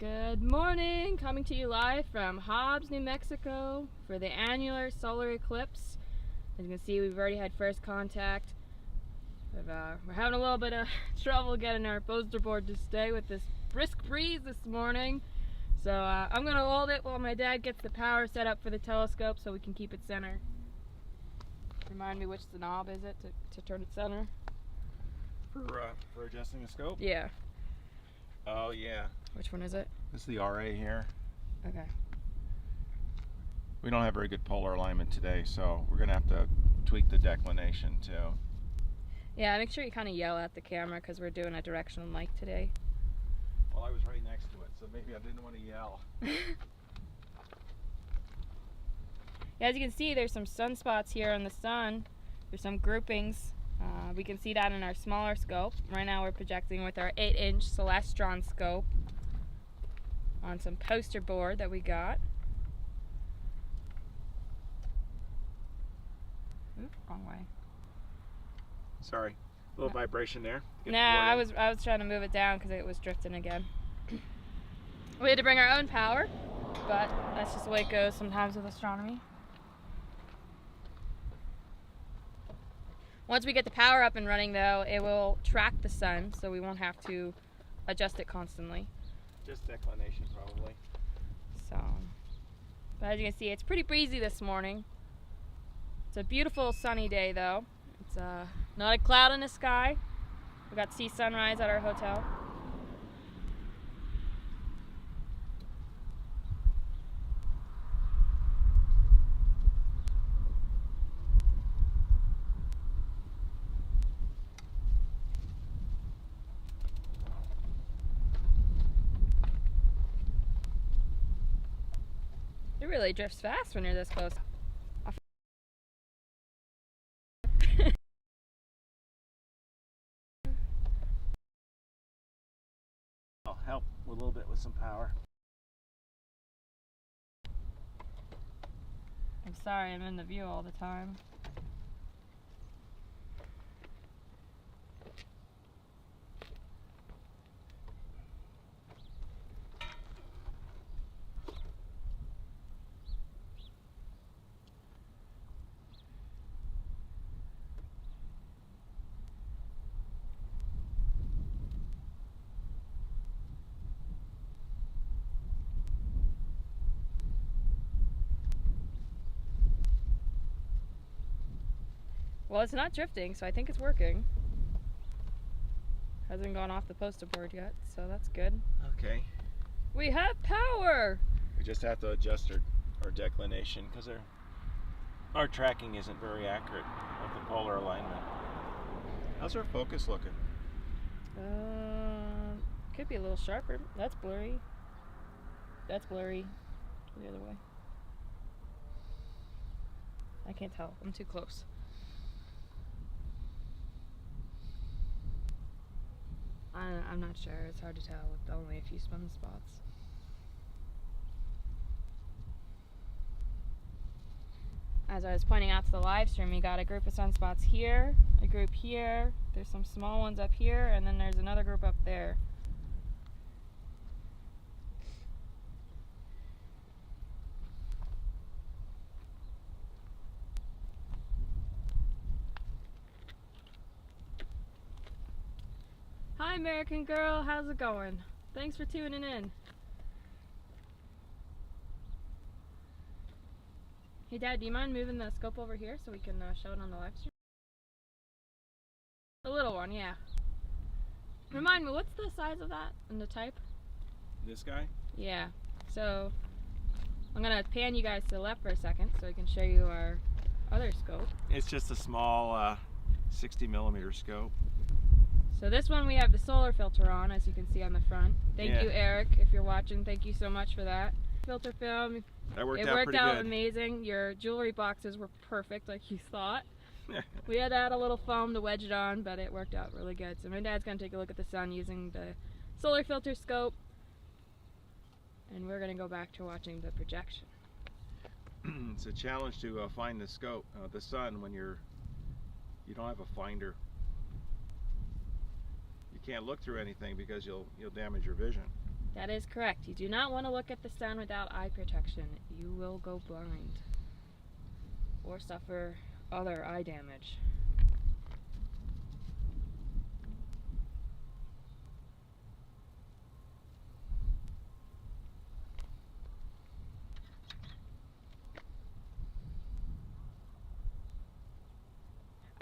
Good morning, coming to you live from Hobbs, New Mexico for the Annular solar eclipse. As you can see, we've already had first contact. We're having a little bit of trouble getting our poster board to stay with this brisk breeze this morning. So I'm going to hold it while my dad gets the power set up for the telescope so we can keep it center. Remind me which the knob is it to turn it center? For adjusting the scope? Yeah. Oh yeah. Which one is it? This is the RA here. Okay. We don't have very good polar alignment today, so we're gonna have to tweak the declination too. Yeah, make sure you kind of yell at the camera because we're doing a directional mic today. Well, I was right next to it, so maybe I didn't want to yell. Yeah, as you can see, there's some sunspots here on the sun. There's some groupings. We can see that in our smaller scope. Right now we're projecting with our 8-inch Celestron scope on some poster board that we got. Oop, wrong way. Sorry, a little vibration there. No, I was trying to move it down because it was drifting again. We had to bring our own power, but that's just the way it goes sometimes with astronomy. Once we get the power up and running though, it will track the sun, so we won't have to adjust it constantly. Just declination probably. So, but as you can see, it's pretty breezy this morning. It's a beautiful sunny day though. It's not a cloud in the sky. We got to see sunrise at our hotel. It really drifts fast when you're this close. I'll help a little bit with some power. I'm sorry, I'm in the view all the time. Well, it's not drifting, so I think it's working. Hasn't gone off the poster board yet, so that's good. Okay. We have power! We just have to adjust our declination because our tracking isn't very accurate with the polar alignment. How's our focus looking? Could be a little sharper. That's blurry. That's blurry. The other way. I can't tell. I'm too close. I'm not sure. It's hard to tell with only a few sunspots. As I was pointing out to the live stream, we got a group of sunspots here, a group here, there's some small ones up here, and then there's another group up there. Hi American girl, how's it going? Thanks for tuning in. Hey Dad, do you mind moving the scope over here so we can show it on the live stream? The little one, yeah. Remind me, what's the size of that and the type? This guy? Yeah. So I'm gonna pan you guys to the left for a second so I can show you our other scope. It's just a small 60mm scope. So this one we have the solar filter on, as you can see on the front. Thank you, Eric, if you're watching. Thank you so much for that. Filter film. That worked It out worked pretty out good. amazing. Your jewelry boxes were perfect like you thought. We had to add a little foam to wedge it on, but it worked out really good. So my dad's going to take a look at the sun using the solar filter scope. And we're going to go back to watching the projection. It's a challenge to find the scope, the sun, when you don't have a finder. You can't look through anything because you'll damage your vision. That is correct. You do not want to look at the sun without eye protection. You will go blind or suffer other eye damage.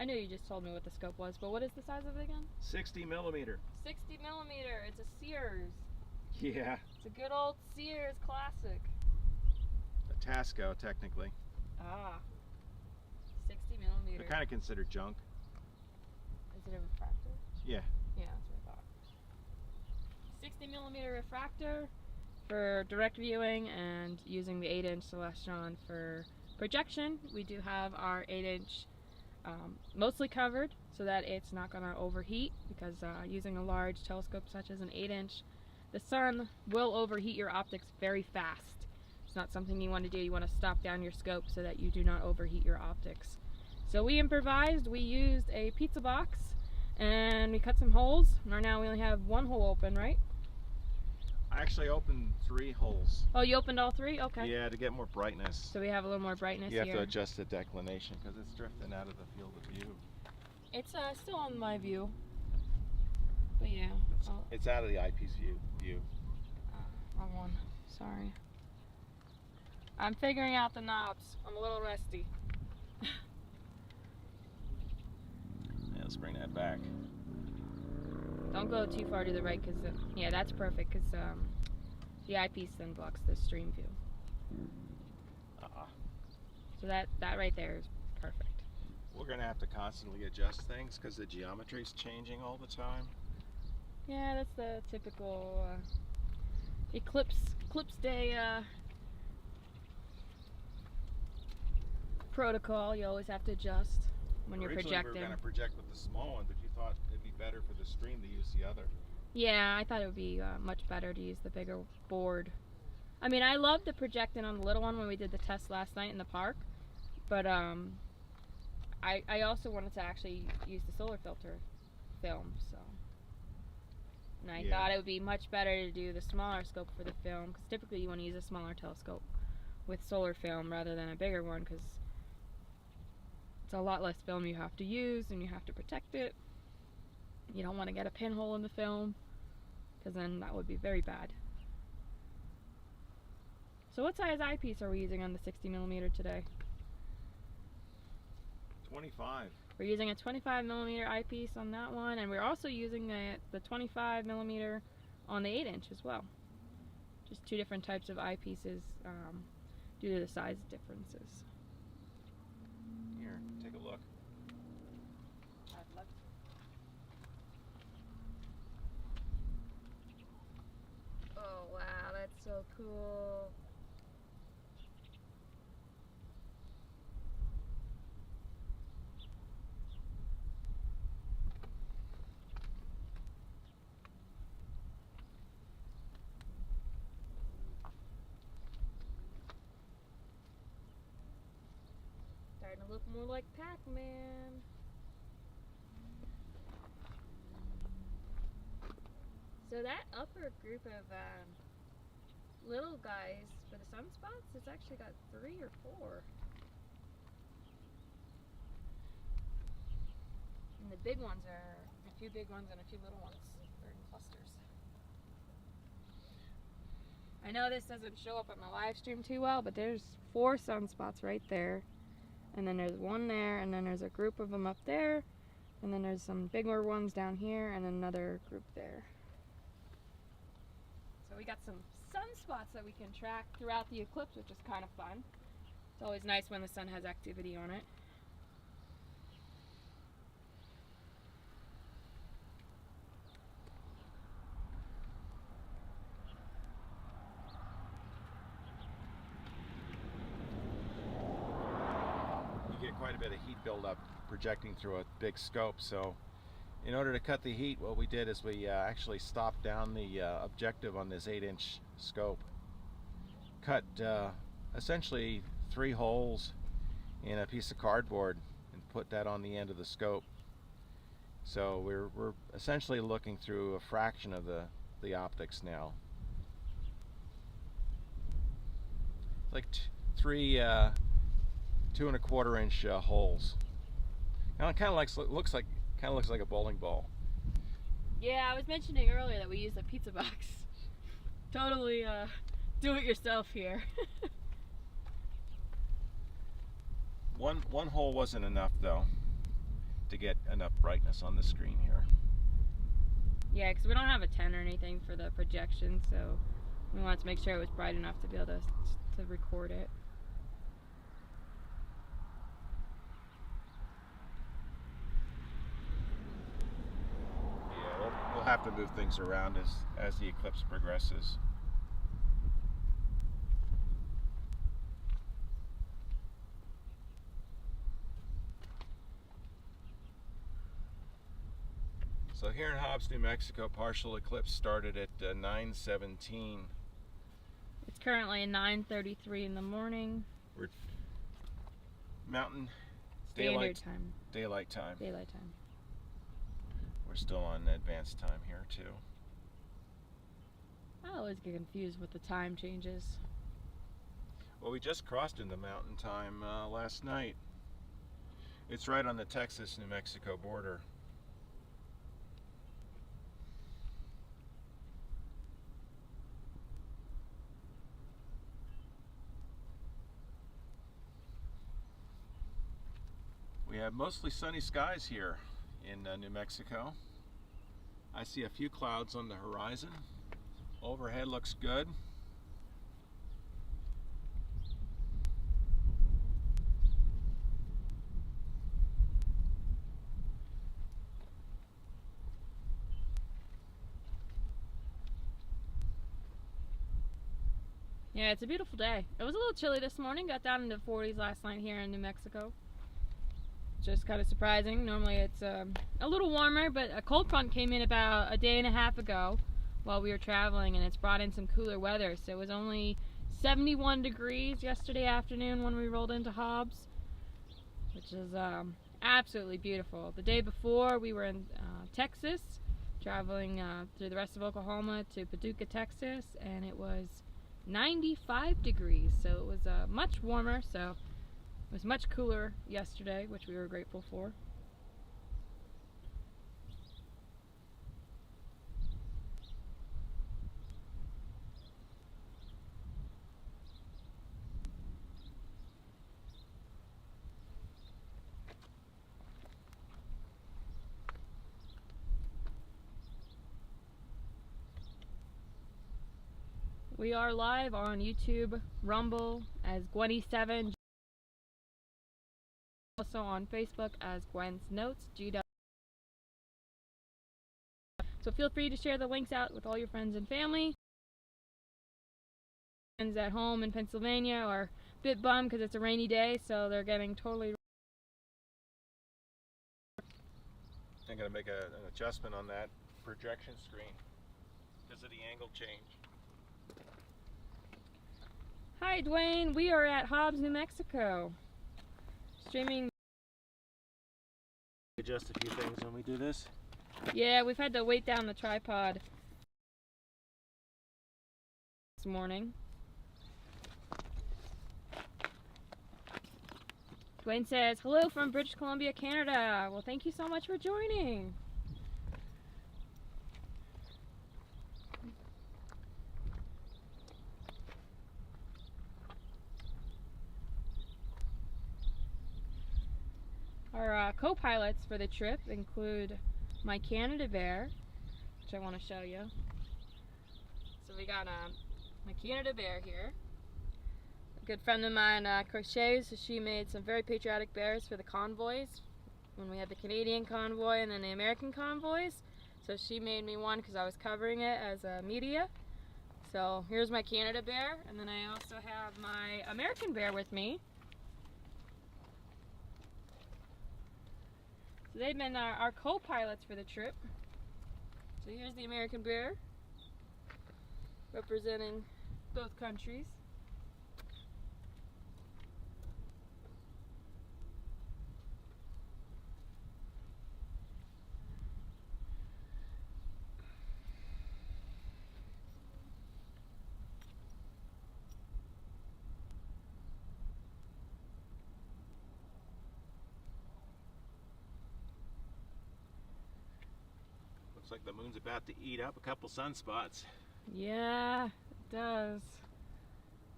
I know you just told me what the scope was, but what is the size of it again? 60 millimeter. 60 millimeter. It's a Sears. Yeah. It's a good old Sears classic. A Tasco, technically. Ah. 60 millimeter. They're kind of considered junk. Is it a refractor? Yeah. Yeah, that's what I thought. 60 millimeter refractor for direct viewing and using the 8-inch Celestron for projection. We do have our 8-inch mostly covered so that it's not going to overheat, because using a large telescope such as an 8-inch, the sun will overheat your optics very fast. It's not something you want to do. You want to stop down your scope so that you do not overheat your optics. So we improvised. We used a pizza box and we cut some holes. Right now we only have one hole open, right? I actually opened 3 holes. Oh, you opened all 3? Okay. Yeah, to get more brightness. So we have a little more brightness You here. have to adjust the declination because it's drifting out of the field of view. It's still on my view. But yeah. It's out of the eyepiece view. Wrong one. Sorry. I'm figuring out the knobs. I'm a little rusty. Yeah, let's bring that back. Don't go too far to the right, because yeah, that's perfect, because the eyepiece then blocks the stream view. So that right there is perfect. We're going to have to constantly adjust things because the geometry is changing all the time. Yeah, that's the typical Eclipse day protocol. You always have to adjust when you're projecting. Originally we were going to project with the small one, but you thought it'd be better for the stream to use the other. Yeah, I thought it would be much better to use the bigger board. I mean, I loved the projecting on the little one when we did the test last night in the park, but I also wanted to actually use the solar filter film, so. And I thought it would be much better to do the smaller scope for the film, because typically you want to use a smaller telescope with solar film rather than a bigger one, because it's a lot less film you have to use and you have to protect it. You don't want to get a pinhole in the film, because then that would be very bad. So what size eyepiece are we using on the 60 millimeter today? 25. We're using a 25 millimeter eyepiece on that one, and we're also using the 25 millimeter on the 8-inch as well. Just 2 different types of eyepieces due to the size differences. Here, take a look. I'd love to. Oh wow, that's so cool. Starting to look more like Pac-Man. So that upper group of little guys for the sunspots, it's actually got 3 or 4. And the big ones are a few big ones and a few little ones. They're in clusters. I know this doesn't show up on my live stream too well, but there's 4 sunspots right there. And then there's one there, and then there's a group of them up there, and then there's some bigger ones down here, and another group there. So we got some sunspots that we can track throughout the eclipse, which is kind of fun. It's always nice when the sun has activity on it. Quite a bit of heat buildup projecting through a big scope, so in order to cut the heat, what we did is we actually stopped down the objective on this 8-inch scope, cut essentially 3 holes in a piece of cardboard and put that on the end of the scope. So we're essentially looking through a fraction of the optics now. like three 2¼ inch holes. Now it kind of looks like a bowling ball. Yeah, I was mentioning earlier that we use a pizza box. Totally do it yourself here. One hole wasn't enough though to get enough brightness on the screen here. Yeah, because we don't have a 10 or anything for the projection, so we wanted to make sure it was bright enough to be able to record it. Yeah, we'll have to move things around as the eclipse progresses. So here in Hobbs, New Mexico, partial eclipse started at 9:17. It's currently 9:33 in the morning. We're Mountain Standard time. Daylight time. Daylight time. We're still on advanced time here too. I always get confused with the time changes. Well, we just crossed into Mountain time last night. It's right on the Texas-New Mexico border. We have mostly sunny skies here in New Mexico. I see a few clouds on the horizon. Overhead looks good. Yeah, it's a beautiful day. It was a little chilly this morning. Got down into the 40s last night here in New Mexico. Just kind of surprising. Normally it's a little warmer, but a cold front came in about a day and a half ago while we were traveling, and it's brought in some cooler weather. So it was only 71 degrees yesterday afternoon when we rolled into Hobbs, which is absolutely beautiful. The day before we were in Texas, traveling through the rest of Oklahoma to Paducah, Texas, and it was 95 degrees, so it was much warmer. So it was much cooler yesterday, which we were grateful for. We are live on YouTube, Rumble as Gwenny7, also on Facebook as Gwen's Notes, GW. So feel free to share the links out with all your friends and family. Friends at home in Pennsylvania are a bit bummed because it's a rainy day, so they're getting totally. I'm going to make an adjustment on that projection screen because of the angle change. Hi Dwayne, we are at Hobbs, New Mexico. Streaming. Adjust a few things when we do this. Yeah, we've had to weight down the tripod this morning. Dwayne says, hello from British Columbia, Canada. Well, thank you so much for joining. Our co-pilots for the trip include my Canada bear, which I want to show you. So we got my Canada bear here. A good friend of mine crochets, so she made some very patriotic bears for the convoys when we had the Canadian convoy and then the American convoys. So she made me one because I was covering it as media. So here's my Canada bear, and then I also have my American bear with me. So they've been our co-pilots for the trip. So here's the American bear, representing both countries. Looks like the moon's about to eat up a couple sunspots. Yeah, it does.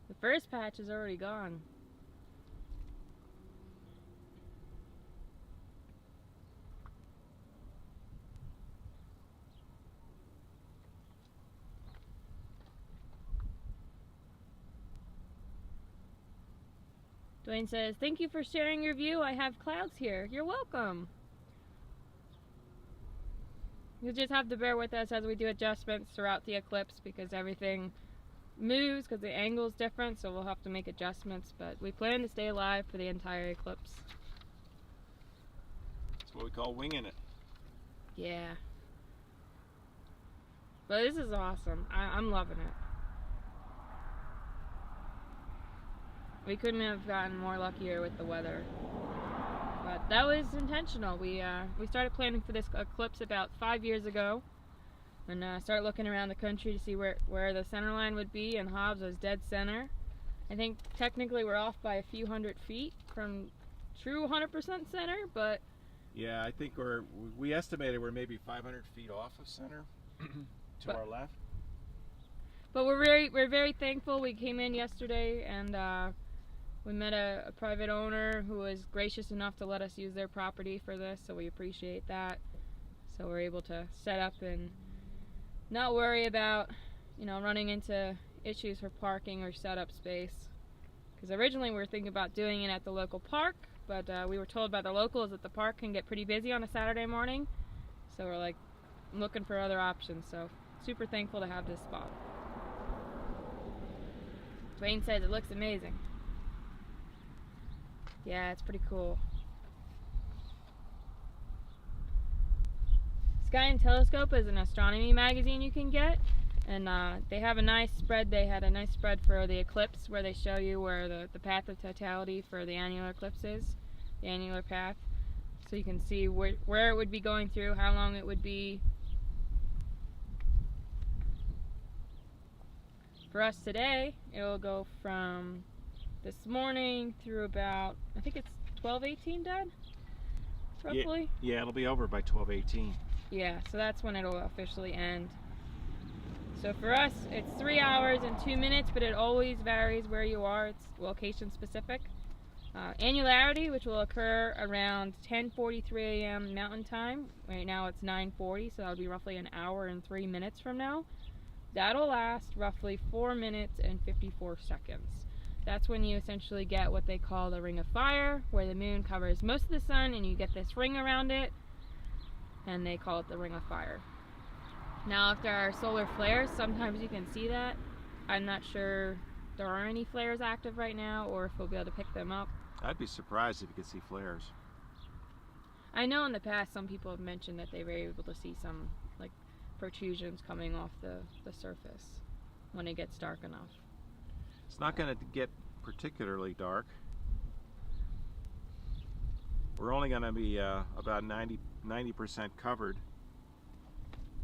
The first patch is already gone. Dwayne says, "Thank you for sharing your view. I have clouds here." You're welcome. You'll just have to bear with us as we do adjustments throughout the eclipse because everything moves because the angle is different, so we'll have to make adjustments, but we plan to stay alive for the entire eclipse. That's what we call winging it. Yeah. But this is awesome. I'm loving it. We couldn't have gotten more luckier with the weather. But that was intentional. We started planning for this eclipse about 5 years ago, and started looking around the country to see where the center line would be, and Hobbs was dead center. I think technically we're off by a few hundred feet from true 100% center, but yeah, I think we estimated we're maybe 500 feet off of center to our left. But we're very thankful. We came in yesterday and we met a private owner who was gracious enough to let us use their property for this, so we appreciate that. So we're able to set up and not worry about, running into issues for parking or setup space. Because originally we were thinking about doing it at the local park, but we were told by the locals that the park can get pretty busy on a Saturday morning. So we're like looking for other options. So super thankful to have this spot. Dwayne says it looks amazing. Yeah, it's pretty cool. Sky and Telescope is an astronomy magazine you can get, and they have a nice spread. They had a nice spread for the eclipse where they show you where the path of totality for the annular eclipse is, the annular path, so you can see where it would be going through, how long it would be. For us today, it will go from this morning through about, I think it's 12:18, Dad? Roughly? Yeah, it'll be over by 12:18. Yeah, so that's when it'll officially end. So for us, it's 3 hours and 2 minutes, but it always varies where you are. It's location specific. Annularity, which will occur around 10:43 a.m. Mountain Time. Right now it's 9:40, so that'll be roughly an hour and 3 minutes from now. That'll last roughly 4 minutes and 54 seconds. That's when you essentially get what they call the ring of fire, where the moon covers most of the sun and you get this ring around it, and they call it the ring of fire. Now, if there are solar flares, sometimes you can see that. I'm not sure there are any flares active right now or if we'll be able to pick them up. I'd be surprised if you could see flares. I know in the past some people have mentioned that they were able to see some like protrusions coming off the surface when it gets dark enough. It's not going to get particularly dark. We're only going to be about 90% covered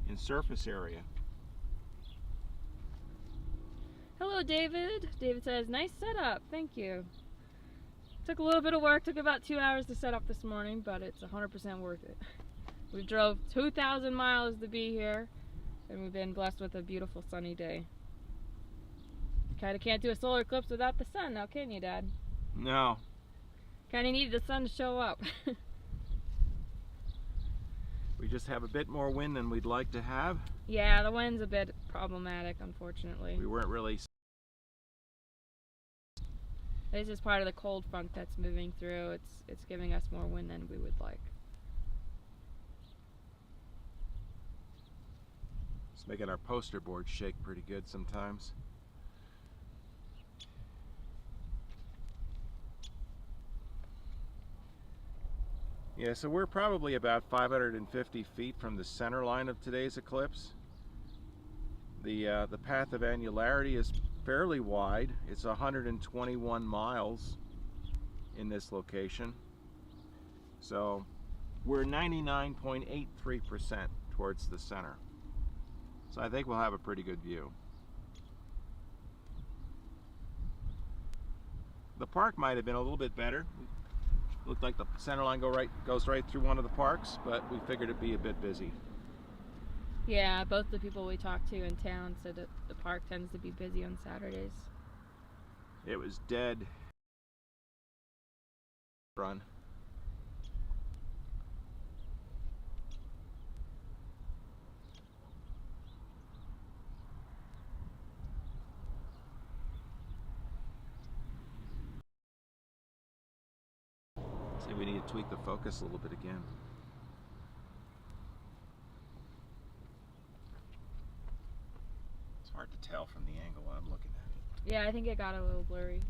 in surface area. Hello, David. David says, nice setup. Thank you. Took a little bit of work. Took about 2 hours to set up this morning, but it's 100% worth it. We drove 2,000 miles to be here, and we've been blessed with a beautiful sunny day. Kinda can't do a solar eclipse without the sun now, can you, Dad? No. Kinda need the sun to show up. We just have a bit more wind than we'd like to have. Yeah, the wind's a bit problematic, unfortunately. We weren't really... This is part of the cold front that's moving through. It's giving us more wind than we would like. It's making our poster board shake pretty good sometimes. Yeah, so we're probably about 550 feet from the center line of today's eclipse. The path of annularity is fairly wide. It's 121 miles in this location. So we're 99.83% towards the center. So I think we'll have a pretty good view. The park might have been a little bit better. Looked like the center line goes right through one of the parks, but we figured it'd be a bit busy. Yeah, both the people we talked to in town said that the park tends to be busy on Saturdays. It was dead. Run. See, we need to tweak the focus a little bit again. It's hard to tell from the angle when I'm looking at it. Yeah, I think it got a little blurry.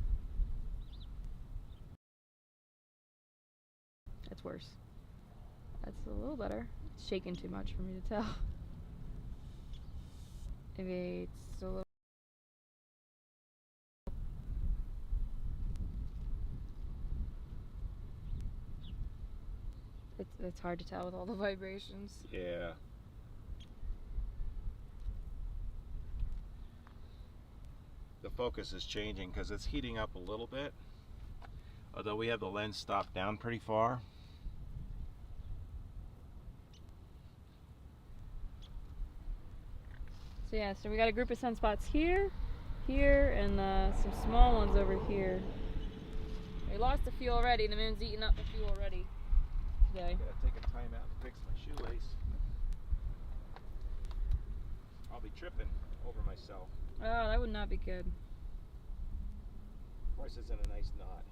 That's worse. That's a little better. It's shaking too much for me to tell. Maybe it's a little... It's hard to tell with all the vibrations. Yeah. The focus is changing because it's heating up a little bit. Although we have the lens stopped down pretty far. So yeah, so we got a group of sunspots here, here, and some small ones over here. We lost a few already. The moon's eating up a few already today. Gotta take a time out and fix my shoelace. I'll be tripping over myself. Oh, that would not be good. Of course, it's in a nice knot.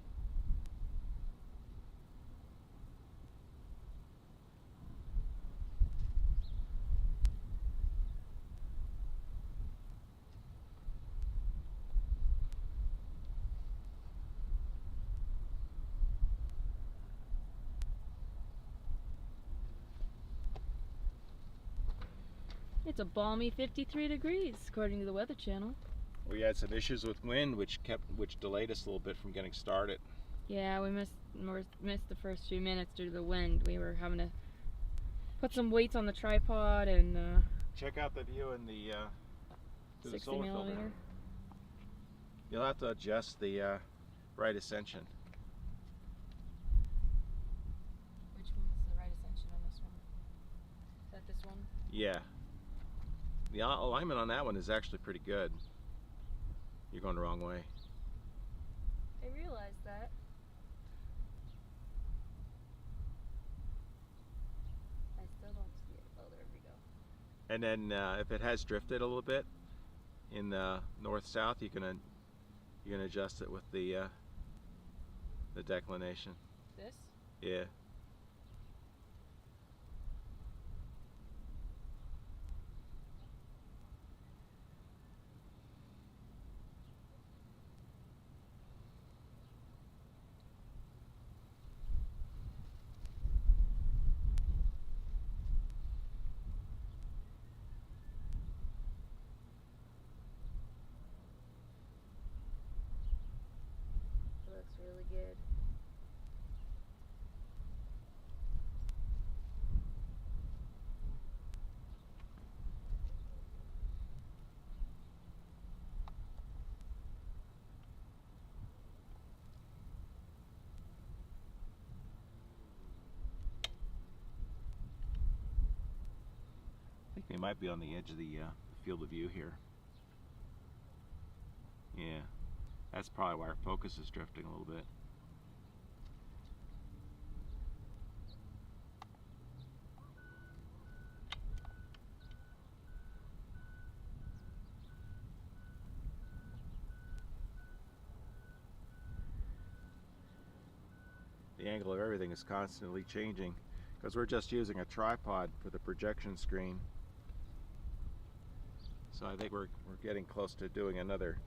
It's a balmy 53 degrees, according to the Weather Channel. We had some issues with wind, which delayed us a little bit from getting started. Yeah, we missed the first few minutes due to the wind. We were having to put some weights on the tripod and check out the view in the 60 solar millimeter. filter. You'll have to adjust the right ascension. Which one's the right ascension on this one? Is that this one? Yeah. The alignment on that one is actually pretty good. You're going the wrong way. I realized that. I still don't see it. Oh, there we go. And then if it has drifted a little bit in the north-south, you can adjust it with the declination. This? Yeah. Looks really good. I think they might be on the edge of the field of view here. Yeah, that's probably why our focus is drifting a little bit. The angle of everything is constantly changing because we're just using a tripod for the projection screen. So I think we're getting close to doing another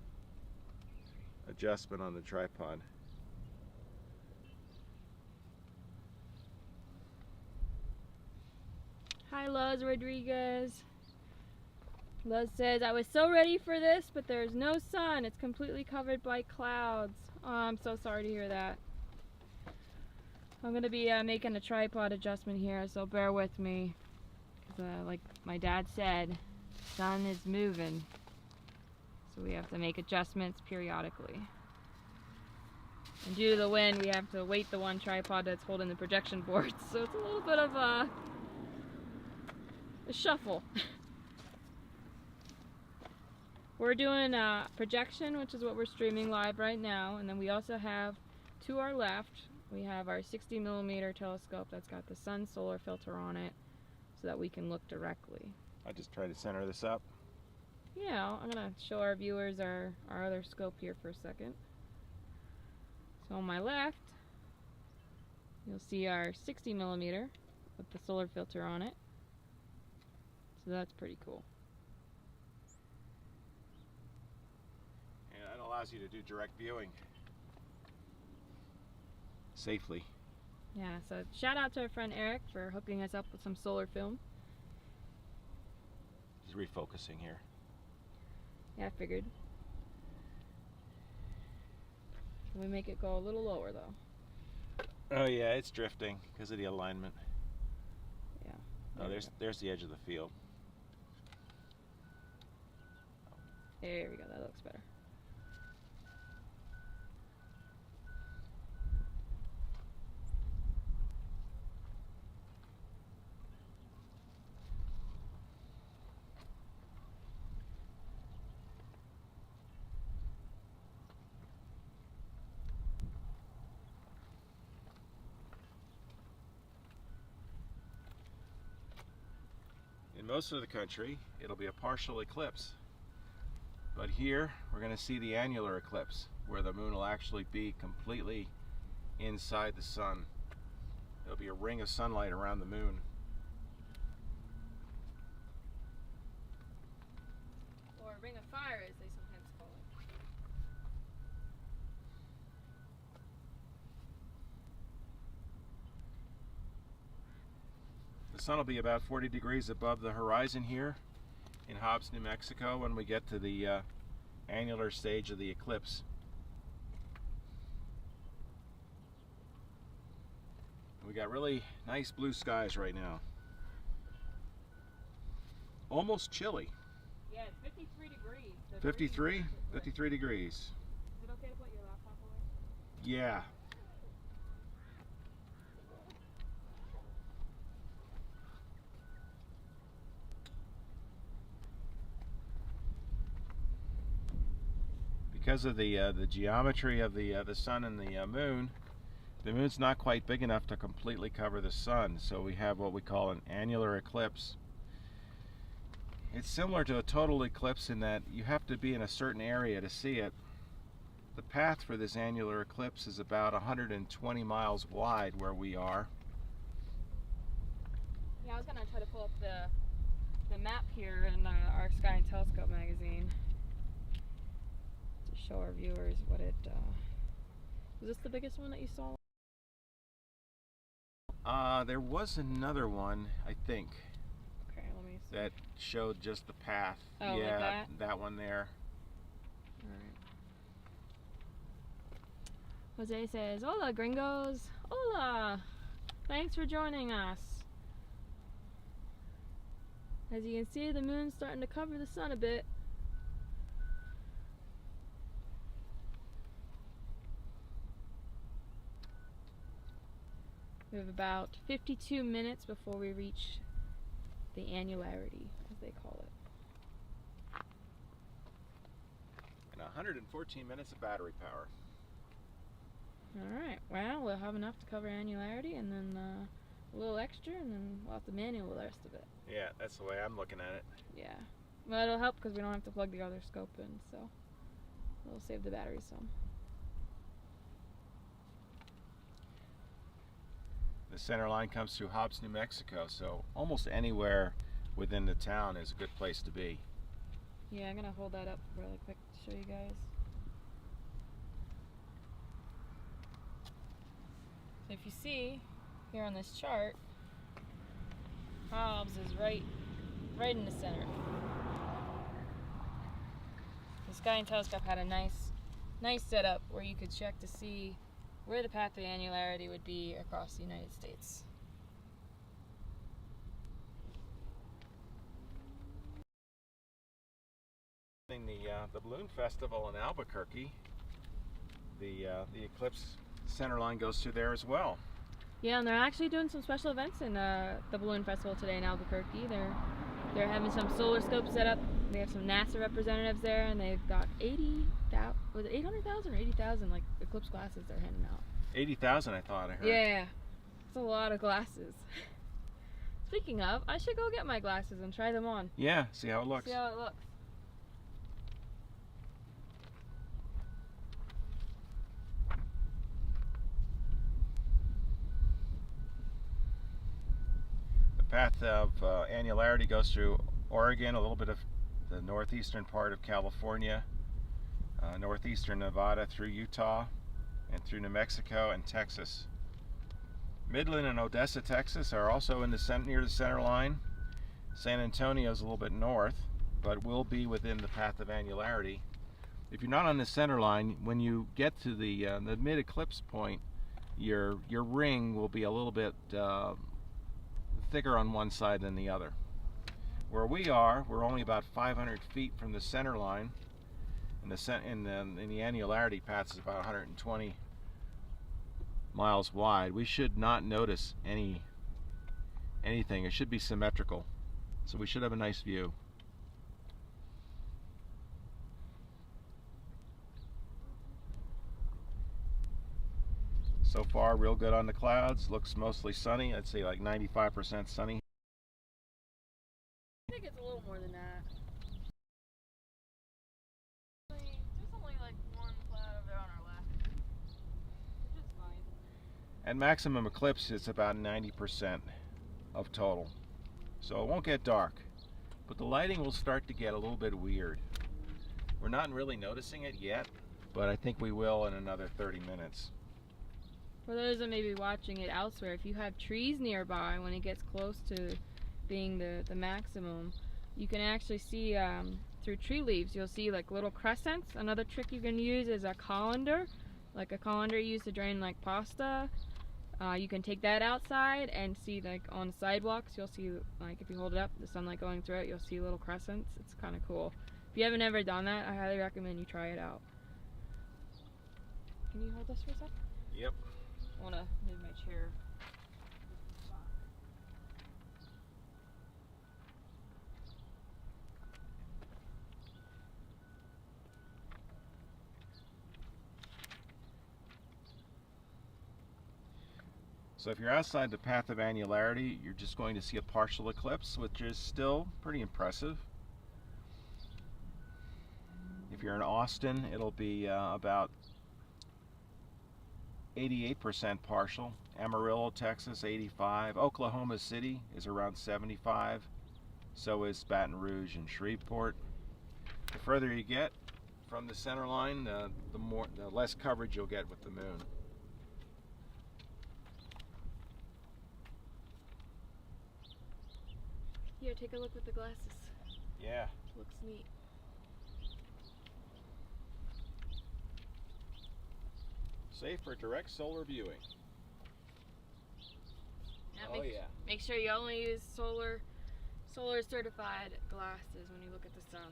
adjustment on the tripod. Hi, Luz Rodriguez. Luz says, I was so ready for this, but there's no sun. It's completely covered by clouds. Oh, I'm so sorry to hear that. I'm going to be making a tripod adjustment here, so bear with me. Like my dad said, sun is moving. So we have to make adjustments periodically. And due to the wind, we have to weight the one tripod that's holding the projection board. So it's a little bit of a shuffle. we're doing projection, which is what we're streaming live right now, and then we also have, to our left, we have our 60mm telescope that's got the sun solar filter on it so that we can look directly. I just try to center this up. Yeah, I'm going to show our viewers our other scope here for a second. So on my left, you'll see our 60mm with the solar filter on it. So that's pretty cool. And that allows you to do direct viewing safely. Yeah, so shout out to our friend Eric for hooking us up with some solar film. He's refocusing here. Yeah, I figured. Can we make it go a little lower though? Oh yeah, it's drifting because of the alignment. Yeah. Oh, there's the edge of the field. There we go, that looks better. In most of the country, it'll be a partial eclipse. But here, we're going to see the annular eclipse, where the moon will actually be completely inside the sun. There'll be a ring of sunlight around the moon. Or a ring of fire, as they sometimes call it. The sun will be about 40 degrees above the horizon here in Hobbs, New Mexico, when we get to the annular stage of the eclipse. We got really nice blue skies right now. Almost chilly. Yeah, it's 53 degrees. 53? 53 degrees. Is it okay to put your laptop away? Yeah. Because of the geometry of the sun and the moon's not quite big enough to completely cover the sun, so we have what we call an annular eclipse. It's similar to a total eclipse in that you have to be in a certain area to see it. The path for this annular eclipse is about 120 miles wide where we are. Yeah, I was gonna try to pull up the map here in our Sky and Telescope magazine to show our viewers what it. Was this the biggest one that you saw? There was another one, I think, Okay, let me see. that showed just the path. Oh, like yeah, that? one there. Alright. Jose says, "Hola, gringos! Hola! Thanks for joining us." As you can see, the moon's starting to cover the sun a bit. We have about 52 minutes before we reach the annularity, as they call it. And 114 minutes of battery power. Alright, well, we'll have enough to cover annularity, and then a little extra, and then we'll have to manual the rest of it. Yeah, that's the way I'm looking at it. Yeah. Well, it'll help because we don't have to plug the other scope in, so it'll save the battery some. The center line comes through Hobbs, New Mexico, so almost anywhere within the town is a good place to be. Yeah, I'm gonna hold that up really quick to show you guys. So if you see here on this chart, Hobbs is right in the center. The Sky and Telescope had a nice setup where you could check to see where the path of annularity would be across the United States. The balloon festival in Albuquerque, the eclipse center line goes through there as well. Yeah, and they're actually doing some special events in the balloon festival today in Albuquerque. They're having some solar scopes set up they have some NASA representatives there, and they've got 80,000, was it 800,000 or 80,000 like eclipse glasses they're handing out. 80,000, I thought I heard. Yeah, it's a lot of glasses. Speaking of, I should go get my glasses and try them on. Yeah, see how it looks. See how it looks. The path of annularity goes through Oregon, a little bit of the northeastern part of California, northeastern Nevada, through Utah, and through New Mexico and Texas. Midland and Odessa, Texas are also in the near the center line. San Antonio is a little bit north, but will be within the path of annularity. If you're not on the center line, when you get to the mid-eclipse point, your ring will be a little bit thicker on one side than the other. Where we are, we're only about 500 feet from the center line, and the annularity path is about 120 miles wide. We should not notice anything. It should be symmetrical, so we should have a nice view. So far, real good on the clouds. Looks mostly sunny. I'd say like 95% sunny. I think it's a little more than that. There's only like one cloud over there on our left, which is fine. At maximum eclipse, it's about 90% of total. So it won't get dark, but the lighting will start to get a little bit weird. We're not really noticing it yet, but I think we will in another 30 minutes. For those that may be watching it elsewhere, if you have trees nearby when it gets close to being the maximum, you can actually see through tree leaves, you'll see like little crescents. Another trick you can use is a colander, like a colander used to drain like pasta. You can take that outside and see like on sidewalks, you'll see like if you hold it up, the sunlight going through it, you'll see little crescents. It's kind of cool. If you haven't ever done that, I highly recommend you try it out. Can you hold this for a sec? Yep. I want to move my chair. So if you're outside the path of annularity, you're just going to see a partial eclipse, which is still pretty impressive. If you're in Austin, it'll be about 88% partial. Amarillo, Texas, 85. Oklahoma City is around 75. So is Baton Rouge and Shreveport. The further you get from the center line, the less coverage you'll get with the moon. Here, take a look with the glasses. Yeah. Looks neat. Safe for direct solar viewing. Now make sure you only use solar certified glasses when you look at the sun.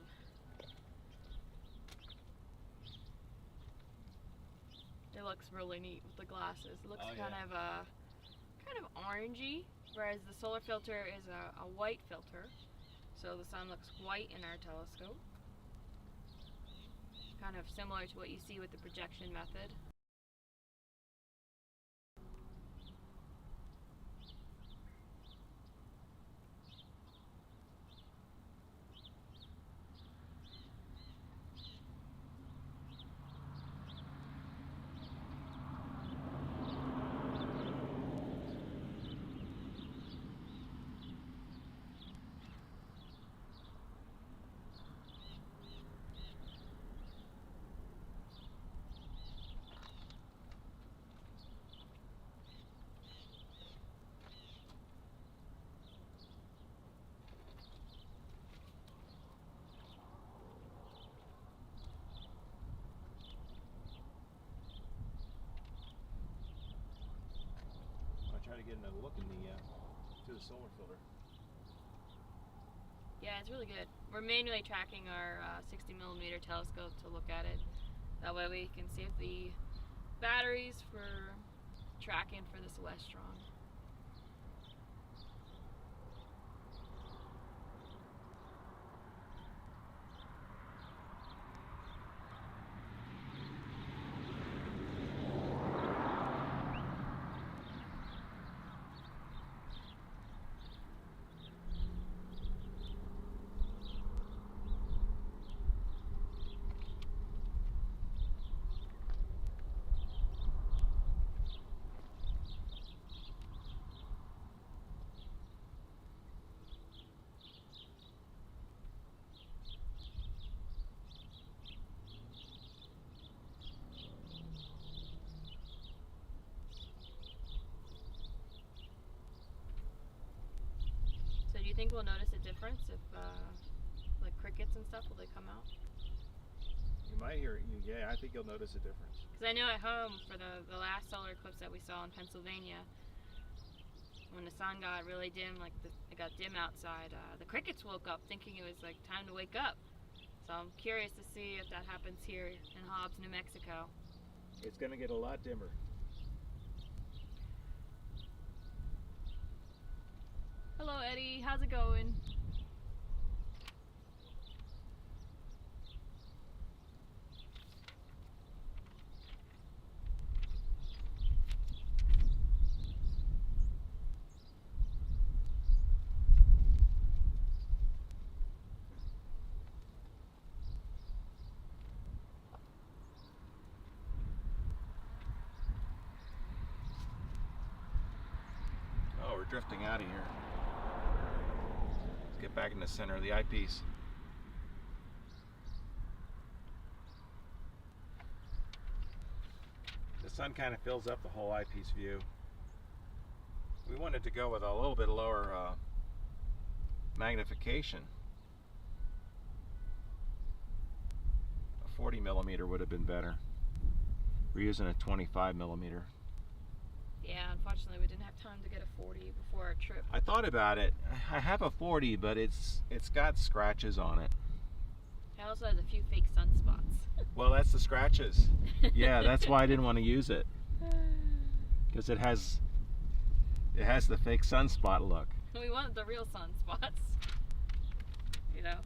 It looks really neat with the glasses. It looks kind of orangey, whereas the solar filter is a white filter. So the sun looks white in our telescope. Kind of similar to what you see with the projection method. Try to get another look in through the solar filter. Yeah, it's really good. We're manually tracking our 60mm telescope to look at it. That way we can save the batteries for tracking for the celestron. think we'll notice a difference if, like crickets and stuff, will they come out? You might hear, yeah, I think you'll notice a difference. Because I know at home for the last solar eclipse that we saw in Pennsylvania, when the sun got really dim, like it got dim outside, the crickets woke up thinking it was like time to wake up. So I'm curious to see if that happens here in Hobbs, New Mexico. It's going to get a lot dimmer. Hello Eddie, how's it going? Oh, we're drifting out of here. Let's get back in the center of the eyepiece. The sun kind of fills up the whole eyepiece view. We wanted to go with a little bit lower magnification. A 40 millimeter would have been better. We're using a 25 millimeter. Yeah, unfortunately we didn't have time to get a 40 before our trip. I thought about it. I have a 40, but it's got scratches on it. It also has a few fake sunspots. Well, that's the scratches. Yeah, that's why I didn't want to use it. Because it has the fake sunspot look. We wanted the real sunspots. You know?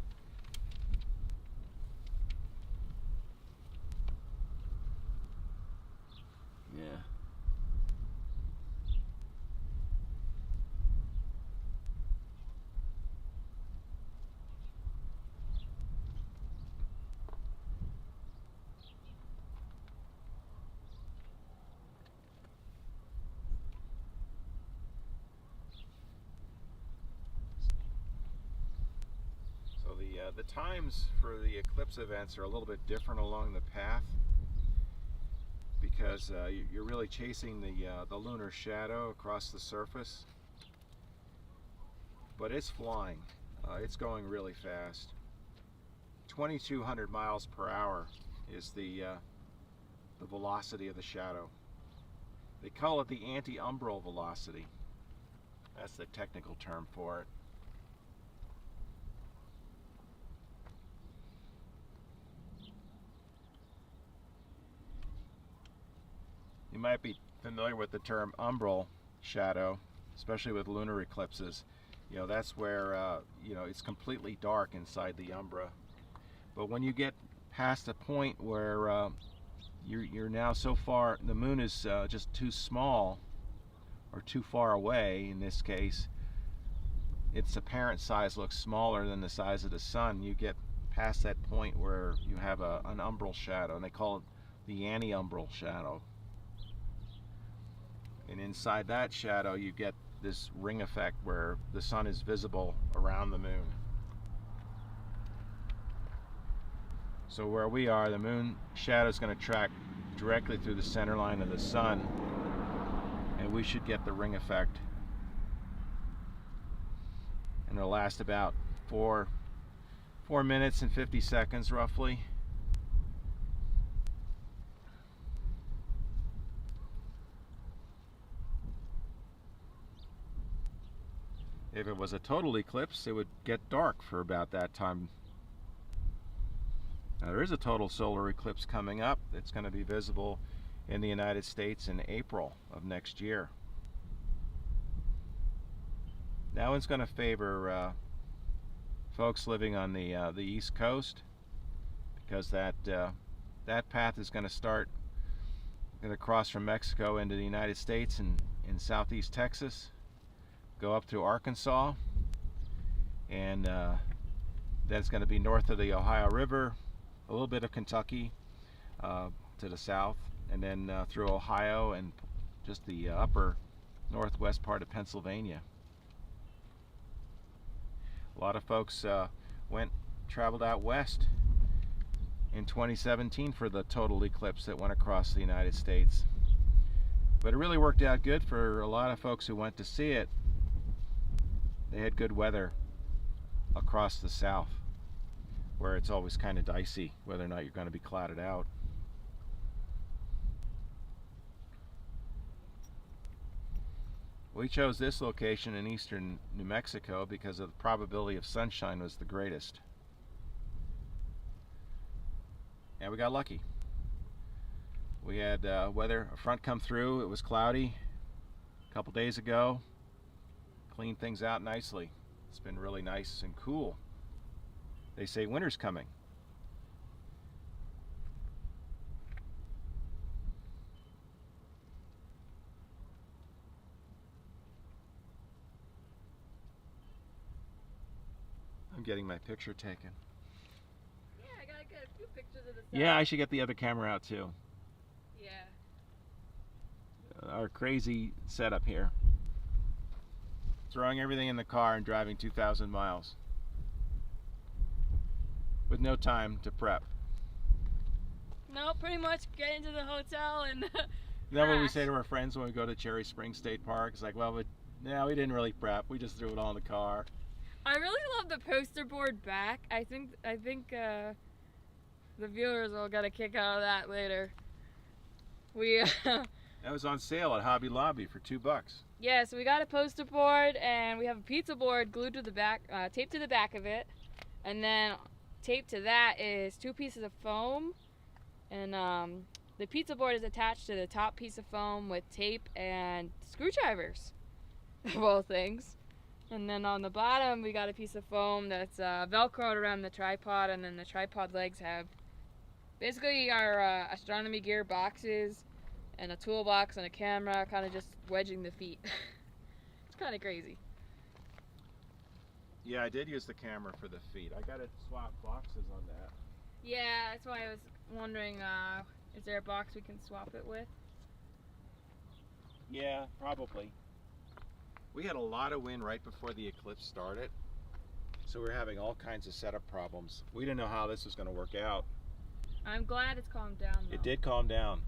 Yeah. The times for the eclipse events are a little bit different along the path because you're really chasing the lunar shadow across the surface, but it's flying. It's going really fast. 2,200 miles per hour is the velocity of the shadow. They call it the anti-umbral velocity. That's the technical term for it. You might be familiar with the term umbral shadow, especially with lunar eclipses. You know, that's where you know, it's completely dark inside the umbra. But when you get past a point where you're now so far, the moon is just too small or too far away. In this case, its apparent size looks smaller than the size of the sun. You get past that point where you have an umbral shadow, and they call it the anti-umbral shadow. And inside that shadow you get this ring effect where the sun is visible around the moon. So where we are, the moon shadow is going to track directly through the center line of the sun, and we should get the ring effect. And it'll last about 4 minutes and 50 seconds roughly. If it was a total eclipse, it would get dark for about that time. Now there is a total solar eclipse coming up. It's going to be visible in the United States in April of next year. That one's going to favor folks living on the East Coast, because that path is going to cross from Mexico into the United States and in southeast Texas, go up through Arkansas, and that's going to be north of the Ohio River, a little bit of Kentucky to the south, and then through Ohio and just the upper northwest part of Pennsylvania. A lot of folks traveled out west in 2017 for the total eclipse that went across the United States. But it really worked out good for a lot of folks who went to see it. They had good weather across the south, where it's always kind of dicey whether or not you're going to be clouded out. We chose this location in eastern New Mexico because the probability of sunshine was the greatest. And we got lucky. We had a front come through. It was cloudy a couple days ago. Cleaned things out nicely. It's been really nice and cool. They say winter's coming. I'm getting my picture taken. Yeah, I gotta get a few pictures of the sun. Yeah, I should get the other camera out too. Yeah. Our crazy setup here. Throwing everything in the car and driving 2,000 miles. With no time to prep. No, pretty much get into the hotel and Then what we say to our friends when we go to Cherry Springs State Park, it's like, well, we didn't really prep. We just threw it all in the car. I really love the poster board back. I think the viewers will get a kick out of that later. That was on sale at Hobby Lobby for $2. Yeah, so we got a poster board and we have a pizza board glued to the back, taped to the back of it, and then taped to that is 2 pieces of foam, and the pizza board is attached to the top piece of foam with tape and screwdrivers, of all things. And then on the bottom we got a piece of foam that's velcroed around the tripod, and then the tripod legs have basically our astronomy gear boxes and a toolbox and a camera, kind of just wedging the feet. It's kind of crazy. Yeah, I did use the camera for the feet. I gotta swap boxes on that. Yeah, that's why I was wondering, is there a box we can swap it with? Yeah, probably. We had a lot of wind right before the eclipse started, so we were having all kinds of setup problems. We didn't know how this was going to work out. I'm glad it's calmed down, though. It did calm down.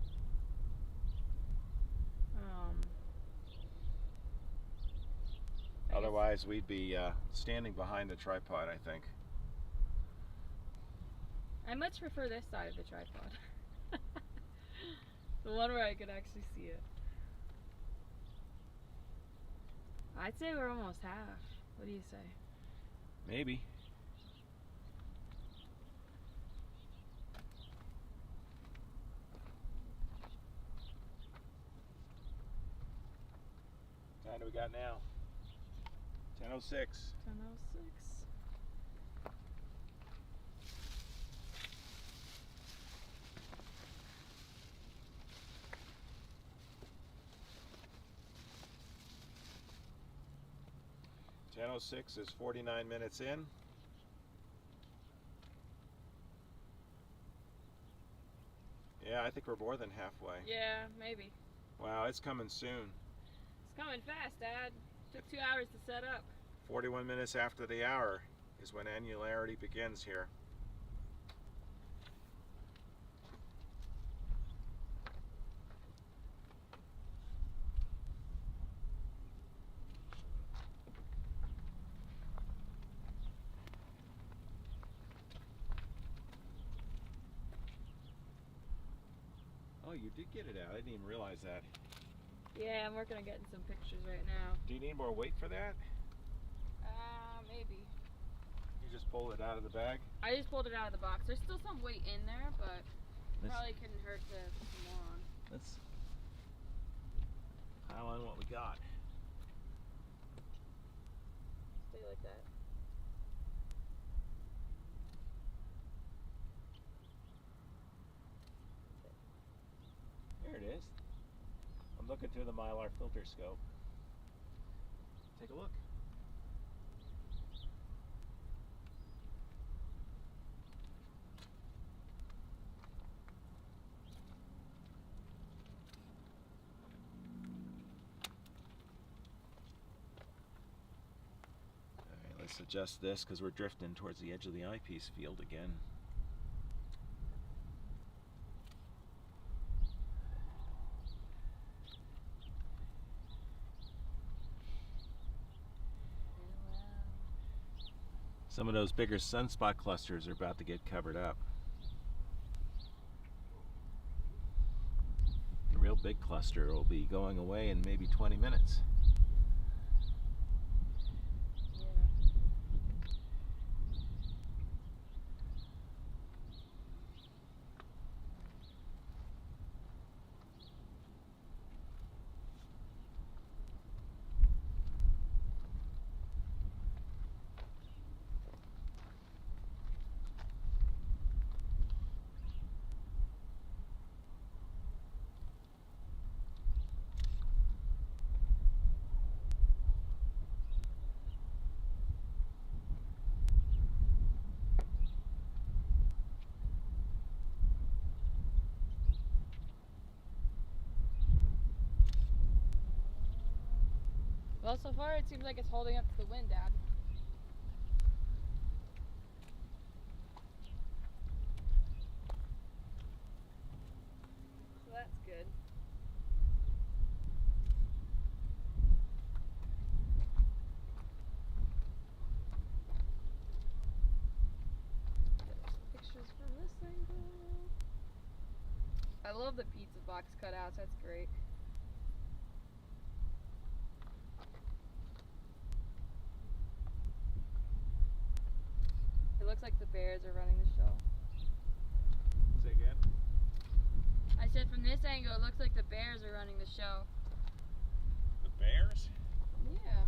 Otherwise, we'd be standing behind the tripod, I think. I much prefer this side of the tripod. The one where I could actually see it. I'd say we're almost half. What do you say? Maybe. What time do we got now? 10:06. 10:06. .06 is 49 minutes in. Yeah, I think we're more than halfway. Yeah, maybe. Wow, it's coming soon. It's coming fast, Dad. Took 2 hours to set up. 41 minutes after the hour is when annularity begins here. Oh, you did get it out. I didn't even realize that. Yeah, I'm working on getting some pictures right now. Do you need more weight for that? Maybe. You just pulled it out of the bag? I just pulled it out of the box. There's still some weight in there, but probably couldn't hurt to put some more on. Let's pile on what we got. Stay like that. There it is. I'm looking through the Mylar filter scope. Take a look. Alright, let's adjust this because we're drifting towards the edge of the eyepiece field again. Some of those bigger sunspot clusters are about to get covered up. A real big cluster will be going away in maybe 20 minutes. Well, so far it seems like it's holding up to the wind, Dad. So that's good. Pictures from this angle. I love the pizza box cutouts, that's great. It looks like the bears are running the show. Say again? I said from this angle, it looks like the bears are running the show. The bears? Yeah.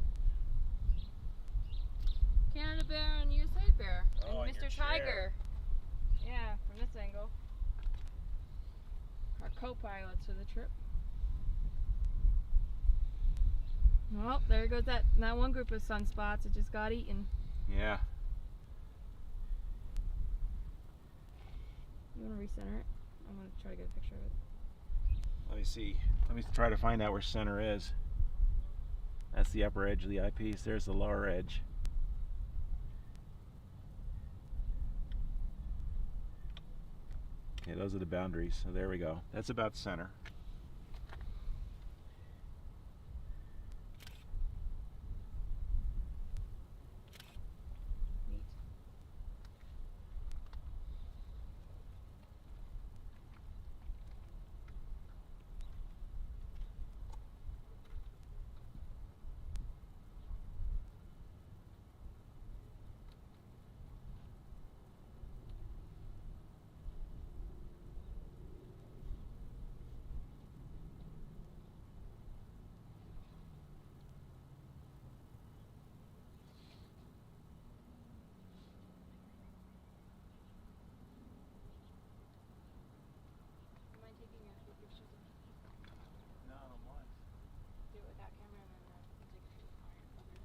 Canada bear and USA bear. Oh, and in your Mr. chair. Tiger. Yeah, from this angle. Our co-pilots for the trip. Well, there goes that one group of sunspots. It just got eaten. Yeah. You want to recenter it? I'm going to try to get a picture of it. Let me see. Let me try to find out where center is. That's the upper edge of the eyepiece. There's the lower edge. Okay, those are the boundaries. So there we go. That's about center. Neat. No, I don't mind. Do it with that camera and then take it to the other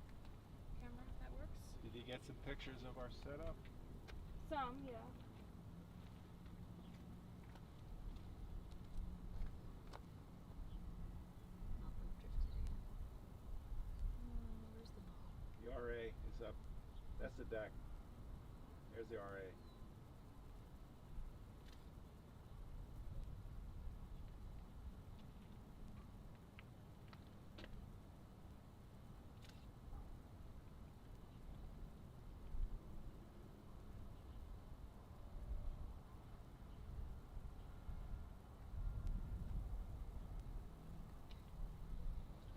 camera if that works. Did you get some pictures of our setup? Some, yeah. Where's the ball? The RA is up. That's the deck. There's the RA.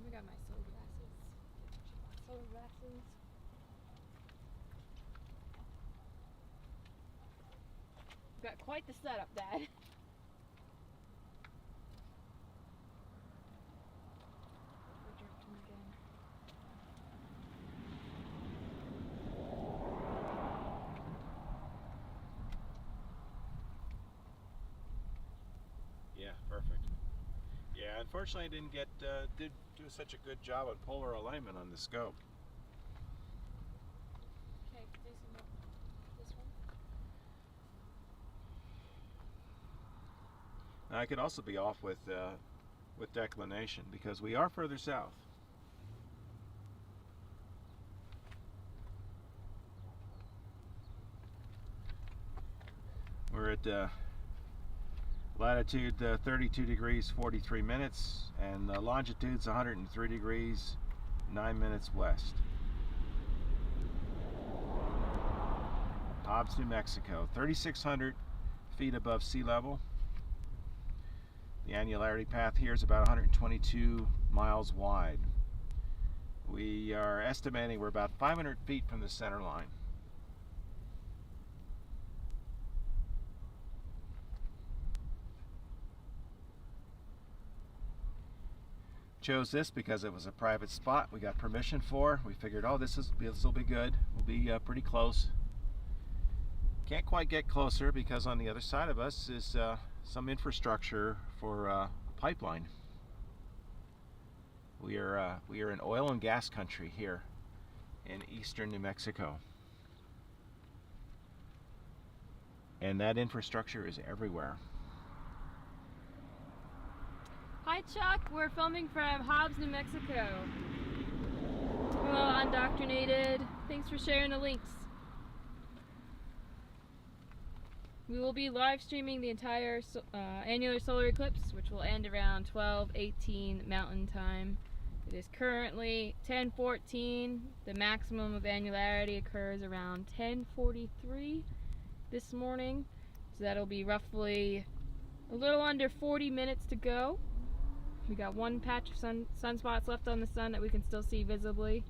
I got my solar glasses. Solar glasses. Got quite the setup, Dad. Yeah, perfect. Yeah, unfortunately I didn't did do such a good job at polar alignment on the scope. Okay, do some more. This one. Now, I could also be off with declination because we are further south. We're at latitude 32 degrees 43 minutes and longitude's 103 degrees 9 minutes west. Hobbs, New Mexico, 3,600 feet above sea level. The annularity path here is about 122 miles wide. We are estimating we're about 500 feet from the center line. Chose this because it was a private spot we got permission for. We figured, oh, this will be good. We'll be pretty close. Can't quite get closer because on the other side of us is some infrastructure for a pipeline. We are in oil and gas country here in eastern New Mexico, and that infrastructure is everywhere. Hi Chuck, we're filming from Hobbs, New Mexico. Hello, Undoctrinated. Thanks for sharing the links. We will be live streaming the entire annular solar eclipse, which will end around 12:18 Mountain Time. It is currently 10:14. The maximum of annularity occurs around 10:43 this morning. So that'll be roughly a little under 40 minutes to go. We got one patch of sunspots left on the sun that we can still see visibly.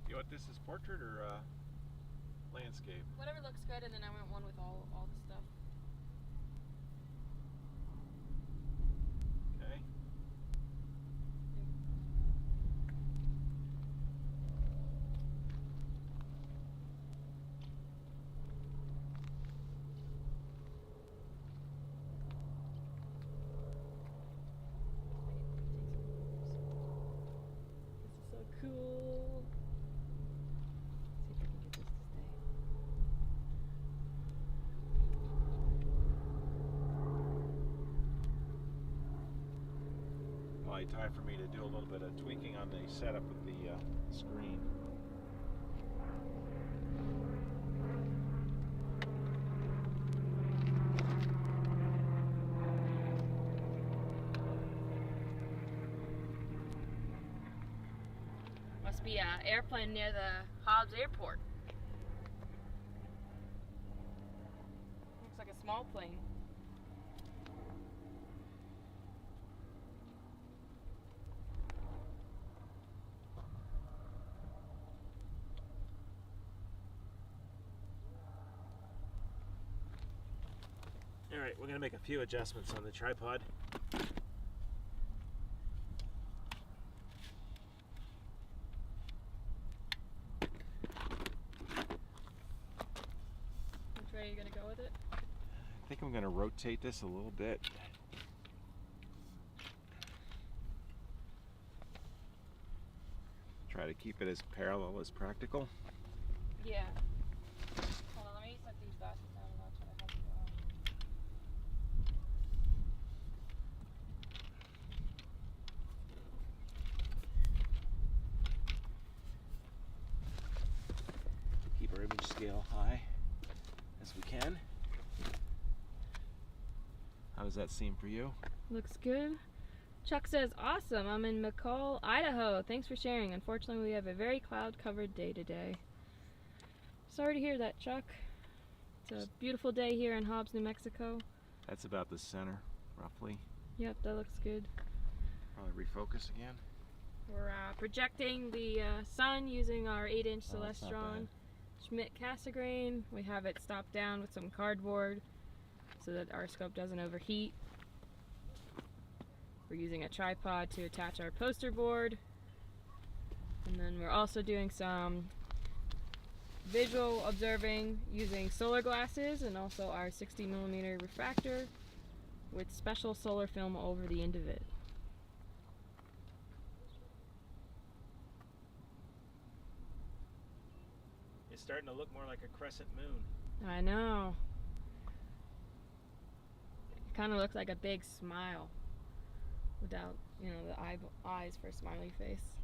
You want this as portrait or landscape? Whatever looks good, and then I want one with all the stuff. Okay. This is so cool. See if I can get this to stay. Probably time for me to do a little bit of tweaking on the setup of the screen. Must be an airplane near the Hobbs airport. Looks like a small plane. Alright, we're going to make a few adjustments on the tripod. Which way are you going to go with it? I think I'm going to rotate this a little bit. Try to keep it as parallel as practical. Yeah. Hold on, let me set these glasses down and I'll try to help you out. Keep our image scale high as we can. How does that seem for you? Looks good. Chuck says, awesome, I'm in McCall, Idaho. Thanks for sharing. Unfortunately, we have a very cloud-covered day today. Sorry to hear that, Chuck. It's a beautiful day here in Hobbs, New Mexico. That's about the center, roughly. Yep, that looks good. Probably refocus again. We're projecting the sun using our 8-inch Oh, that's not Celestron Schmidt Cassegrain. We have it stopped down with some cardboard so that our scope doesn't overheat. We're using a tripod to attach our poster board. And then we're also doing some visual observing using solar glasses and also our 60mm refractor with special solar film over the end of it. It's starting to look more like a crescent moon. I know. It kind of looks like a big smile without, you know, the eyes for a smiley face.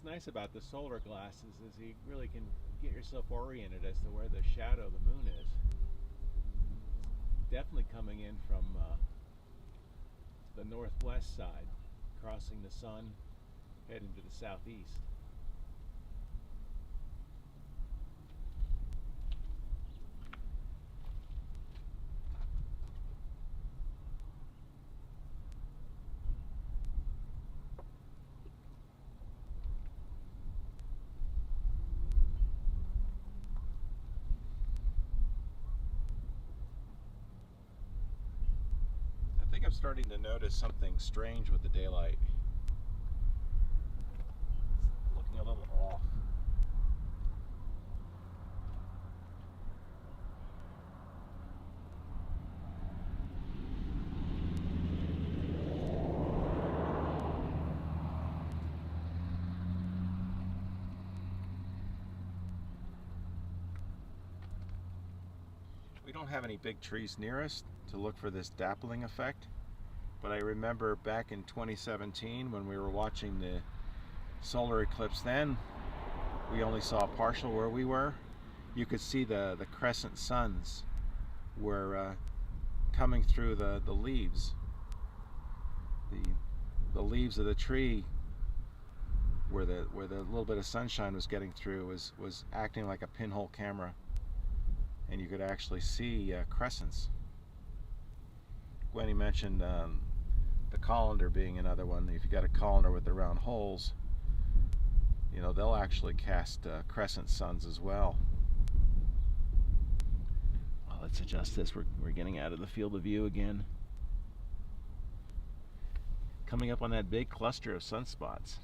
what's nice about the solar glasses is you really can get yourself oriented as to where the shadow of the moon is. Definitely coming in from the northwest side, crossing the sun, heading to the southeast. I think I'm starting to notice something strange with the daylight. It's looking a little off. We don't have any big trees near us to look for this dappling effect, but I remember back in 2017 when we were watching the solar eclipse then, we only saw partial where we were. You could see the crescent suns were coming through the leaves. The leaves of the tree where the little bit of sunshine was getting through was acting like a pinhole camera, and you could actually see crescents. Gwenny mentioned the colander being another one. If you got a colander with the round holes, you know, they'll actually cast crescent suns as well. Well, let's adjust this. We're getting out of the field of view again. Coming up on that big cluster of sunspots.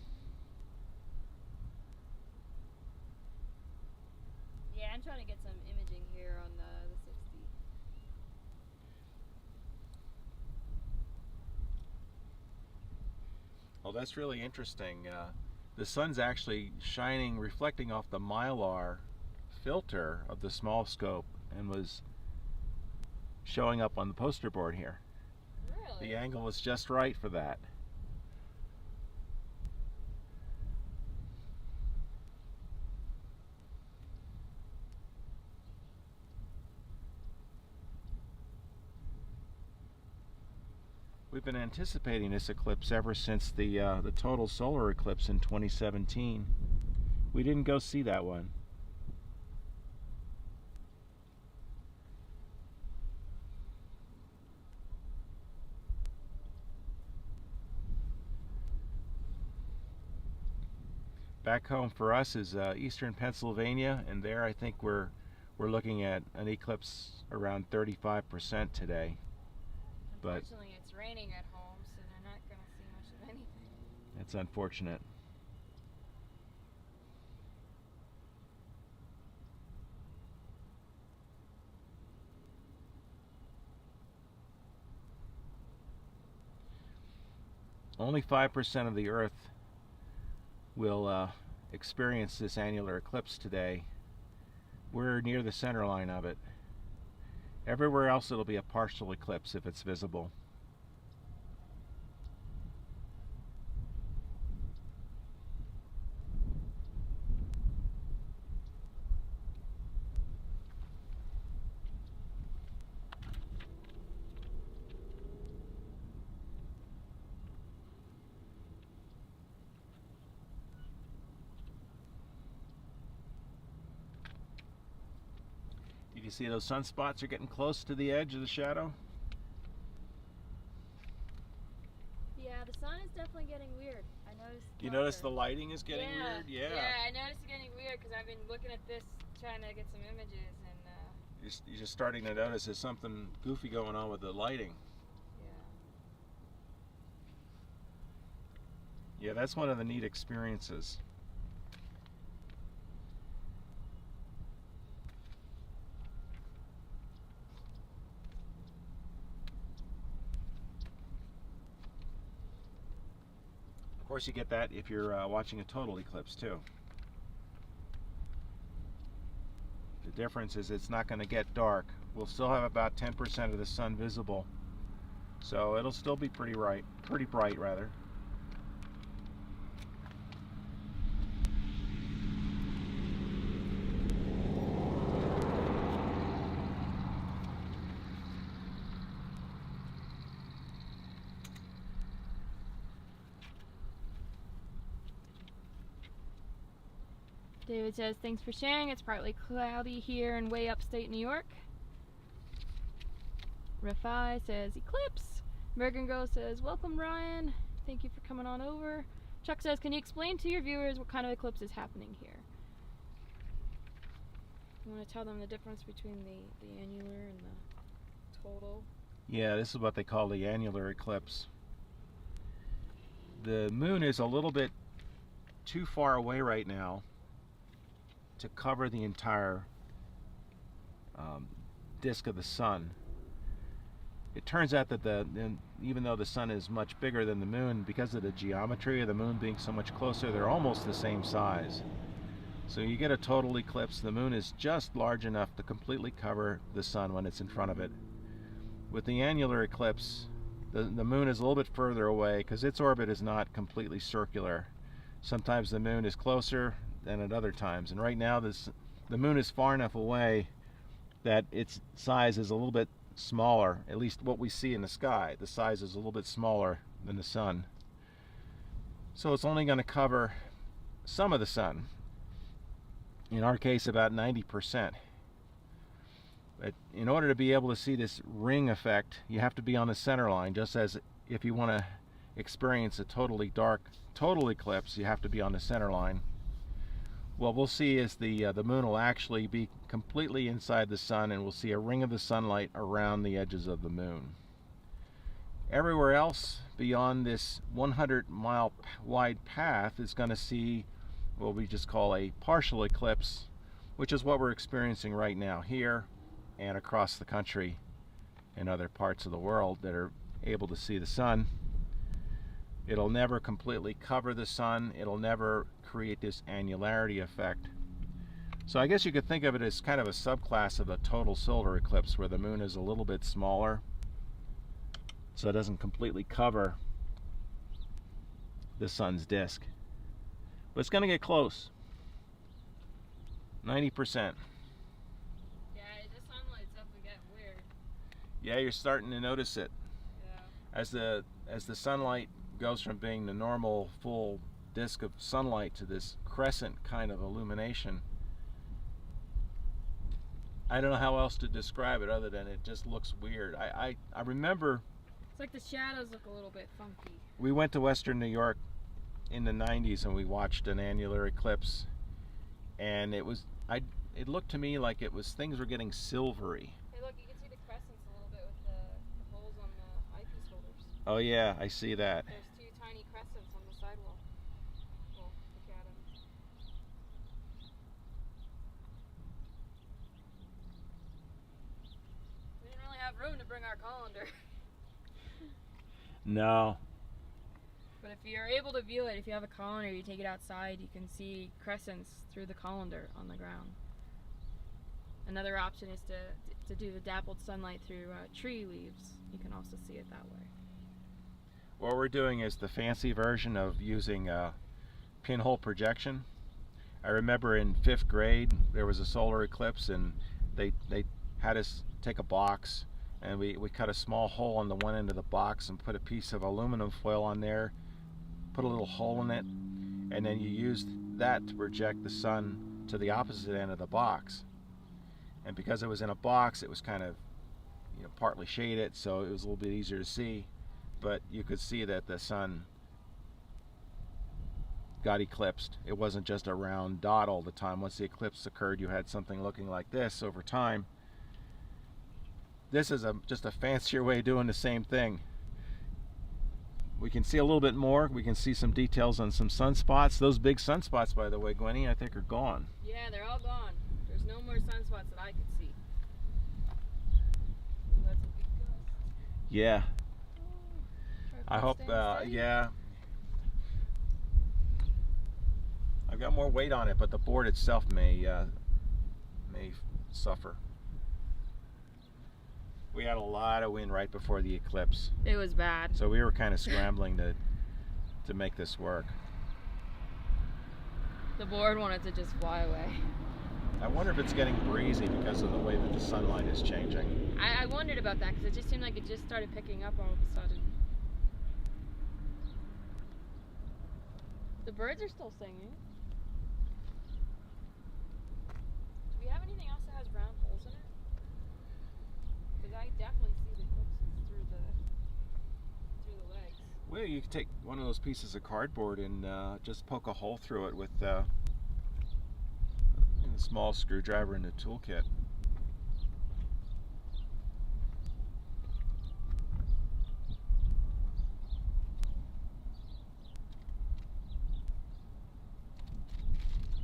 Yeah, I'm trying to get some imaging here on the 60. Well, that's really interesting. The sun's actually shining, reflecting off the mylar filter of the small scope, and was showing up on the poster board here. Really? The angle was just right for that. We've been anticipating this eclipse ever since the total solar eclipse in 2017. We didn't go see that one. Back home for us is eastern Pennsylvania, and there I think we're looking at an eclipse around 35% today. But unfortunately, it's raining at home, so they're not going to see much of anything. it's unfortunate. Only 5% of the Earth will experience this annular eclipse today. We're near the center line of it. Everywhere else it'll be a partial eclipse if it's visible. You can see those sunspots are getting close to the edge of the shadow. Yeah, the sun is definitely getting weird. I noticed. You notice the lighting is getting weird? Yeah, I noticed it's getting weird because I've been looking at this, trying to get some images, and You're just starting to notice there's something goofy going on with the lighting. Yeah, that's one of the neat experiences. Of course, you get that if you're watching a total eclipse too. The difference is it's not going to get dark. We'll still have about 10% of the sun visible, so it'll still be pretty bright rather. David says, thanks for sharing. It's partly cloudy here in way upstate New York. Rafai says, Eclipse. American Girl says, welcome Ryan. Thank you for coming on over. Chuck says, can you explain to your viewers what kind of eclipse is happening here? You want to tell them the difference between the annular and the total? Yeah, this is what they call the annular eclipse. The moon is a little bit too far away right now to cover the entire disk of the sun. It turns out that even though the sun is much bigger than the moon, because of the geometry of the moon being so much closer, they're almost the same size. So you get a total eclipse. The moon is just large enough to completely cover the sun when it's in front of it. With the annular eclipse, the moon is a little bit further away because its orbit is not completely circular. Sometimes the moon is closer than at other times, and right now the moon is far enough away that its size is a little bit smaller, at least what we see in the sky. The size is a little bit smaller than the sun. So it's only going to cover some of the sun. In our case, about 90%. But in order to be able to see this ring effect, you have to be on the center line, just as if you want to experience a totally dark total eclipse, you have to be on the center line. What we'll see is the moon will actually be completely inside the sun, and we'll see a ring of the sunlight around the edges of the moon. Everywhere else beyond this 100-mile wide path is going to see what we just call a partial eclipse, which is what we're experiencing right now here and across the country and other parts of the world that are able to see the sun. It'll never completely cover the sun. It'll never create this annularity effect. So I guess you could think of it as kind of a subclass of a total solar eclipse, where the moon is a little bit smaller, so it doesn't completely cover the sun's disk. But it's going to get close. 90%. Yeah, the sunlight's definitely getting weird. Yeah, you're starting to notice it. Yeah. As the sunlight goes from being the normal full disk of sunlight to this crescent kind of illumination, I don't know how else to describe it other than it just looks weird. I remember It's like the shadows look a little bit funky. we went to Western New York in the 90s and we watched an annular eclipse, and it looked to me like things were getting silvery. Hey look, you can see the crescents a little bit with the holes on the eyepiece holders. Oh yeah, I see that. There's two tiny crescents on the sidewall. Well, look at them. We didn't really have room to bring our colander. No. But if you're able to view it, if you have a colander, you take it outside, you can see crescents through the colander on the ground. Another option is to do the dappled sunlight through tree leaves. You can also see it that way. What we're doing is the fancy version of using pinhole projection. I remember in 5th grade there was a solar eclipse, and they had us take a box, and we cut a small hole on the one end of the box and put a piece of aluminum foil on there, put a little hole in it, and then you used that to project the sun to the opposite end of the box. And because it was in a box, it was kind of, partly shaded, so it was a little bit easier to see, but you could see that the sun got eclipsed. It wasn't just a round dot all the time. Once the eclipse occurred, you had something looking like this over time. This is just a fancier way of doing the same thing. We can see a little bit more. We can see some details on some sunspots. Those big sunspots, by the way, Gwenny, I think are gone. Yeah, they're all gone. There's no more sunspots that I could see. Ooh, that's a big gust. Yeah. Oh, I hope, steady. yeah. I've got more weight on it, but the board itself may suffer. We had a lot of wind right before the eclipse, It was bad. so we were kind of scrambling to make this work. The board wanted to just fly away. I wonder if it's getting breezy because of the way that the sunlight is changing. I wondered about that because it just seemed like it just started picking up all of a sudden. The birds are still singing. Well, you can take one of those pieces of cardboard and just poke a hole through it with a small screwdriver in the toolkit.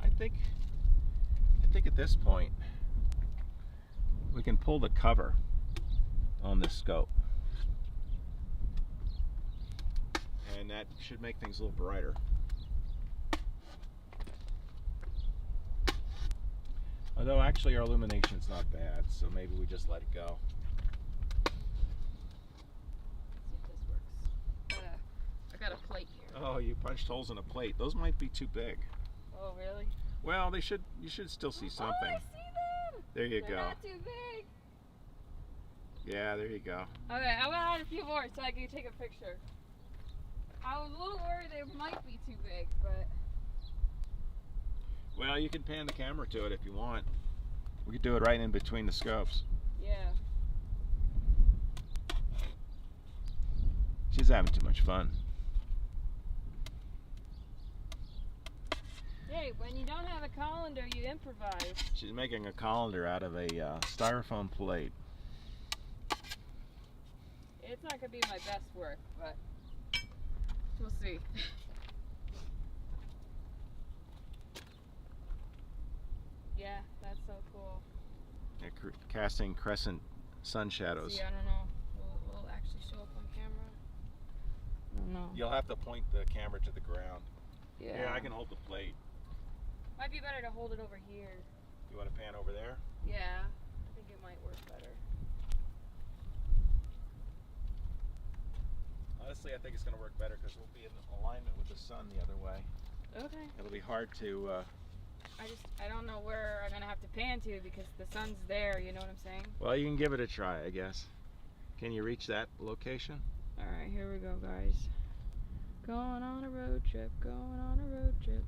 I think at this point we can pull the cover on this scope, and that should make things a little brighter. Although actually our illumination's not bad, so maybe we just let it go. Let's see if this works. I got a plate here. Oh, you punched holes in a plate. Those might be too big. Oh, really? Well, you should still see something. Oh, I see them! There you They're go. not too big. Yeah, there you go. Okay, I'm gonna add a few more so I can take a picture. I was a little worried they might be too big, but... Well, you can pan the camera to it if you want. We could do it right in between the scopes. Yeah. She's having too much fun. Hey, when you don't have a colander, you improvise. She's making a colander out of a styrofoam plate. It's not gonna be my best work, but we'll see. Yeah, that's so cool. Yeah, casting crescent sun shadows. See, I don't know. Will it actually show up on camera? I don't know. You'll have to point the camera to the ground. Yeah. Here, I can hold the plate. Might be better to hold it over here. You want to pan over there? Yeah, I think it might work better. Honestly, I think it's going to work better because we'll be in alignment with the sun the other way. Okay. It'll be hard to... I don't know where I'm gonna have to pan to because the sun's there, you know what I'm saying? Well, you can give it a try, I guess. Can you reach that location? Alright, here we go, guys. Going on a road trip, going on a road trip.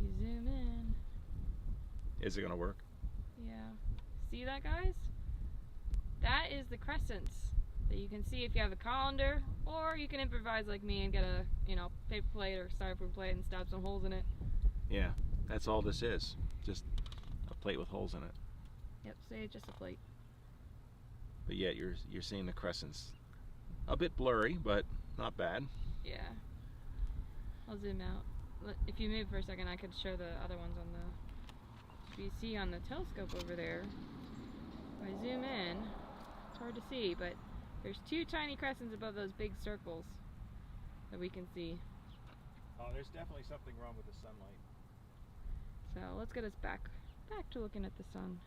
You zoom in. Is it going to work? Yeah. See that, guys? That is the crescents that you can see if you have a colander, or you can improvise like me and get a, paper plate or styrofoam plate and stab some holes in it. Yeah, that's all this is. Just a plate with holes in it. Yep, say it's just a plate. But yet you're seeing the crescents. A bit blurry, but not bad. Yeah. I'll zoom out. If you move for a second, I could show the other ones on the... If you see on the telescope over there, if I zoom in, it's hard to see, but there's two tiny crescents above those big circles that we can see. Oh, there's definitely something wrong with the sunlight. So let's get us back to looking at the sun.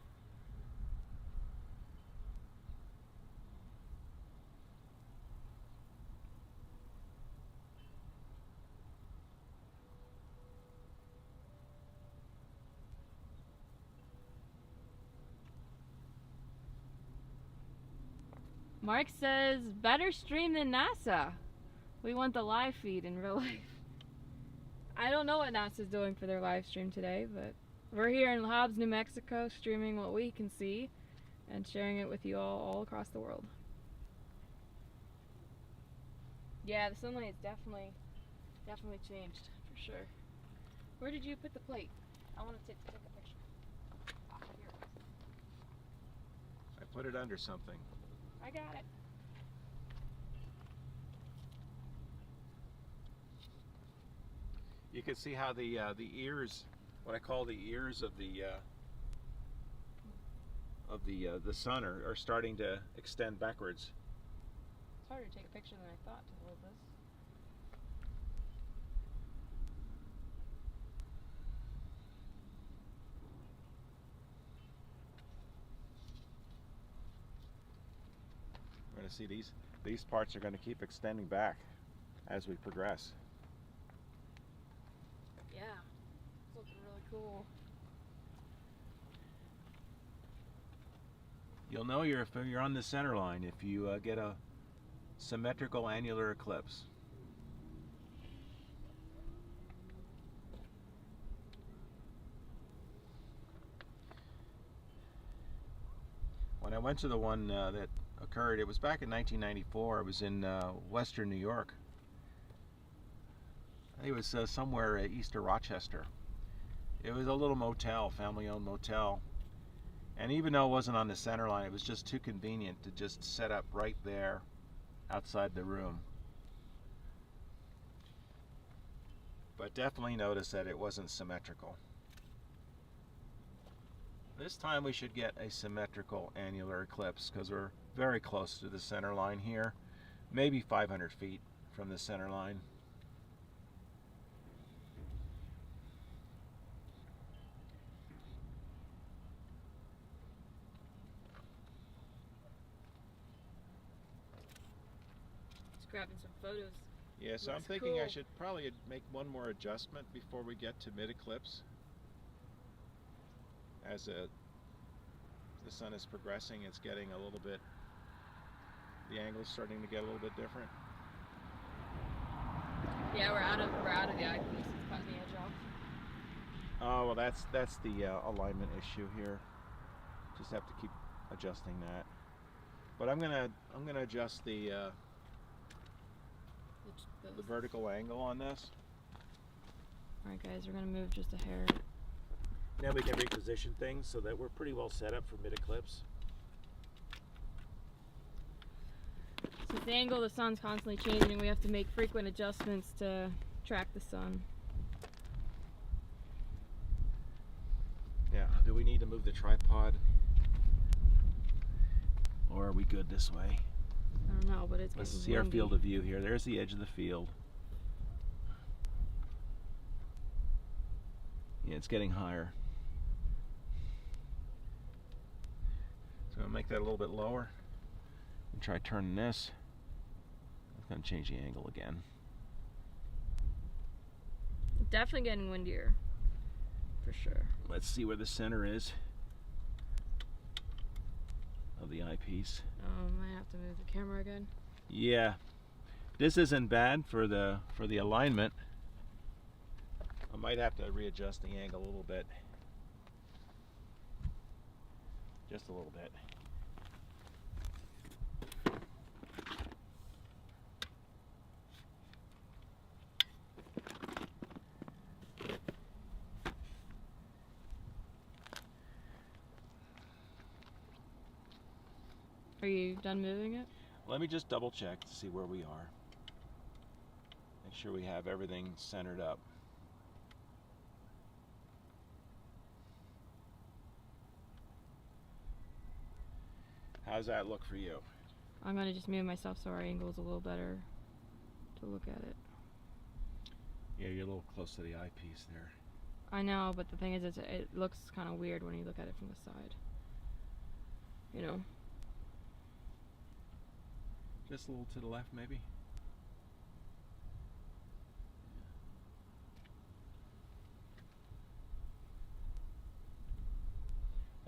Mark says, better stream than NASA. We want the live feed in real life. I don't know what NASA's doing for their live stream today, but we're here in Hobbs, New Mexico, streaming what we can see and sharing it with you all across the world. Yeah, the sunlight's definitely changed, for sure. Where did you put the plate? I want to take a picture. Ah, here it is. I put it under something. I got it. You can see how the ears, what I call the ears of the sun are starting to extend backwards. It's harder to take a picture than I thought to hold this. We're going to see these parts are going to keep extending back as we progress. Yeah, it's looking really cool. You'll know if you're on the center line if you get a symmetrical annular eclipse. When I I went to the one that occurred. It was back in 1994. It was in western New York. I think it was somewhere east of Rochester. It was a little motel, family-owned motel. And even though it wasn't on the center line, it was just too convenient to just set up right there outside the room. But definitely notice that it wasn't symmetrical. This time we should get a symmetrical annular eclipse because we're very close to the center line here, maybe 500 feet from the center line. Just grabbing some photos. Yeah, so I'm thinking I should probably make one more adjustment before we get to mid-eclipse. As the sun is progressing, it's getting a little bit, the angle's starting to get a little bit different. Yeah, we're out of the eyepiece. It's cutting the edge off. Oh, well, that's the alignment issue here. Just have to keep adjusting that. But I'm gonna adjust the vertical angle on this. All right, guys, we're gonna move just a hair. Now we can reposition things so that we're pretty well set up for mid-eclipse. Since the angle of the sun's constantly changing, we have to make frequent adjustments to track the sun. Yeah, do we need to move the tripod? Or are we good this way? I don't know, but it's Let's getting see our windy. field of view here. There's the edge of the field. Yeah, it's getting higher. So I'll make that a little bit lower and try turning this. It's going to change the angle again. Definitely getting windier, for sure. Let's see where the center is of the eyepiece. I have to move the camera again. Yeah, this isn't bad for the alignment. I might have to readjust the angle a little bit. Just a little bit. Are you done moving it? Let me just double check to see where we are. Make sure we have everything centered up. How's that look for you? I'm gonna just move myself so our angle's a little better to look at it. Yeah, you're a little close to the eyepiece there. I know, but the thing is, it looks kind of weird when you look at it from the side. You know? Just a little to the left, maybe.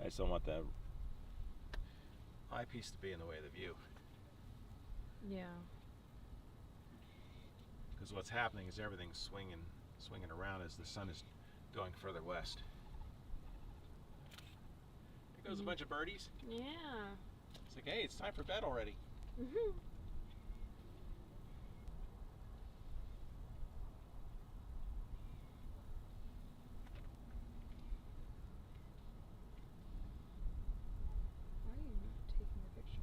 I just don't want the eyepiece to be in the way of the view. Yeah. Because what's happening is everything's swinging around as the sun is going further west. There goes a bunch of birdies. Yeah. It's like, hey, it's time for bed already. Mm-hmm. Why are you not taking the picture?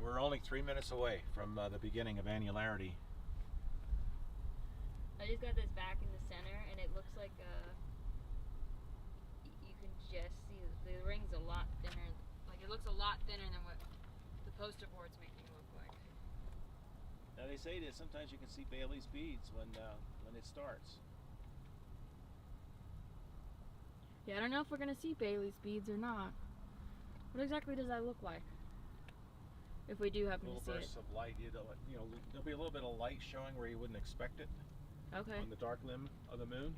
We're only 3 minutes away from the beginning of annularity. I just got this back in the center, and it looks like you can just see the ring's a lot thinner. Like, it looks a lot thinner than what the poster boards make me look like. Now they say that sometimes you can see Bailey's beads when it starts. Yeah, I don't know if we're gonna see Bailey's beads or not. What exactly does that look like? If we do happen to see it. Little bursts of light. There'll be a little bit of light showing where you wouldn't expect it. Okay. On the dark limb of the moon.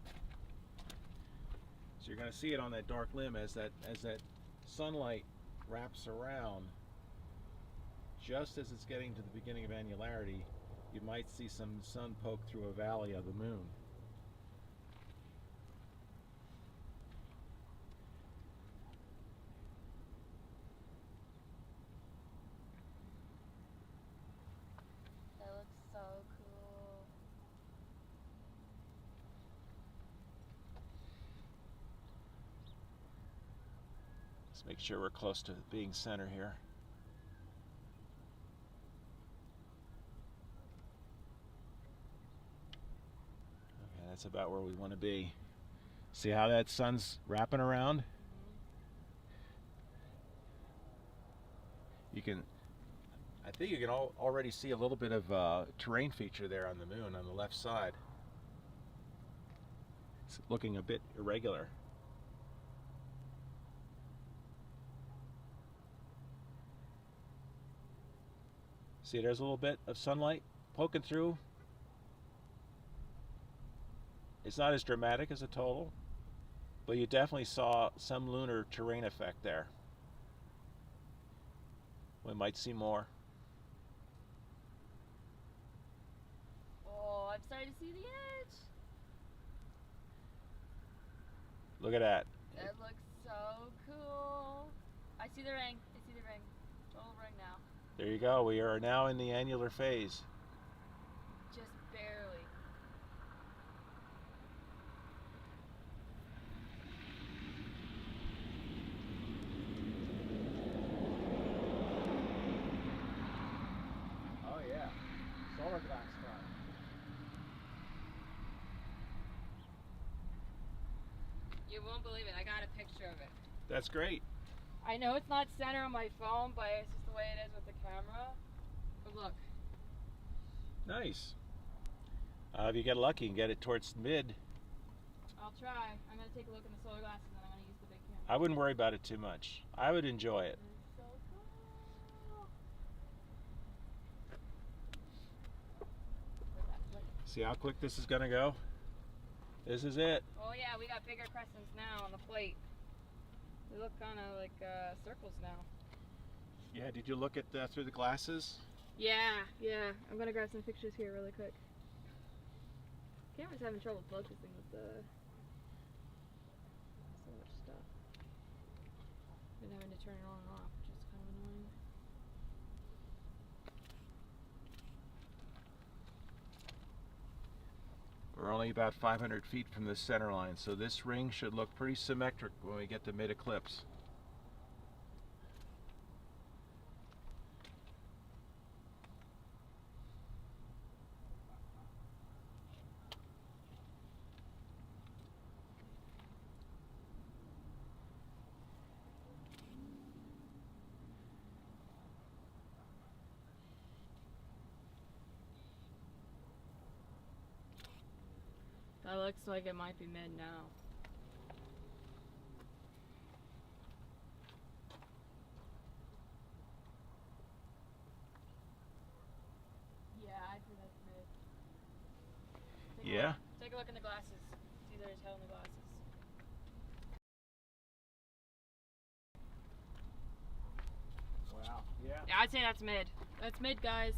So you're going to see it on that dark limb as that sunlight wraps around. Just as it's getting to the beginning of annularity, you might see some sun poke through a valley of the moon. That looks so cool. Let's make sure we're close to being center here. Okay, that's about where we want to be. See how that sun's wrapping around? I think you can already see a little bit of terrain feature there on the moon on the left side. It's looking a bit irregular. See, there's a little bit of sunlight poking through. It's not as dramatic as a total, but you definitely saw some lunar terrain effect there. We might see more. Oh, I'm starting to see the edge. Look at that. That looks so cool. I see the ring. I see the ring. Total ring now. There you go. We are now in the annular phase. Just barely. Oh yeah, solar glass time. You won't believe it. I got a picture of it. That's great. I know it's not center on my phone, but it's just the way it is with the camera. But look. Nice. If you get lucky and get it towards mid, I'll try. I'm going to take a look in the solar glasses and then I'm going to use the big camera. I wouldn't worry about it too much. I would enjoy it. It's so cool. Where's that plate? See how quick this is going to go? This is it. Oh yeah, we got bigger crescents now on the plate. They look kind of like circles now. Yeah, did you look at through the glasses? Yeah. I'm going to grab some pictures here really quick. Camera's having trouble focusing with so much stuff. Been having to turn it on and off, which is kind of annoying. We're only about 500 feet from the center line, so this ring should look pretty symmetric when we get to mid-eclipse. That looks like it might be mid now. Yeah, I think that's mid. Yeah? Take a look in the glasses. See, there's hell in the glasses. Wow. Yeah. Yeah, I'd say that's mid. That's mid, guys.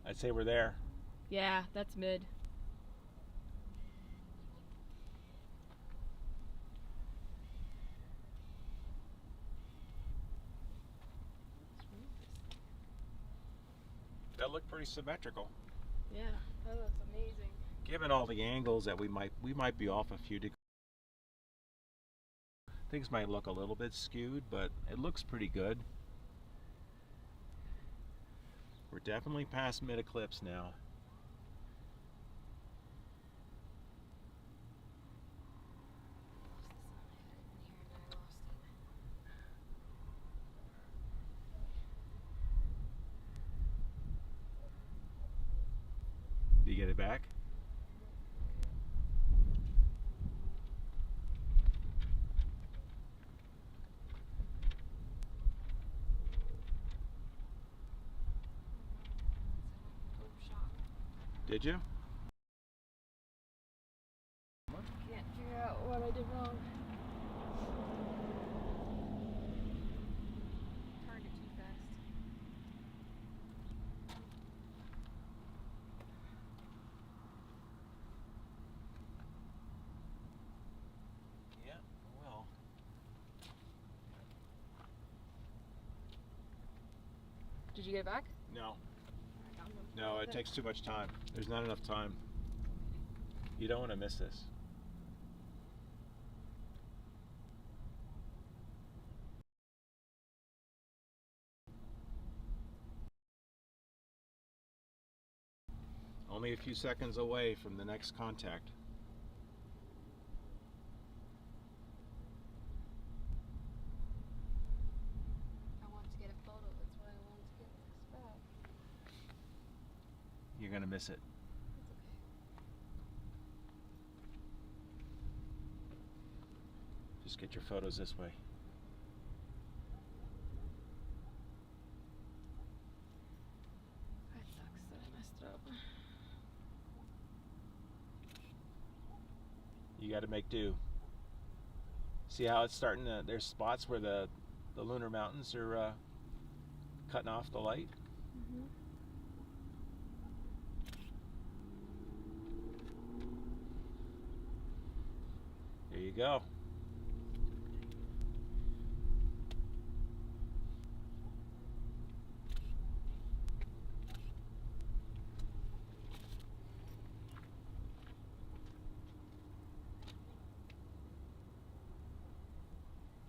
I'd say we're there. Yeah, that's mid. That looked pretty symmetrical. Yeah, that looks amazing. Given all the angles that we might be off a few degrees. Things might look a little bit skewed, but it looks pretty good. We're definitely past mid-eclipse now. get it back? Did you? Can't figure out what I did wrong. Turned it too fast. Yeah, well. Did you get it back? No. No, it takes too much time. There's not enough time. You don't want to miss this. Only a few seconds away from the next contact. I wanted to get a photo, that's why I wanted to get this back. You're gonna miss it. It's okay. Just get your photos this way. That sucks that I messed it up. You got to make do. See how it's starting to, there's spots where the lunar mountains are cutting off the light? Mm-hmm. There you go.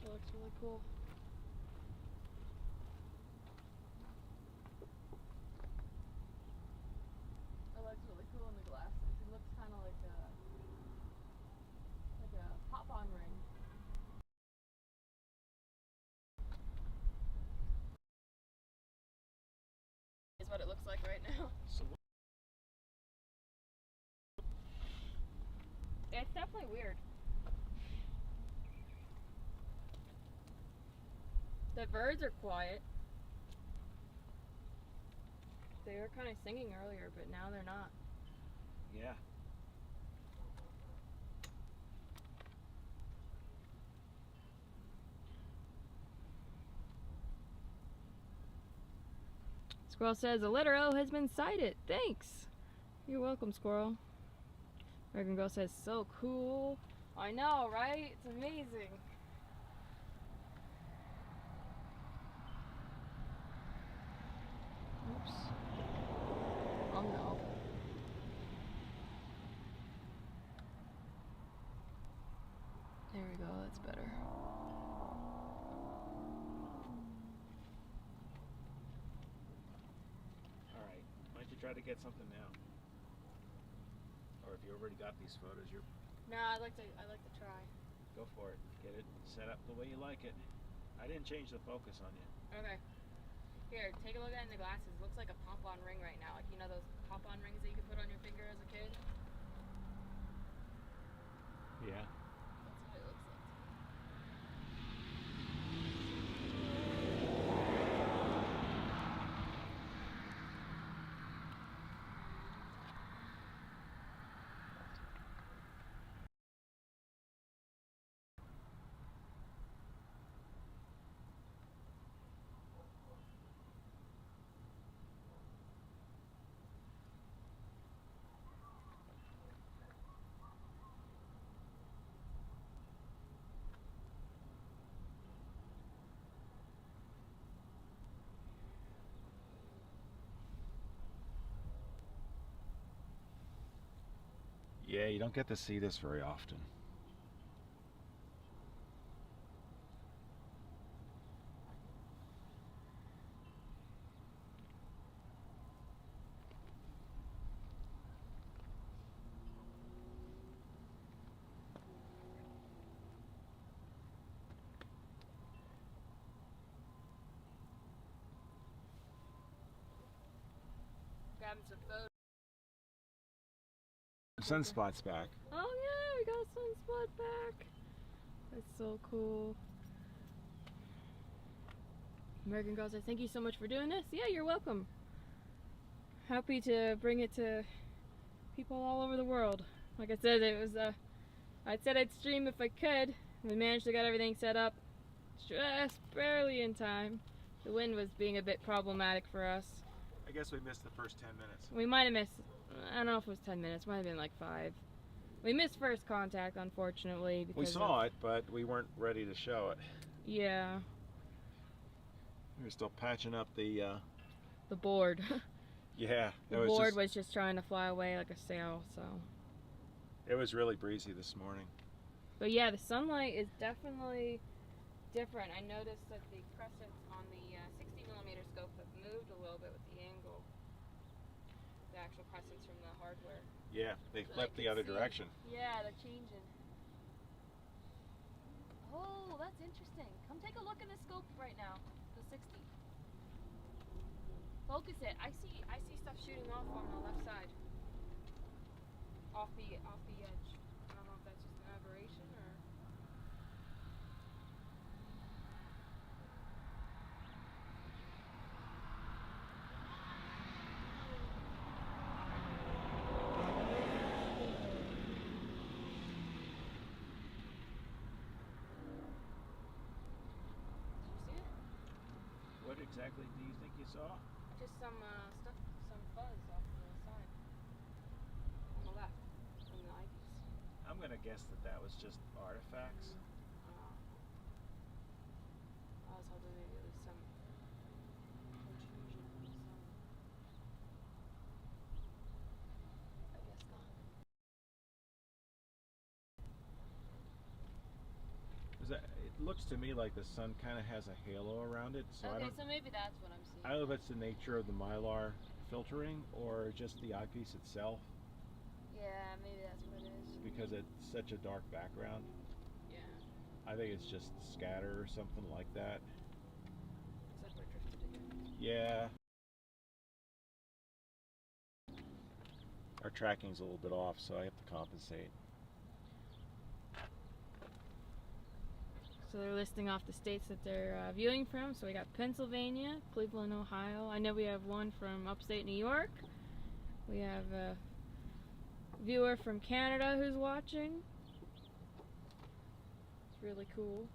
That looks really cool. It looks really cool in the glasses. It looks kind of like a pop-on ring. Is what it looks like right now. Yeah, it's definitely weird. The birds are quiet. They were kind of singing earlier, but now they're not. Yeah. Squirrel says a letter O has been sighted. Thanks. You're welcome, Squirrel. American Girl says so cool. I know, right? It's amazing. Oops. Oh no. There we go, that's better. Alright, why don't you try to get something now? Or if you already got these photos, you're... No, I'd like to try. Go for it. Get it set up the way you like it. I didn't change the focus on you. Okay. Here, take a look at it in the glasses. Looks like a pop-on ring right now. Like, you know those pop-on rings that you could put on your finger as a kid? Yeah. That's what it looks like. Yeah, you don't get to see this very often. Grabbing some photos. Sunspot's back. Oh yeah, we got Sunspot back. That's so cool. American Girls, I thank you so much for doing this. Yeah, you're welcome. Happy to bring it to people all over the world. Like I said, it was I said I'd stream if I could. We managed to get everything set up just barely in time. The wind was being a bit problematic for us. I guess we missed the first 10 minutes. We might have missed, I don't know if it was 10 minutes, might have been like 5. We missed first contact, unfortunately. Because we saw it, but we weren't ready to show it. Yeah. We were still patching up the board. Yeah. The board was just trying to fly away like a sail, so. It was really breezy this morning. But yeah, the sunlight is definitely different. I noticed that the crescents on the 60mm scope have moved a little bit with the angle. The actual crescents from the hardware. Yeah, they flipped the other direction. Yeah, they're changing. Oh, that's interesting. Come take a look at the scope right now. The 60. Focus it. I see stuff shooting off on the left side. Off the edge. I don't know if that's just an aberration or. What exactly do you think you saw? Just some stuff, some fuzz off the side. On the left, from the ivies. I'm gonna guess that was just artifacts. I was hoping maybe it was some protrusion from the sun. I guess not. It looks to me like the sun kind of has a halo around it. So Okay, so maybe that's what I'm seeing. I don't know if it's the nature of the mylar filtering or just the eyepiece itself. Yeah, maybe that's what it is. Because it's such a dark background. Yeah. I think it's just scatter or something like that. Looks like we're drifted again. Yeah. Our tracking's a little bit off, so I have to compensate. So they're listing off the states that they're viewing from. So we got Pennsylvania, Cleveland, Ohio. I know we have one from upstate New York. We have a viewer from Canada who's watching. It's really cool.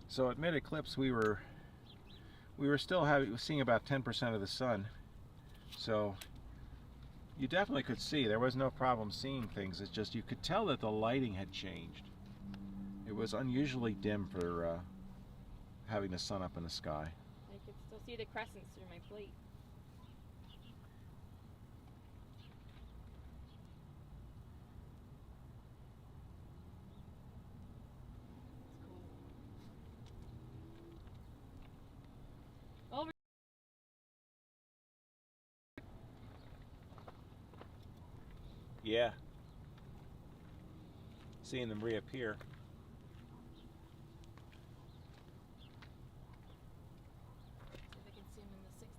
So at mid-eclipse we were still seeing about 10% of the sun. So you definitely could see. There was no problem seeing things. It's just you could tell that the lighting had changed. It was unusually dim for having the sun up in the sky. I could still see the crescents through my plate. Yeah. Seeing them reappear. See if I can see them in the 60.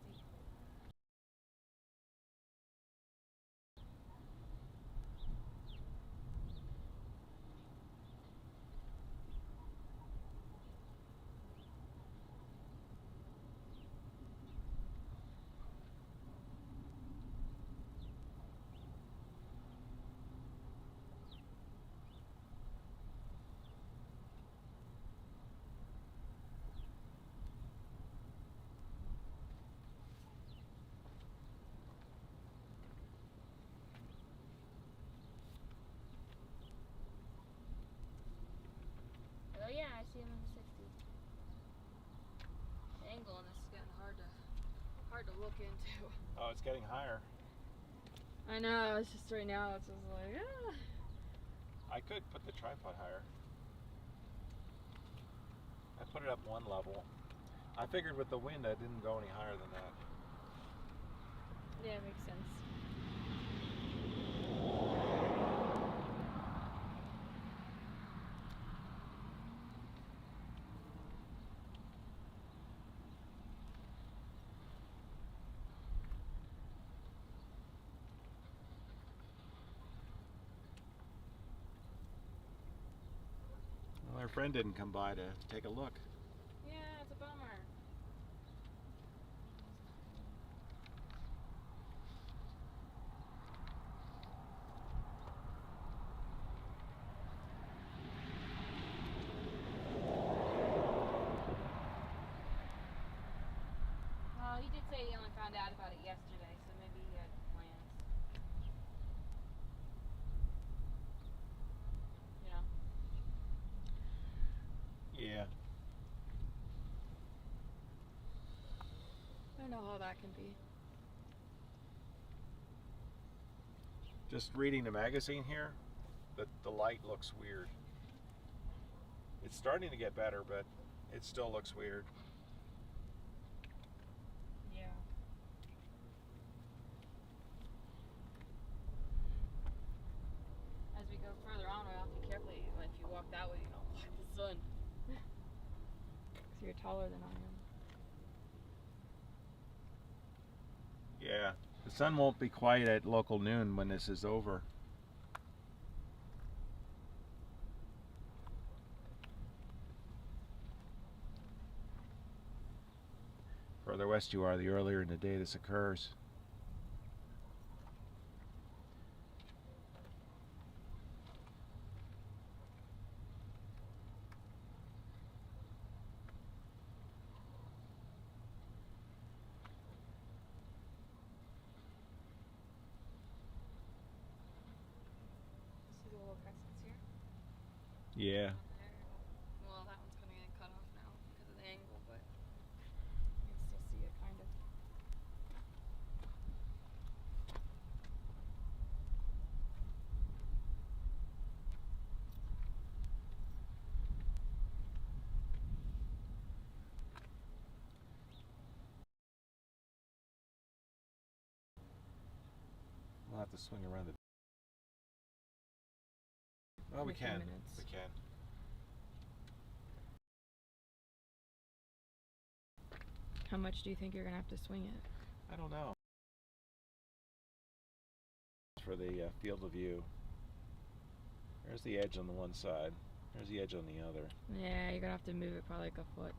Oh yeah, I see them in the 60. The angle on this is getting hard to look into. Oh, it's getting higher. I know, it's just right now, it's just like, ah. I could put the tripod higher. I put it up one level. I figured with the wind I didn't go any higher than that. Yeah, makes sense. Well, our friend didn't come by to take a look. Yeah, it's a bummer. Well, he did say he only found out about it yesterday, so maybe he had plans. You know? Yeah. I know how that can be. Just reading the magazine here, the light looks weird. It's starting to get better, but it still looks weird. Yeah. As we go further on, we'll have to be careful. If you walk that way, you don't block the sun. So you're taller than I am. Yeah. The sun won't be quite at local noon when this is over. Further west you are, the earlier in the day this occurs. See the little crescents here? Yeah. Well, that one's gonna get cut off now because of the angle, but you can still see it kind of. We'll have to swing around the... Oh, In we a few can. minutes. We can. How much do you think you're gonna have to swing it? I don't know. For the field of view. There's the edge on the one side. There's the edge on the other. Yeah, you're gonna have to move it probably like a foot.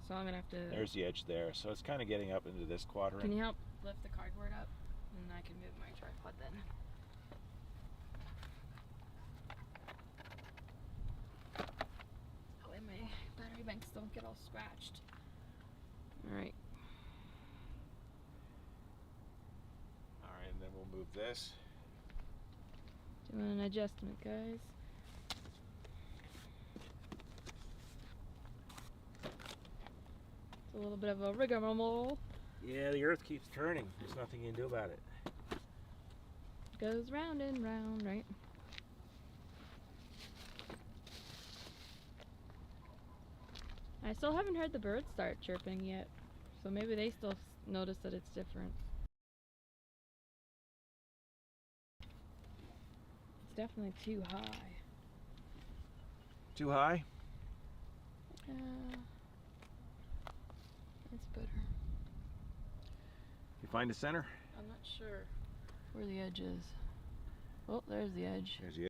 So I'm gonna have to. There's the edge there. So it's kind of getting up into this quadrant. Can you help lift the cardboard up? And I can move my tripod then. That way my battery banks don't get all scratched. Alright. Alright, and then we'll move this. Doing an adjustment, guys. It's a little bit of a rigmarole. Yeah, the earth keeps turning. There's nothing you can do about it. Goes round and round, right? I still haven't heard the birds start chirping yet, so maybe they still notice that it's different. It's definitely too high. Too high? That's better. You find the center? I'm not sure where the edge is. Oh, there's the edge. There's the edge.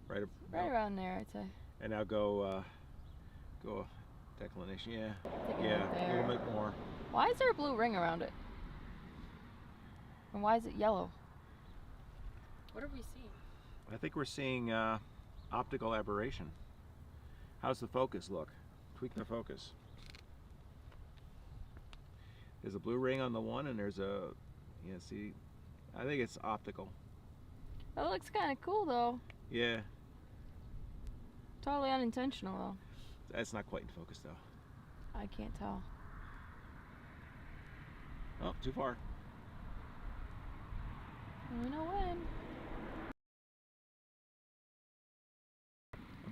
Right up. Right around there, I'd say. And now go declination. Yeah. Take it Yeah, right a there. little bit more. Why is there a blue ring around it? And why is it yellow? What are we seeing? I think we're seeing optical aberration. How's the focus look? Tweak the focus. There's a blue ring on the one, and there's a, yeah, see, I think it's optical. That looks kind of cool, though. Yeah, Totally unintentional, though. that's not quite in focus, though. I can't tell. Oh, too far. We know when.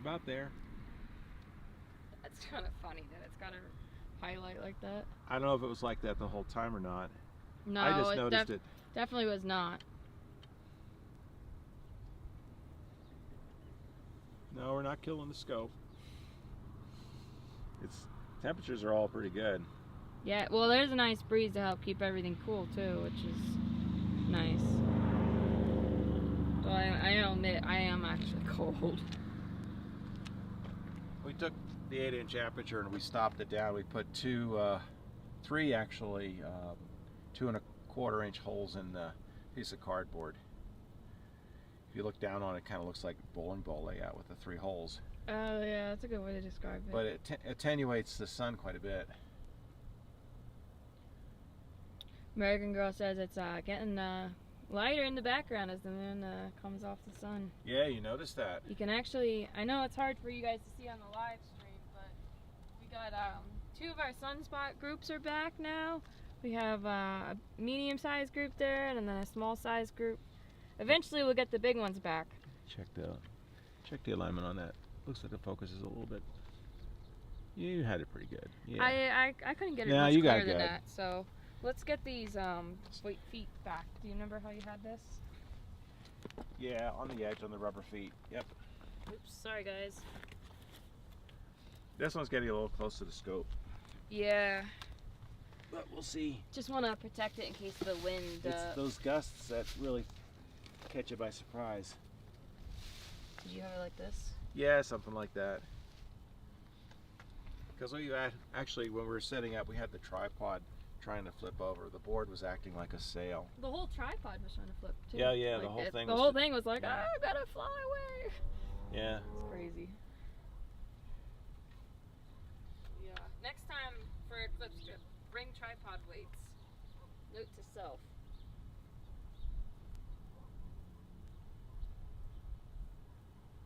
About there. That's kind of funny that it's got a highlight like that. I don't know if it was like that the whole time or not. No, I just noticed it. Definitely was not. No, we're not killing the scope. Temperatures are all pretty good. Yeah, well, there's a nice breeze to help keep everything cool too, which is nice. So I admit I am actually cold. We took the 8-inch aperture and we stopped it down. We put three actually, 2¼ inch holes in the piece of cardboard. If you look down on it, it kind of looks like a bowling ball layout with the 3 holes. Oh yeah, that's a good way to describe it. But it attenuates the sun quite a bit. American Girl says it's getting lighter in the background as the moon comes off the sun. Yeah, you noticed that. You can actually, I know it's hard for you guys to see on the live stream, but we got 2 of our sunspot groups are back now. We have a medium-sized group there and then a small-sized group. Eventually we'll get the big ones back. Check the alignment on that. Looks like the focus is a little bit. You had it pretty good. Yeah. I couldn't get it much clearer than that. So let's get these feet back. Do you remember how you had this? Yeah, on the edge, on the rubber feet. Yep. Oops, sorry guys. This one's getting a little close to the scope. Yeah. But we'll see. Just want to protect it in case of the wind. It's those gusts that really catch you by surprise. Did you have it like this? Yeah, something like that. Because when we were setting up, we had the tripod trying to flip over. The board was acting like a sail. The whole tripod was trying to flip too. Yeah, like the whole thing. The whole thing was like, I gotta fly away. Yeah. It's crazy. Yeah. Next time for Eclipse trip, bring tripod weights. Note to self.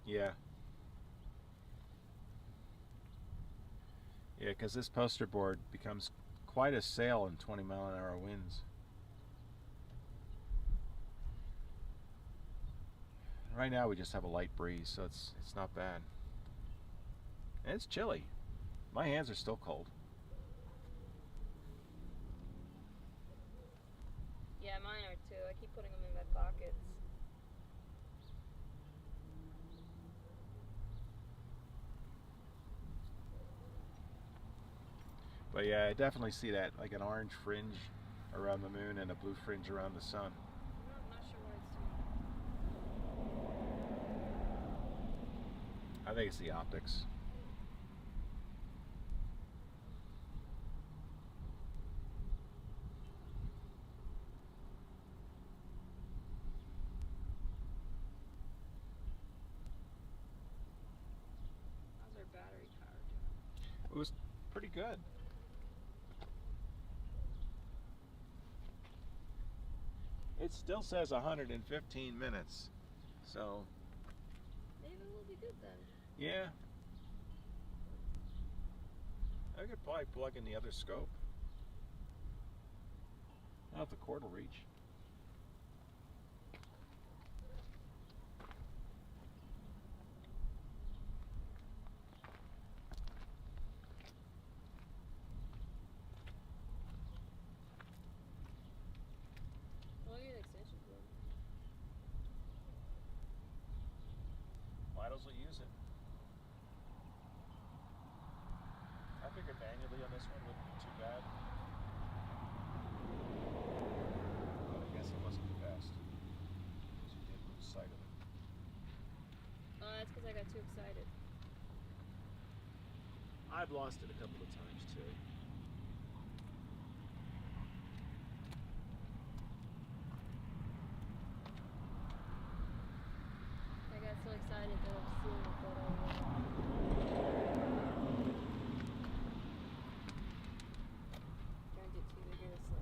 Yeah. Yeah, because this poster board becomes quite a sail in 20-mile-an-hour winds. Right now we just have a light breeze, so it's not bad. And it's chilly. My hands are still cold. Yeah, mine are too. I keep putting them in my pockets. But yeah, I definitely see that, like an orange fringe around the moon and a blue fringe around the sun. I'm not sure what it's doing. I think it's the optics. How's our battery power doing? It was pretty good. It still says 115 minutes, so maybe we'll be good then. yeah. I could probably plug in the other scope. I don't know if the cord will reach. Might as well use it. I figured manually on this one wouldn't be too bad. But I guess it wasn't the best. Because you did lose sight of it. Oh, that's because I got too excited. I've lost it a couple of times too. I got so excited that I'm seeing it that I turned it too vigorously.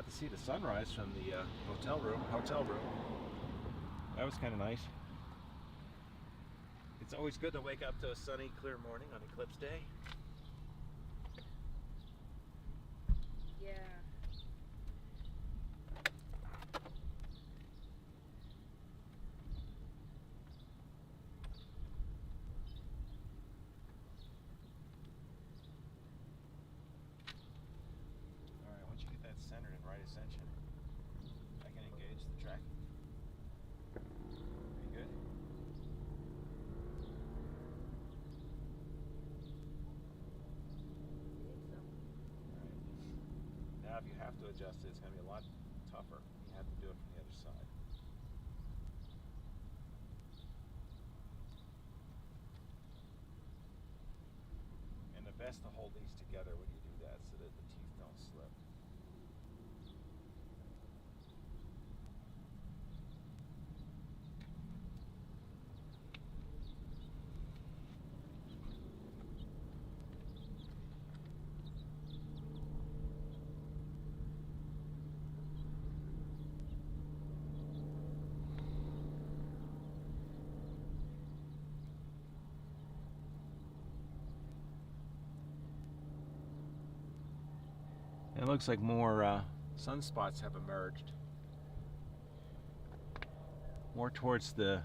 got to see the sunrise from the hotel room. That was kind of nice. It's always good to wake up to a sunny, clear morning on Eclipse Day. Yeah. Alright, once you get that centered in right ascension, I can engage the tracking. Pretty good. Now if you have to adjust it, it's going to be a lot tougher. You have to do it from the other side. And the best to hold these together when you do that so that the teeth don't slip. It looks like more sunspots have emerged. More towards the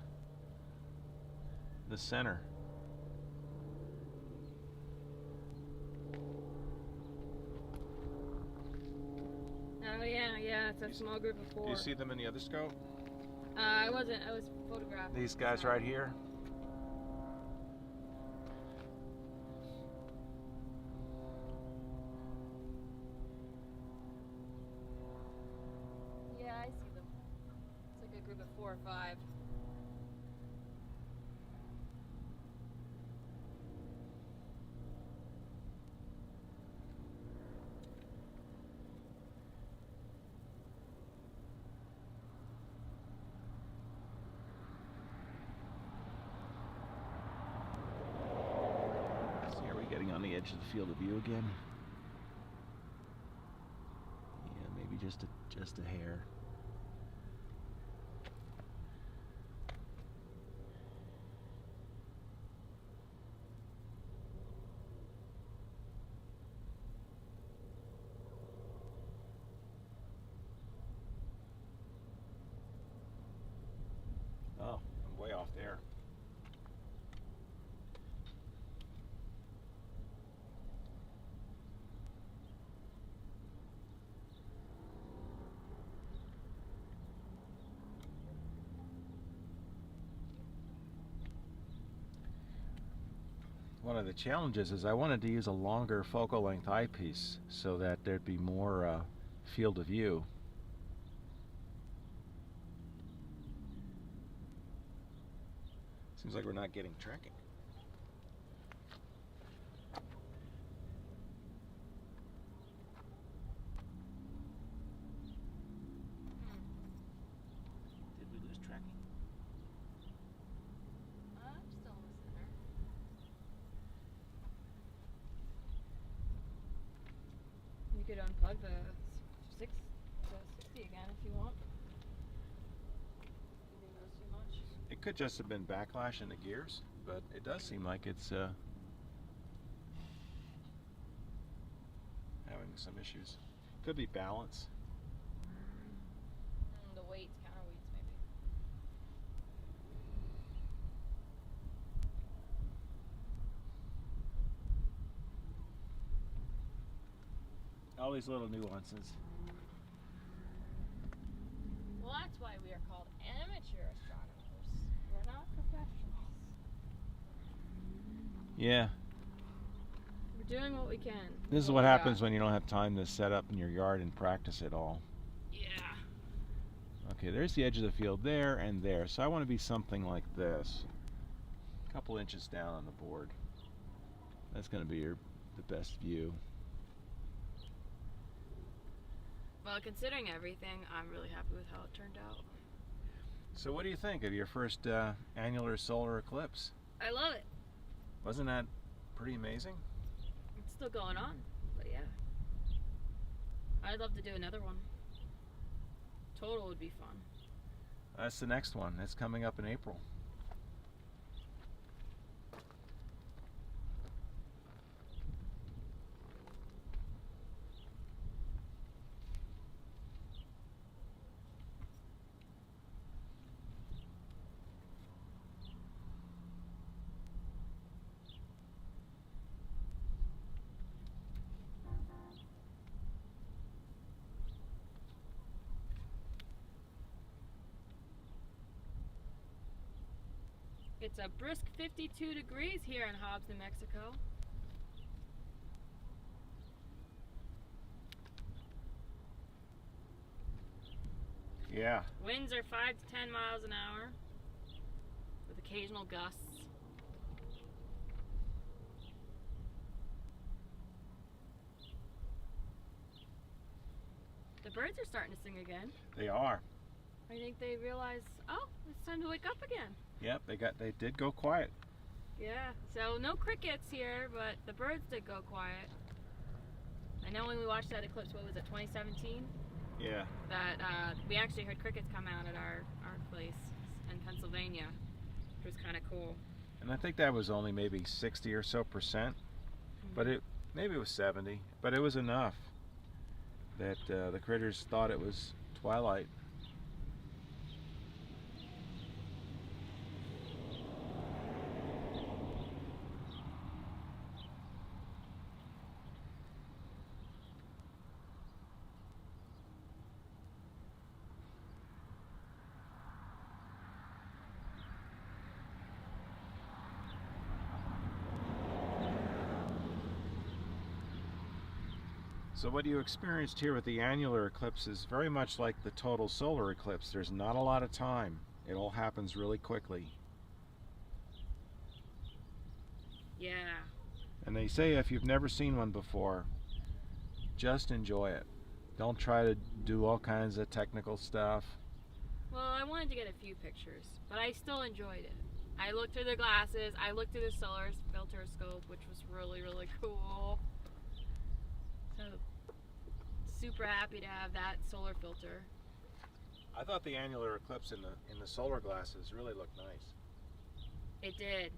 center. Oh yeah, it's a small group of 4. Do you see them in the other scope? I was photographing. These guys right here? Yeah, I see them. It's like a group of 4 or 5. See, are we getting on the edge of the field of view again? Yeah, maybe just a hair. Oh, I'm way off there. One of the challenges is I wanted to use a longer focal length eyepiece so that there'd be more field of view. Seems like we're not getting tracking. Did we lose tracking? I'm still in the center. You could unplug the 60 again if you want. You think that's too much? It could just have been backlash in the gears, but it does seem like it's having some issues. Could be balance. The weights, counterweights maybe. All these little nuances. Well, that's why we are called amateur astronomers. We're not professionals. Yeah. We're doing what we can. This is what happens when you don't have time to set up in your yard and practice it all. Yeah. Okay, there's the edge of the field there and there. So I want to be something like this. A couple inches down on the board. That's going to be the best view. Well, considering everything, I'm really happy with how it turned out. So what do you think of your first annular solar eclipse? I love it. Wasn't that pretty amazing? It's still going on, but yeah. I'd love to do another one. Total would be fun. That's the next one. That's coming up in April. It's a brisk 52 degrees here in Hobbs, New Mexico. Yeah. Winds are 5 to 10 miles an hour with occasional gusts. The birds are starting to sing again. They are. I think they realize, oh, it's time to wake up again. Yep, they did go quiet. Yeah, so no crickets here, but the birds did go quiet. I know when we watched that eclipse, what was it, 2017? Yeah. That we actually heard crickets come out at our place in Pennsylvania, which was kind of cool. And I think that was only maybe 60 or so percent, but maybe it was 70, but it was enough that the critters thought it was twilight. So what you experienced here with the annular eclipse is very much like the total solar eclipse. There's not a lot of time. It all happens really quickly. Yeah. And they say if you've never seen one before, just enjoy it. Don't try to do all kinds of technical stuff. Well, I wanted to get a few pictures, but I still enjoyed it. I looked through the glasses, I looked through the solar filter scope, which was really, really cool. So, super happy to have that solar filter. I thought the annular eclipse in the solar glasses really looked nice. It did.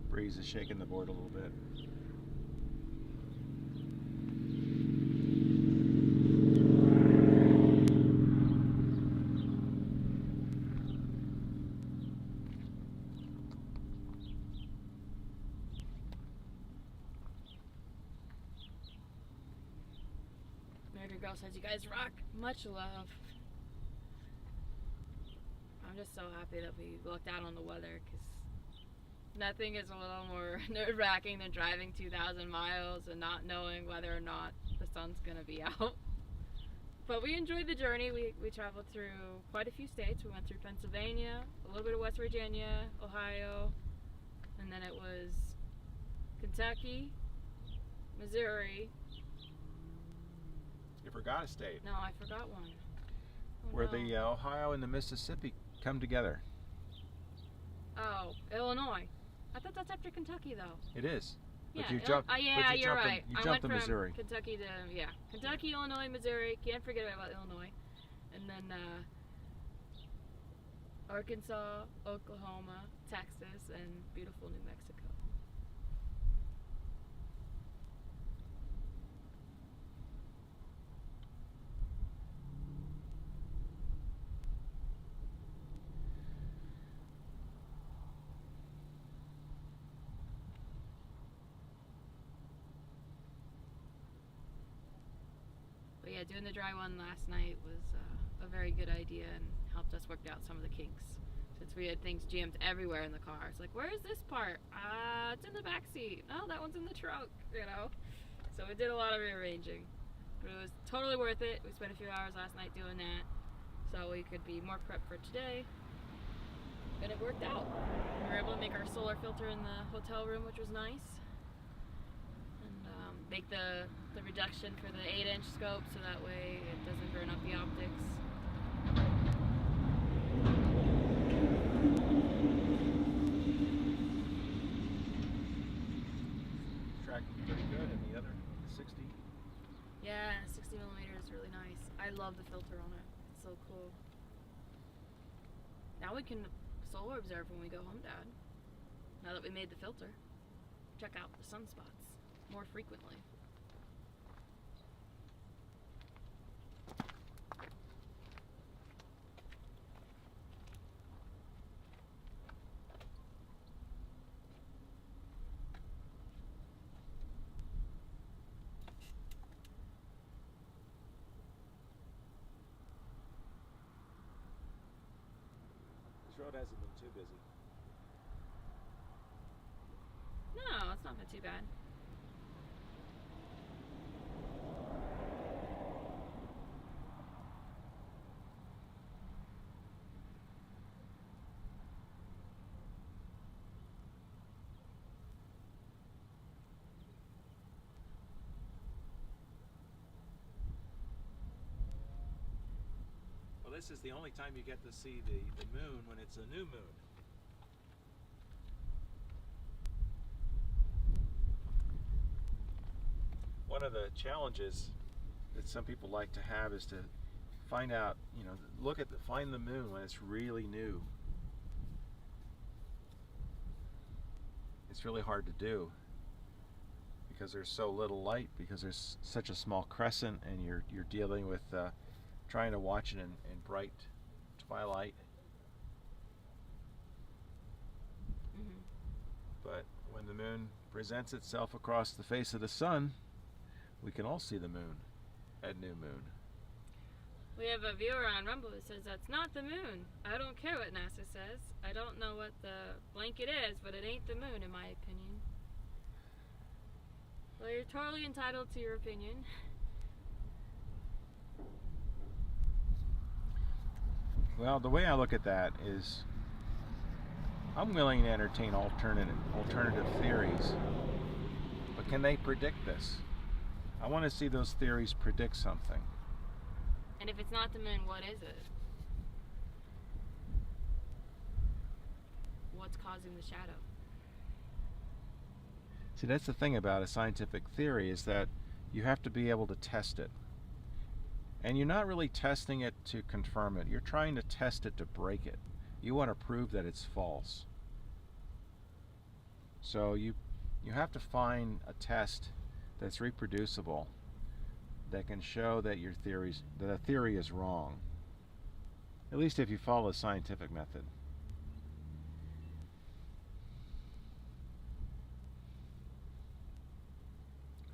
Breeze is shaking the board a little bit. Murder Girl says, you guys rock. Much love. I'm just so happy that we looked out on the weather, because nothing is a little more nerve-wracking than driving 2,000 miles and not knowing whether or not the sun's going to be out. But we enjoyed the journey. We traveled through quite a few states. We went through Pennsylvania, a little bit of West Virginia, Ohio, and then it was Kentucky, Missouri. You forgot a state. No, I forgot one. Oh, Where no. the Ohio and the Mississippi come together. Oh, Illinois. I thought that's after Kentucky, though. It is. Yeah, But you jumped. yeah, but you you're jumped right. You I jumped went to from Missouri. Kentucky to Kentucky, Illinois, Missouri. Can't forget about Illinois, and then Arkansas, Oklahoma, Texas, and beautiful New Mexico. But yeah, doing the dry one last night was a very good idea and helped us work out some of the kinks. Since we had things jammed everywhere in the car. It's like, where is this part? It's in the back seat. Oh, that one's in the trunk, you know? So we did a lot of rearranging. But it was totally worth it. We spent a few hours last night doing that so we could be more prepped for today. And it worked out. We were able to make our solar filter in the hotel room, which was nice. And make the reduction for the 8-inch scope so that way it doesn't burn up the optics. Tracking pretty good, and the other 60. Yeah, 60 millimeter is really nice. I love the filter on it. It's so cool. Now we can solar observe when we go home, Dad. Now that we made the filter. Check out the sunspots more frequently. This road hasn't been too busy. No, it's not been too bad. Well, this is the only time you get to see the moon when it's a new moon. One of the challenges that some people like to have is to find out, find the moon when it's really new. It's really hard to do because there's so little light, because there's such a small crescent, and you're dealing with trying to watch it in bright twilight. Mm-hmm. But when the moon presents itself across the face of the sun, we can all see the moon at new moon. We have a viewer on Rumble who says that's not the moon. I don't care what NASA says. I don't know what the blanket is, but it ain't the moon in my opinion. Well, you're totally entitled to your opinion. Well, the way I look at that is I'm willing to entertain alternative theories, but can they predict this? I want to see those theories predict something. And if it's not the moon, what is it? What's causing the shadow? See, that's the thing about a scientific theory, is that you have to be able to test it. And you're not really testing it to confirm it. You're trying to test it to break it. You want to prove that it's false. So you have to find a test that's reproducible, that can show that that a theory is wrong. At least if you follow a scientific method.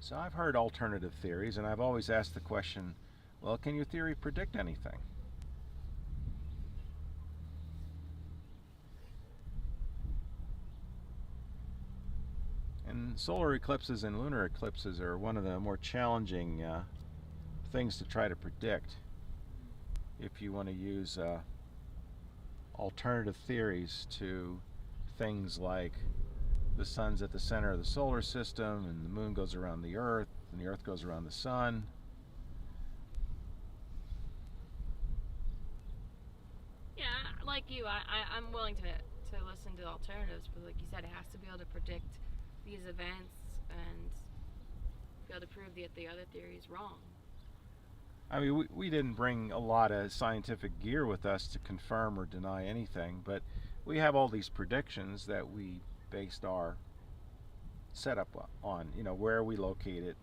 So I've heard alternative theories, and I've always asked the question, well, can your theory predict anything? And solar eclipses and lunar eclipses are one of the more challenging things to try to predict if you want to use alternative theories to things like the sun's at the center of the solar system, and the moon goes around the earth, and the earth goes around the sun. Yeah, like you, I'm willing to listen to alternatives, but like you said, it has to be able to predict these events and be able to prove that the other theory is wrong. I mean, we didn't bring a lot of scientific gear with us to confirm or deny anything, but we have all these predictions that we based our setup on, where we located,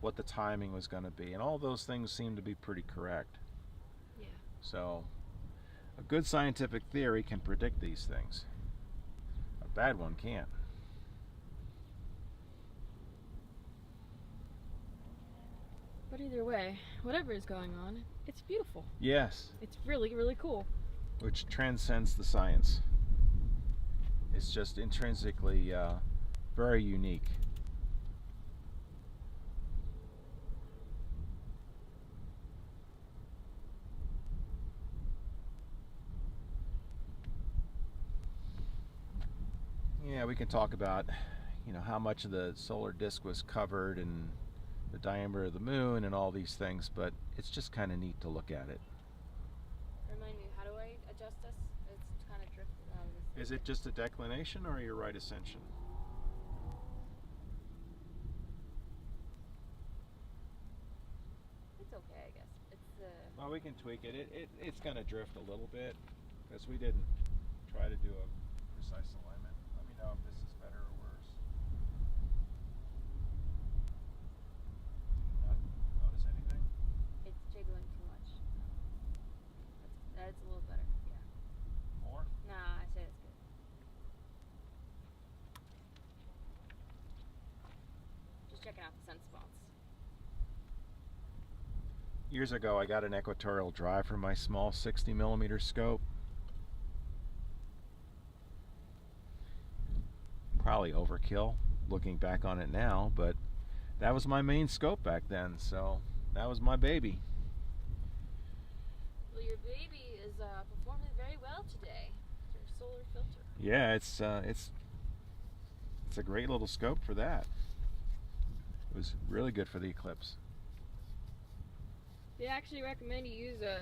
what the timing was going to be, and all those things seem to be pretty correct. Yeah. So a good scientific theory can predict these things. A bad one can't. But either way, whatever is going on, it's beautiful. Yes. It's really, really cool. Which transcends the science. It's just intrinsically very unique. Yeah, we can talk about, how much of the solar disk was covered and the diameter of the moon and all these things, but it's just kind of neat to look at it. Remind me, how do I adjust this? It's kind of drifted out of this. Is it just a declination or your right ascension? It's okay, I guess. It's Well, we can tweak it. It's going to drift a little bit because we didn't try to do a precise alignment. Let me know if this is better or worse. Not notice anything? it's jiggling too much. That's a little better. Yeah. More? Nah, I say it's good. Just checking out the sunspots. Years ago, I got an equatorial drive for my small 60mm scope. Probably overkill looking back on it now, but that was my main scope back then, so that was my baby. Well, your baby is performing very well today. Your solar filter. Yeah, it's a great little scope for that. It was really good for the Eclipse. They actually recommend you use a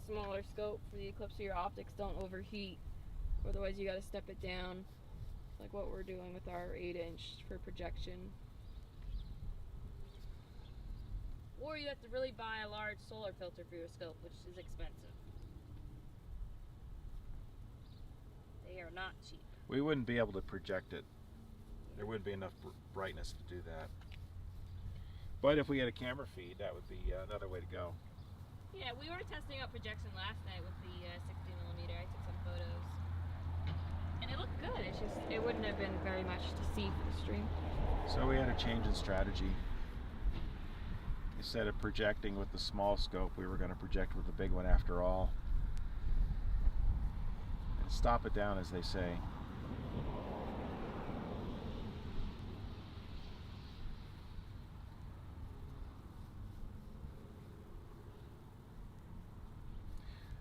smaller scope for the Eclipse so your optics don't overheat. Otherwise, you got to step it down, like what we're doing with our 8-inch for projection. Or you have to really buy a large solar filter for your scope, which is expensive. They are not cheap. We wouldn't be able to project it. There wouldn't be enough brightness to do that. But if we had a camera feed, that would be another way to go. Yeah, we were testing out projection last night with the 60mm. I took some photos. And it looked good. It's just, it wouldn't have been very much to see for the stream. So we had a change in strategy. Instead of projecting with the small scope, we were going to project with the big one after all. And stop it down, as they say.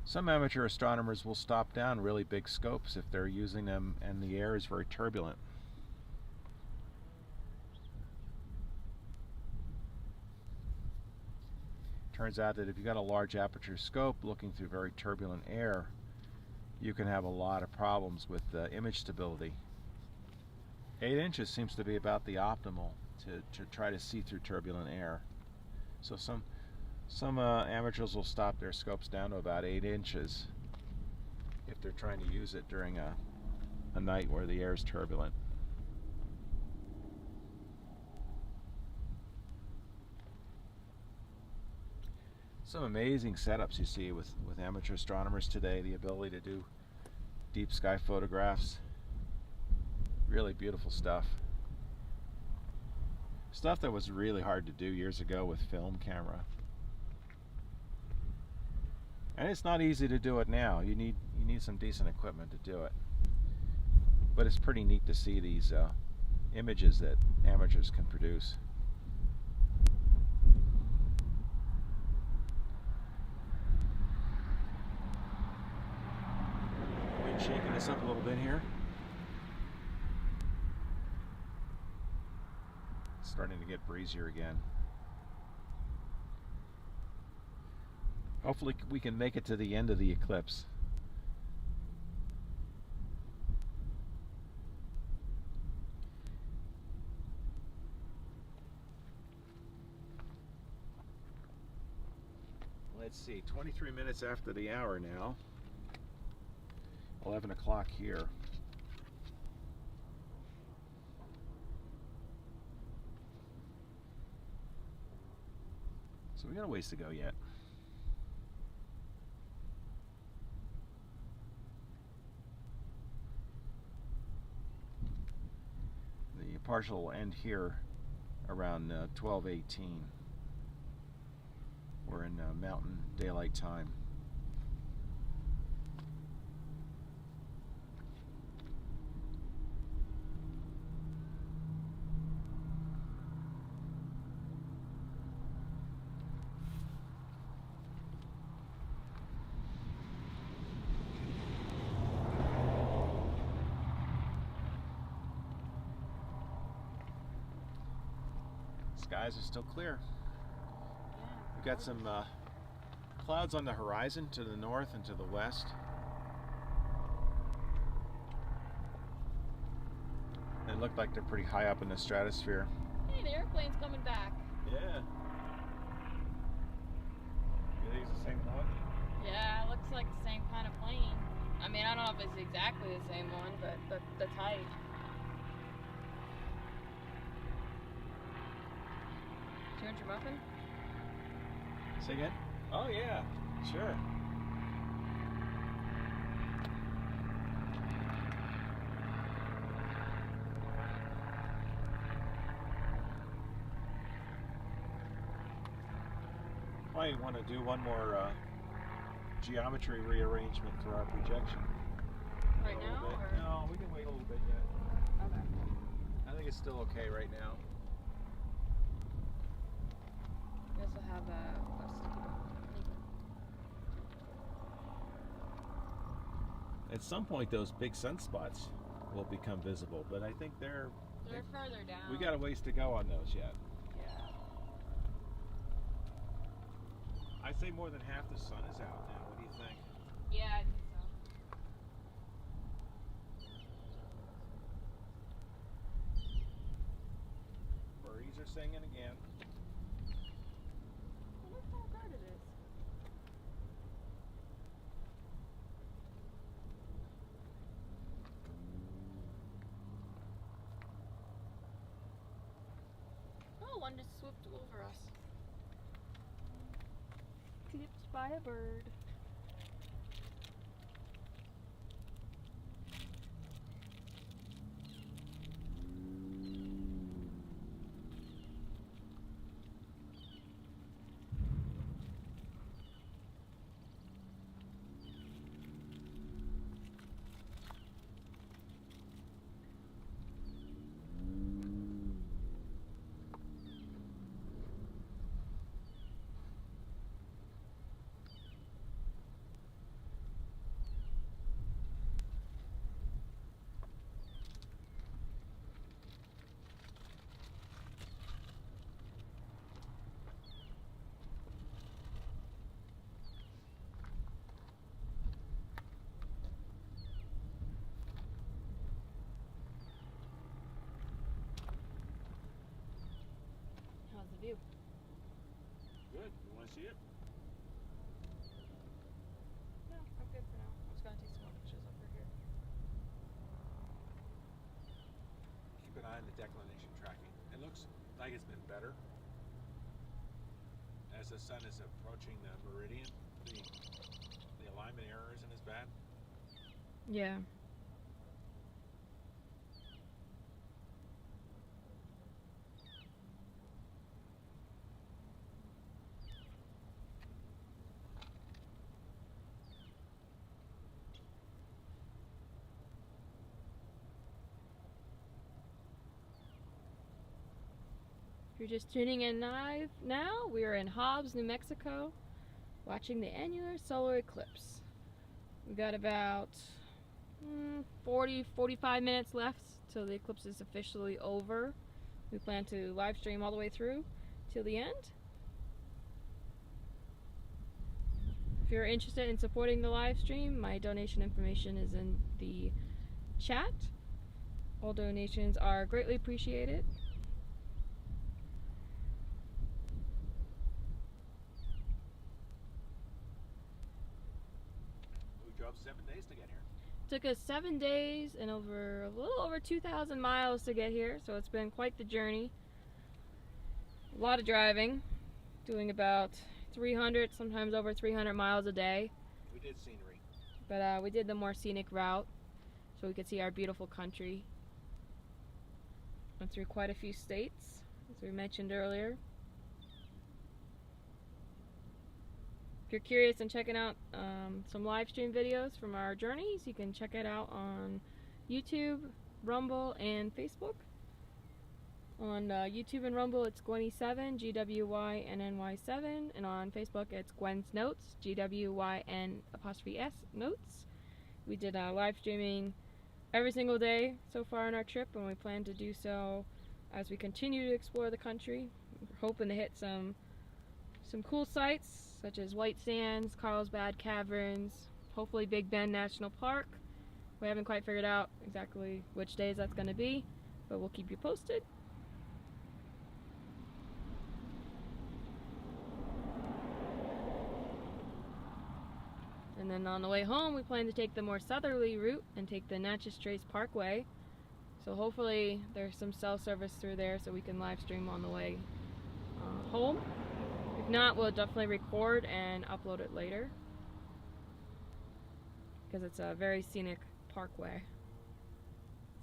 Some amateur astronomers will stop down really big scopes if they're using them and the air is very turbulent. Turns out that if you've got a large aperture scope looking through very turbulent air, you can have a lot of problems with image stability. 8 inches seems to be about the optimal to try to see through turbulent air. So some amateurs will stop their scopes down to about 8 inches if they're trying to use it during a night where the air is turbulent. Some amazing setups you see with amateur astronomers today, the ability to do deep sky photographs. Really beautiful stuff. Stuff that was really hard to do years ago with film camera. And it's not easy to do it now. You need some decent equipment to do it. But it's pretty neat to see these images that amateurs can produce. Wind shaking us up a little bit here. It's starting to get breezier again. Hopefully we can make it to the end of the eclipse. Let's see, 23 minutes after the hour now. 11 o'clock here. So we got a ways to go yet. The partial will end here around 12:18. We're in Mountain Daylight Time. Skies are still clear. We've got some clouds on the horizon to the north and to the west. They look like they're pretty high up in the stratosphere. Hey, the airplane's coming back. Yeah. You think it's the same one? Yeah, it looks like the same kind of plane. I mean, I don't know if it's exactly the same one, but the type. Do you want your muffin? Say again? Oh yeah, sure. Might want to do one more geometry rearrangement for our projection. Right now? Or? No, we can wait a little bit yet. Okay. I think it's still okay right now. We also have a At some point, those big sunspots will become visible, but I think they're further down. we got a ways to go on those yet. Yeah. I'd say more than half the sun is out now. What do you think? Yeah, I think so. Birdies are singing again. Look how bright it is. Oh, one just swooped over us. Eclipsed by a bird. How's the view? Good. You want to see it? No, I'm good for now. I'm just gonna take some more pictures over here. Keep an eye on the declination tracking. It looks like it's been better as the sun is approaching the meridian. The alignment error isn't as bad. Yeah. If you're just tuning in live now, we are in Hobbs, New Mexico, watching the annular solar eclipse. We've got about 45 minutes left till the eclipse is officially over. We plan to live stream all the way through till the end. If you're interested in supporting the live stream, my donation information is in the chat. All donations are greatly appreciated. We drove 7 days to get here. Took us 7 days and a little over 2,000 miles to get here, so it's been quite the journey. A lot of driving, doing about 300, sometimes over 300 miles a day. We did scenery. But we did the more scenic route so we could see our beautiful country. Went through quite a few states, as we mentioned earlier. If you're curious and checking out some live stream videos from our journeys, you can check it out on YouTube, Rumble, and Facebook. On YouTube and Rumble, it's Gwenny7, GWYNNY7, and on Facebook, it's Gwen's Notes, GWYN''S Notes. We did live streaming every single day so far on our trip, and we plan to do so as we continue to explore the country. We're hoping to hit some cool sites such as White Sands, Carlsbad Caverns, hopefully Big Bend National Park. We haven't quite figured out exactly which days that's going to be, but we'll keep you posted. And then on the way home, we plan to take the more southerly route and take the Natchez Trace Parkway. So hopefully there's some cell service through there so we can live stream on the way home. If not, we'll definitely record and upload it later, because it's a very scenic parkway.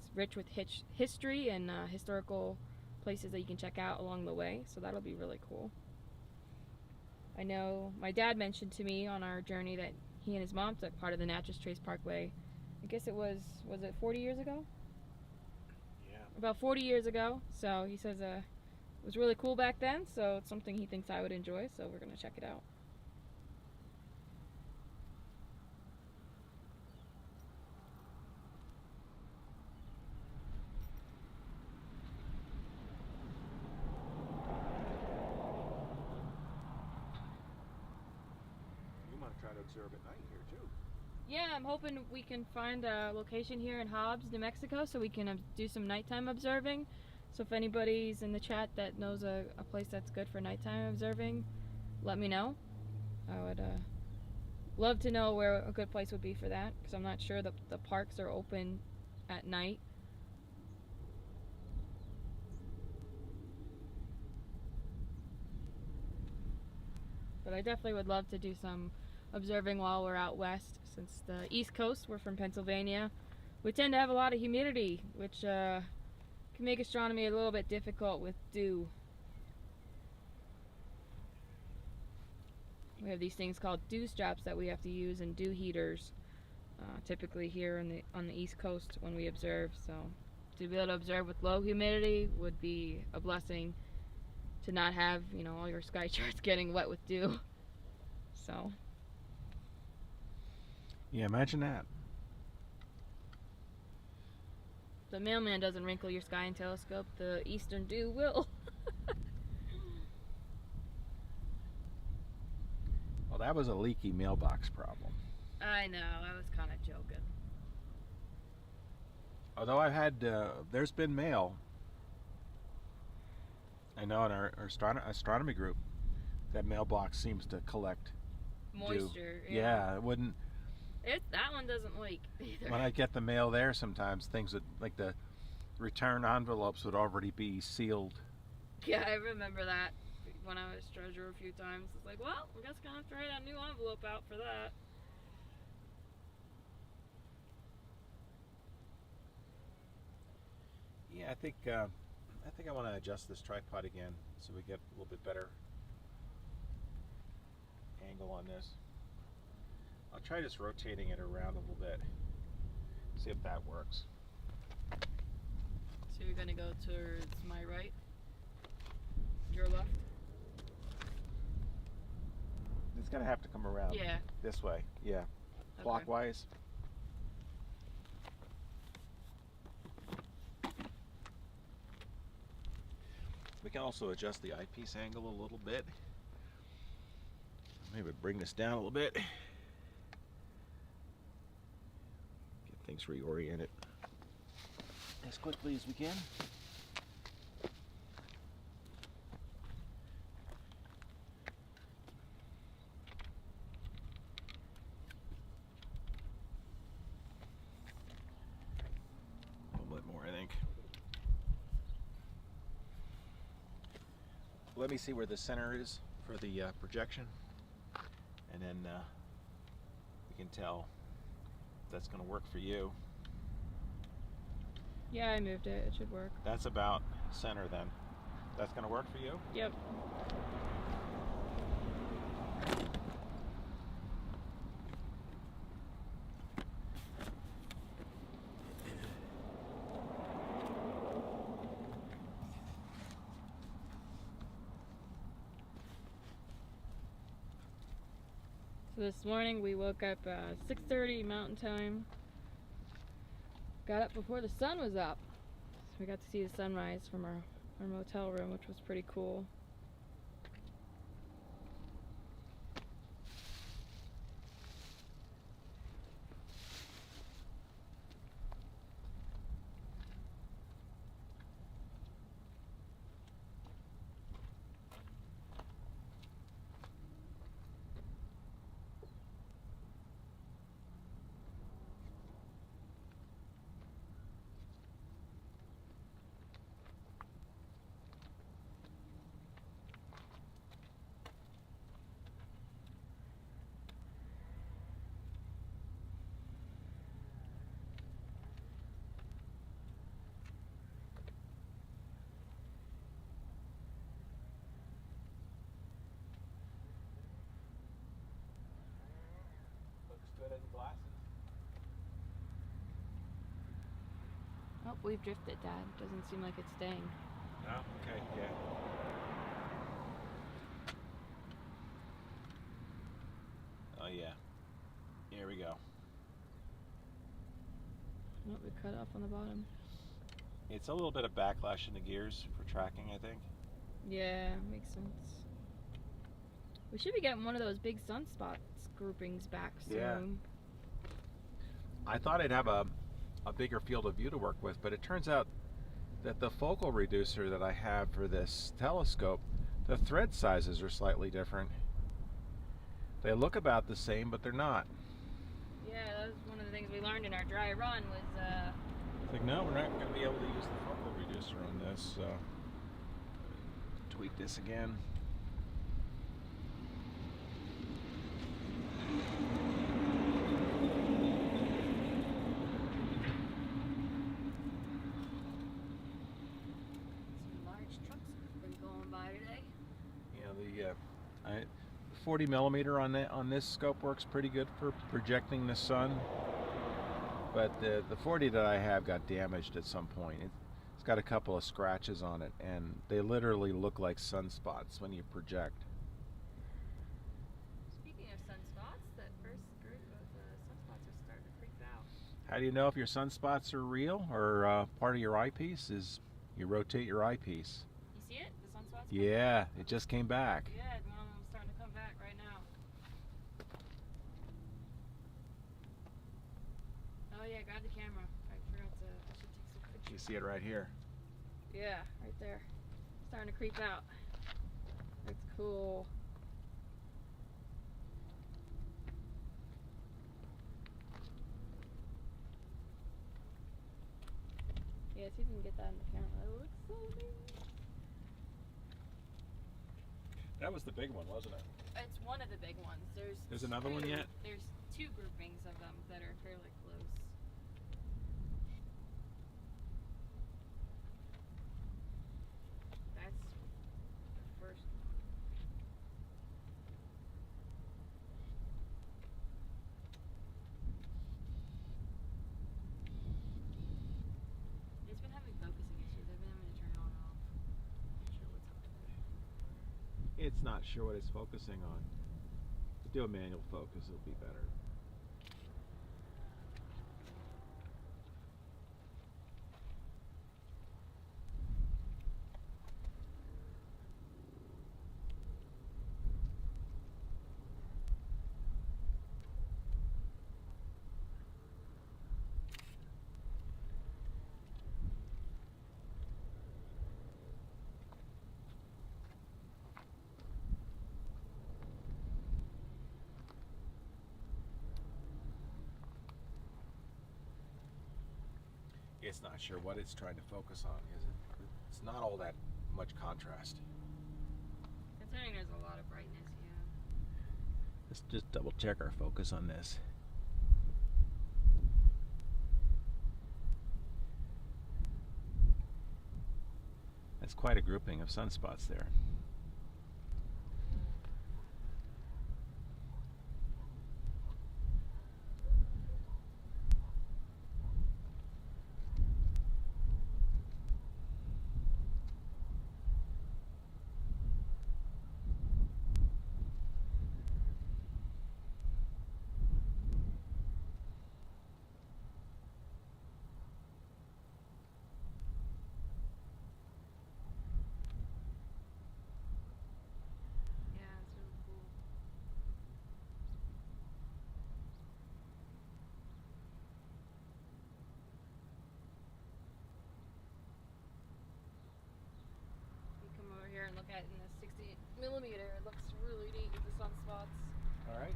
It's rich with history and historical places that you can check out along the way, so that'll be really cool. I know my dad mentioned to me on our journey that he and his mom took part of the Natchez Trace Parkway. I guess it was it 40 years ago? Yeah. About 40 years ago. So he says it was really cool back then, so it's something he thinks I would enjoy, so we're going to check it out. Try to observe at night here too. Yeah, I'm hoping we can find a location here in Hobbs, New Mexico, so we can do some nighttime observing. So if anybody's in the chat that knows a place that's good for nighttime observing, let me know. I would love to know where a good place would be for that, because I'm not sure the parks are open at night. But I definitely would love to do some observing while we're out west. Since the East Coast, we're from Pennsylvania, we tend to have a lot of humidity, which can make astronomy a little bit difficult with dew. We have these things called dew straps that we have to use, and dew heaters, typically here on the East Coast when we observe. So to be able to observe with low humidity would be a blessing, to not have, you know, all your sky charts getting wet with dew. So yeah, imagine that. The mailman doesn't wrinkle your sky and telescope, the eastern dew will. Well, that was a leaky mailbox problem. I know, I was kind of joking. Although I've had, there's been mail, I know in our astronomy group, that mailbox seems to collect Moisture. dew. Yeah, it wouldn't. That one doesn't leak either. When I get the mail there, sometimes things would, like the return envelopes would already be sealed. Yeah, I remember that when I was treasurer a few times. It's like, well, I guess gonna have to write a new envelope out for that. Yeah, I think I want to adjust this tripod again so we get a little bit better angle on this. I'll try just rotating it around a little bit, see if that works. So you're gonna go towards my right, your left? It's gonna have to come around. Yeah. This way, yeah. Okay. Clockwise. We can also adjust the eyepiece angle a little bit. Maybe bring this down a little bit. Get things reoriented as quickly as we can. A little bit more, I think. Let me see where the center is for the projection, and then we can tell if that's going to work for you. Yeah, I moved it. It should work. That's about center then. That's going to work for you? Yep. So this morning we woke up 6:30 Mountain Time. Got up before the sun was up. So we got to see the sunrise from our motel room, which was pretty cool. glasses. Oh, we've drifted, Dad. Doesn't seem like it's staying. No? Okay, yeah. Oh yeah. Here we go. Oh, we cut off on the bottom. It's a little bit of backlash in the gears for tracking, I think. Yeah, makes sense. We should be getting one of those big sunspots groupings back soon. Yeah. I thought I'd have a bigger field of view to work with, but it turns out that the focal reducer that I have for this telescope, the thread sizes are slightly different. They look about the same, but they're not. Yeah, that was one of the things we learned in our dry run was It's like, no, we're not going to be able to use the focal reducer on this, so tweak this again. some large trucks have been going by today. Yeah, the 40 millimeter on this scope works pretty good for projecting the sun, but the 40 that I have got damaged at some point. It's got a couple of scratches on it, and they literally look like sunspots when you project. Speaking of sunspots, that first group of sunspots are starting to creep out. How do you know if your sunspots are real or part of your eyepiece? Is you rotate your eyepiece. You see it? The sunspots? Yeah, it just came back. Yeah, one of them's starting to come back right now. Oh yeah, grab the camera. I forgot to. I should take some pictures. You see it right here. Yeah, right there. Starting to creep out. That's cool. Yeah, see if you can get that in the camera. It looks so neat. That was the big one, wasn't it? It's one of the big ones. There's another one yet? There's two groupings of them that are fairly close. That's the first one. It's been having focusing issues. I've been having to turn it on and off. Not sure what's up with it. It's not sure what it's focusing on. Do a manual focus, it'll be better. It's not sure what it's trying to focus on, is it? It's not all that much contrast. Considering there's a lot of brightness, yeah. Let's just double check our focus on this. That's quite a grouping of sunspots there. Yeah, it's really cool. You come over here and look at it in the 60 millimeter. It looks really neat with the sunspots. All right.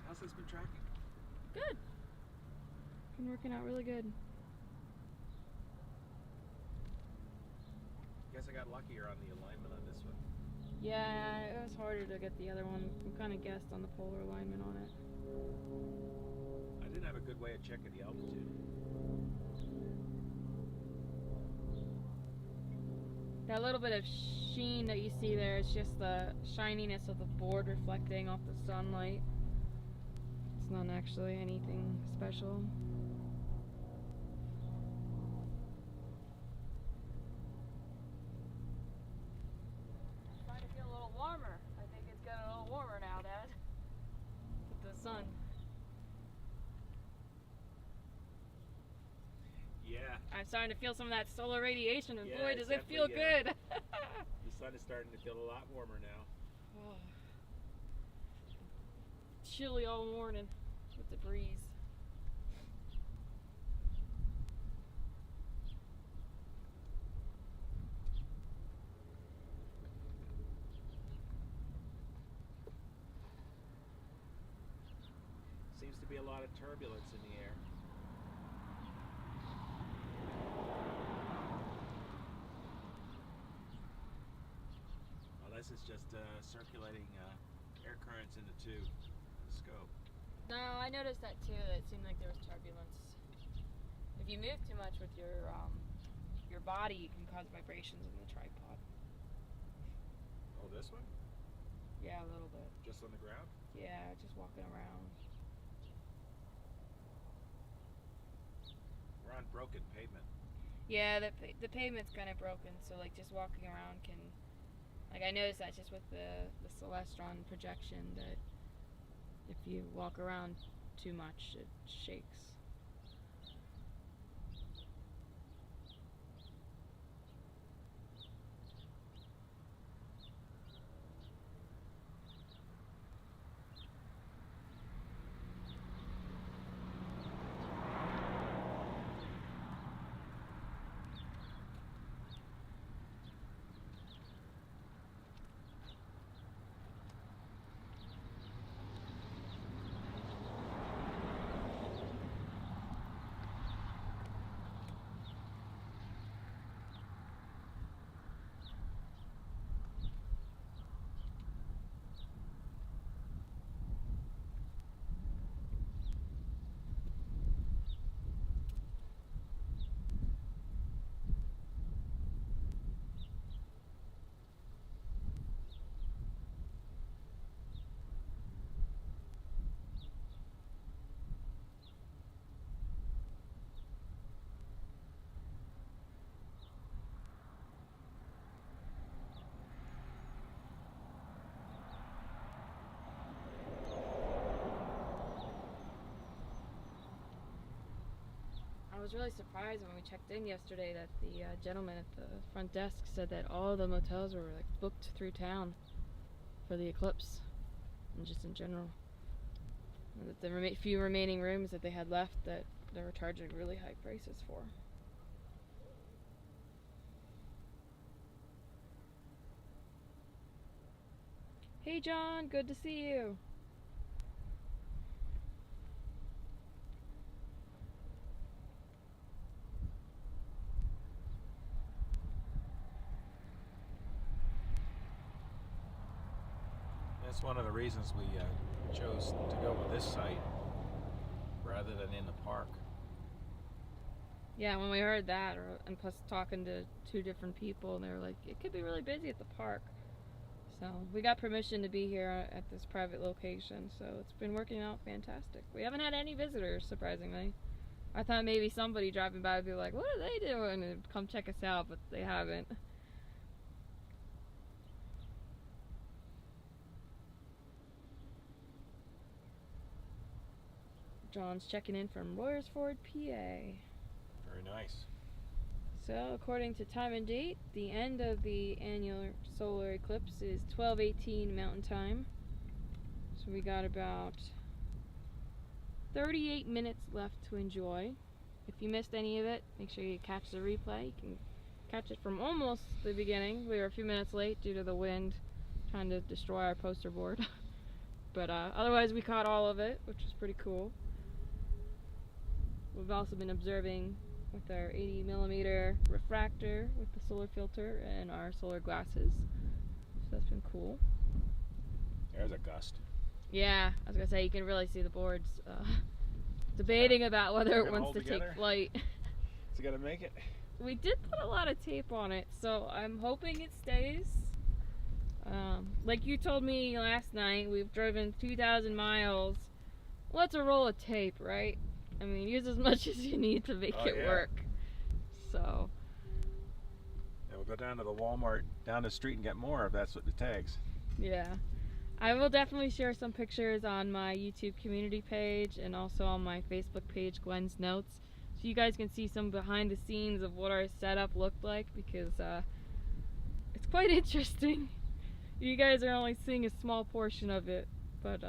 How's this been tracking? Good. Been working out really good. Guess I got luckier on the alignment on this one. Yeah, it was harder to get the other one. We kind of guessed on the polar alignment on it. I didn't have a good way of checking the altitude. That little bit of sheen that you see there is just the shininess of the board reflecting off the sunlight. It's not actually anything special. It's starting to feel a little warmer. I think it's getting a little warmer now, Dad. With the sun. Yeah. I'm starting to feel some of that solar radiation, and Yeah, boy, does it feel definitely, good. The sun is starting to feel a lot warmer now. Oh. Chilly all morning with the breeze. Seems to be a lot of turbulence in the air. Well, this is just circulating air currents in the tube, the scope. No, I noticed that too. That it seemed like there was turbulence. If you move too much with your body, you can cause vibrations in the tripod. Oh, this one? Yeah, a little bit. Just on the ground? Yeah, just walking around. We're on broken pavement. Yeah, the pavement's kind of broken, so like just walking around can, like I noticed that just with the Celestron projection, that if you walk around too much, it shakes. I was really surprised when we checked in yesterday that the gentleman at the front desk said that all the motels were like booked through town for the eclipse, and just in general. And that the few remaining rooms that they had left, that they were charging really high prices for. Hey John, good to see you. That's one of the reasons we chose to go with this site rather than in the park. Yeah, when we heard that, and plus talking to two different people, and they were like, it could be really busy at the park. So we got permission to be here at this private location, so it's been working out fantastic. We haven't had any visitors, surprisingly. I thought maybe somebody driving by would be like, what are they doing? And come check us out, but they haven't. John's checking in from Royersford, PA. Very nice. So, according to time and date, the end of the annular solar eclipse is 12:18 Mountain Time. So we got about 38 minutes left to enjoy. If you missed any of it, make sure you catch the replay. You can catch it from almost the beginning. We were a few minutes late due to the wind trying to destroy our poster board. But otherwise we caught all of it, which was pretty cool. We've also been observing with our 80mm refractor with the solar filter and our solar glasses. So that's been cool. There's a gust. Yeah, I was gonna say you can really see the boards debating about whether it wants to take flight. Is it gonna make it? We did put a lot of tape on it, so I'm hoping it stays. Like you told me last night, we've driven 2,000 miles. What's a roll of tape, right? I mean, use as much as you need to make it work. So. Yeah, we'll go down to the Walmart down the street and get more if that's what it takes. Yeah. I will definitely share some pictures on my YouTube community page and also on my Facebook page, Gwen's Notes, so you guys can see some behind the scenes of what our setup looked like, because it's quite interesting. You guys are only seeing a small portion of it, but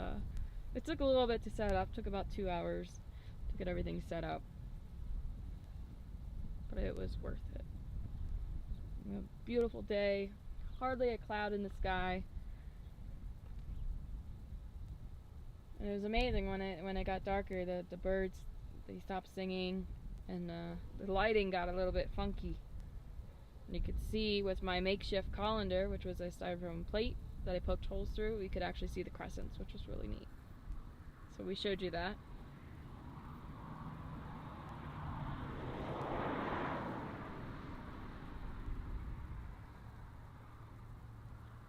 it took a little bit to set up. It took about 2 hours to get everything set up, but it was worth it. A beautiful day, hardly a cloud in the sky. And it was amazing when it got darker. The birds, they stopped singing, and the lighting got a little bit funky. And you could see with my makeshift colander, which was a styrofoam plate that I poked holes through, we could actually see the crescents, which was really neat. So we showed you that.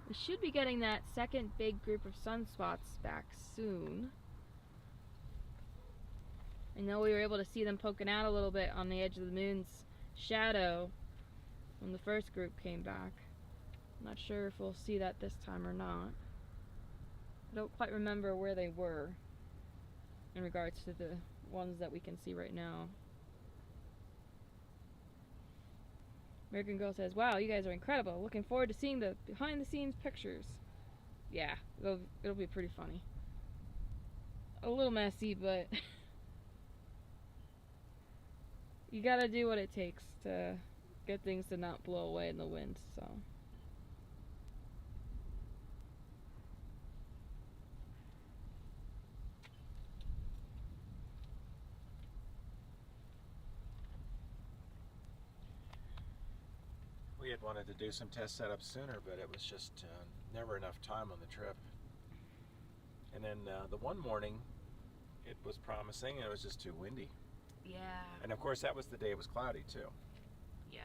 We should be getting that second big group of sunspots back soon. I know we were able to see them poking out a little bit on the edge of the moon's shadow when the first group came back. I'm not sure if we'll see that this time or not. I don't quite remember where they were in regards to the ones that we can see right now. American Girl says, "Wow, you guys are incredible. Looking forward to seeing the behind the scenes pictures." Yeah, it'll be pretty funny. A little messy, but you gotta do what it takes to get things to not blow away in the wind, so. We had wanted to do some test setups sooner, but it was just never enough time on the trip. And then the one morning, it was promising, and it was just too windy. Yeah. And of course, that was the day it was cloudy too. Yeah.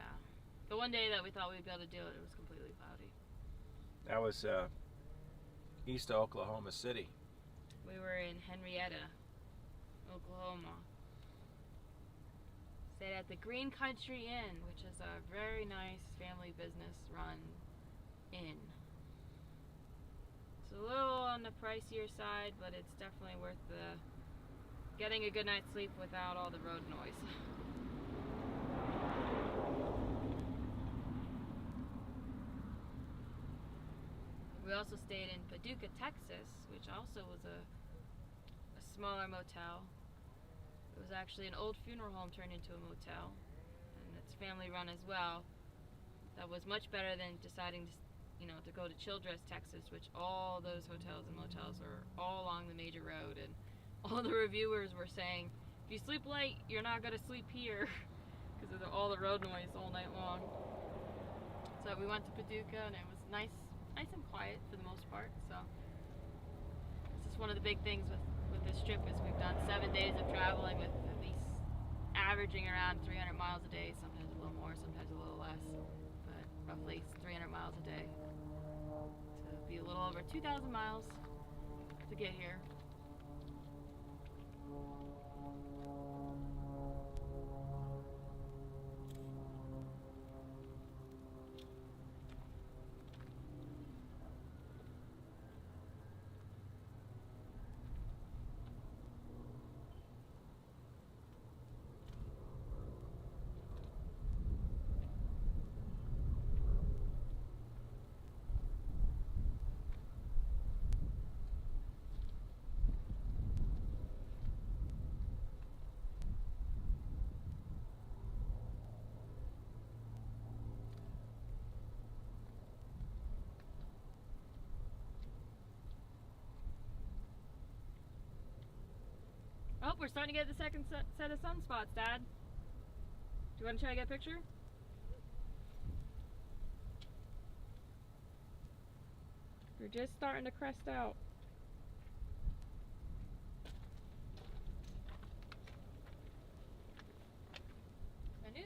The one day that we thought we'd be able to do it, it was completely cloudy. That was east of Oklahoma City. We were in Henrietta, Oklahoma. Stayed at the Green Country Inn, which is a very nice family business run inn. It's a little on the pricier side, but it's definitely worth the getting a good night's sleep without all the road noise. We also stayed in Paducah, Texas, which also was a smaller motel. It was actually an old funeral home turned into a motel, and it's family run as well. That was much better than deciding to go to Childress, Texas, which all those hotels and motels are all along the major road, and all the reviewers were saying, if you sleep late, you're not going to sleep here because of all the road noise all night long. So we went to Paducah, and it was nice and quiet for the most part. So this is one of the big things with this trip is we've done 7 days of traveling with at least averaging around 300 miles a day, sometimes a little more, sometimes a little less, but roughly 300 miles a day. So it'll be a little over 2,000 miles to get here. Oh, we're starting to get the second set of sunspots, Dad. Do you want to try to get a picture? We're just starting to crest out. I knew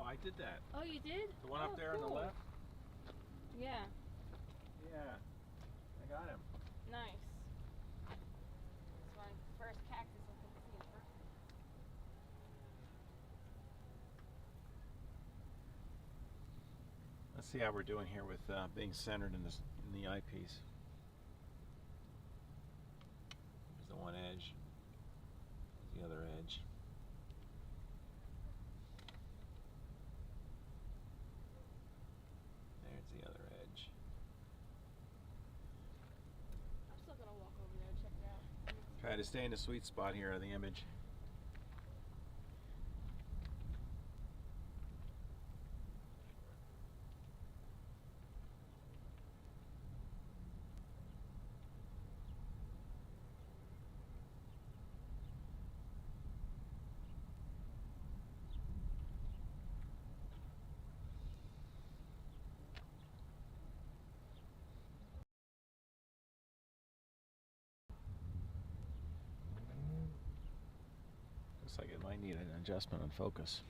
I did that. Oh, you did? The one Oh, up there on the cool. left? Yeah, Yeah. I got him. nice. That's my first cactus I can see in person. Let's see how we're doing here with being centered in the eyepiece. There's the one edge. There's the other edge. There's the other edge. I'm still gonna walk over there and check it out. Try to stay in the sweet spot here of the image. Looks like it might need an adjustment on focus.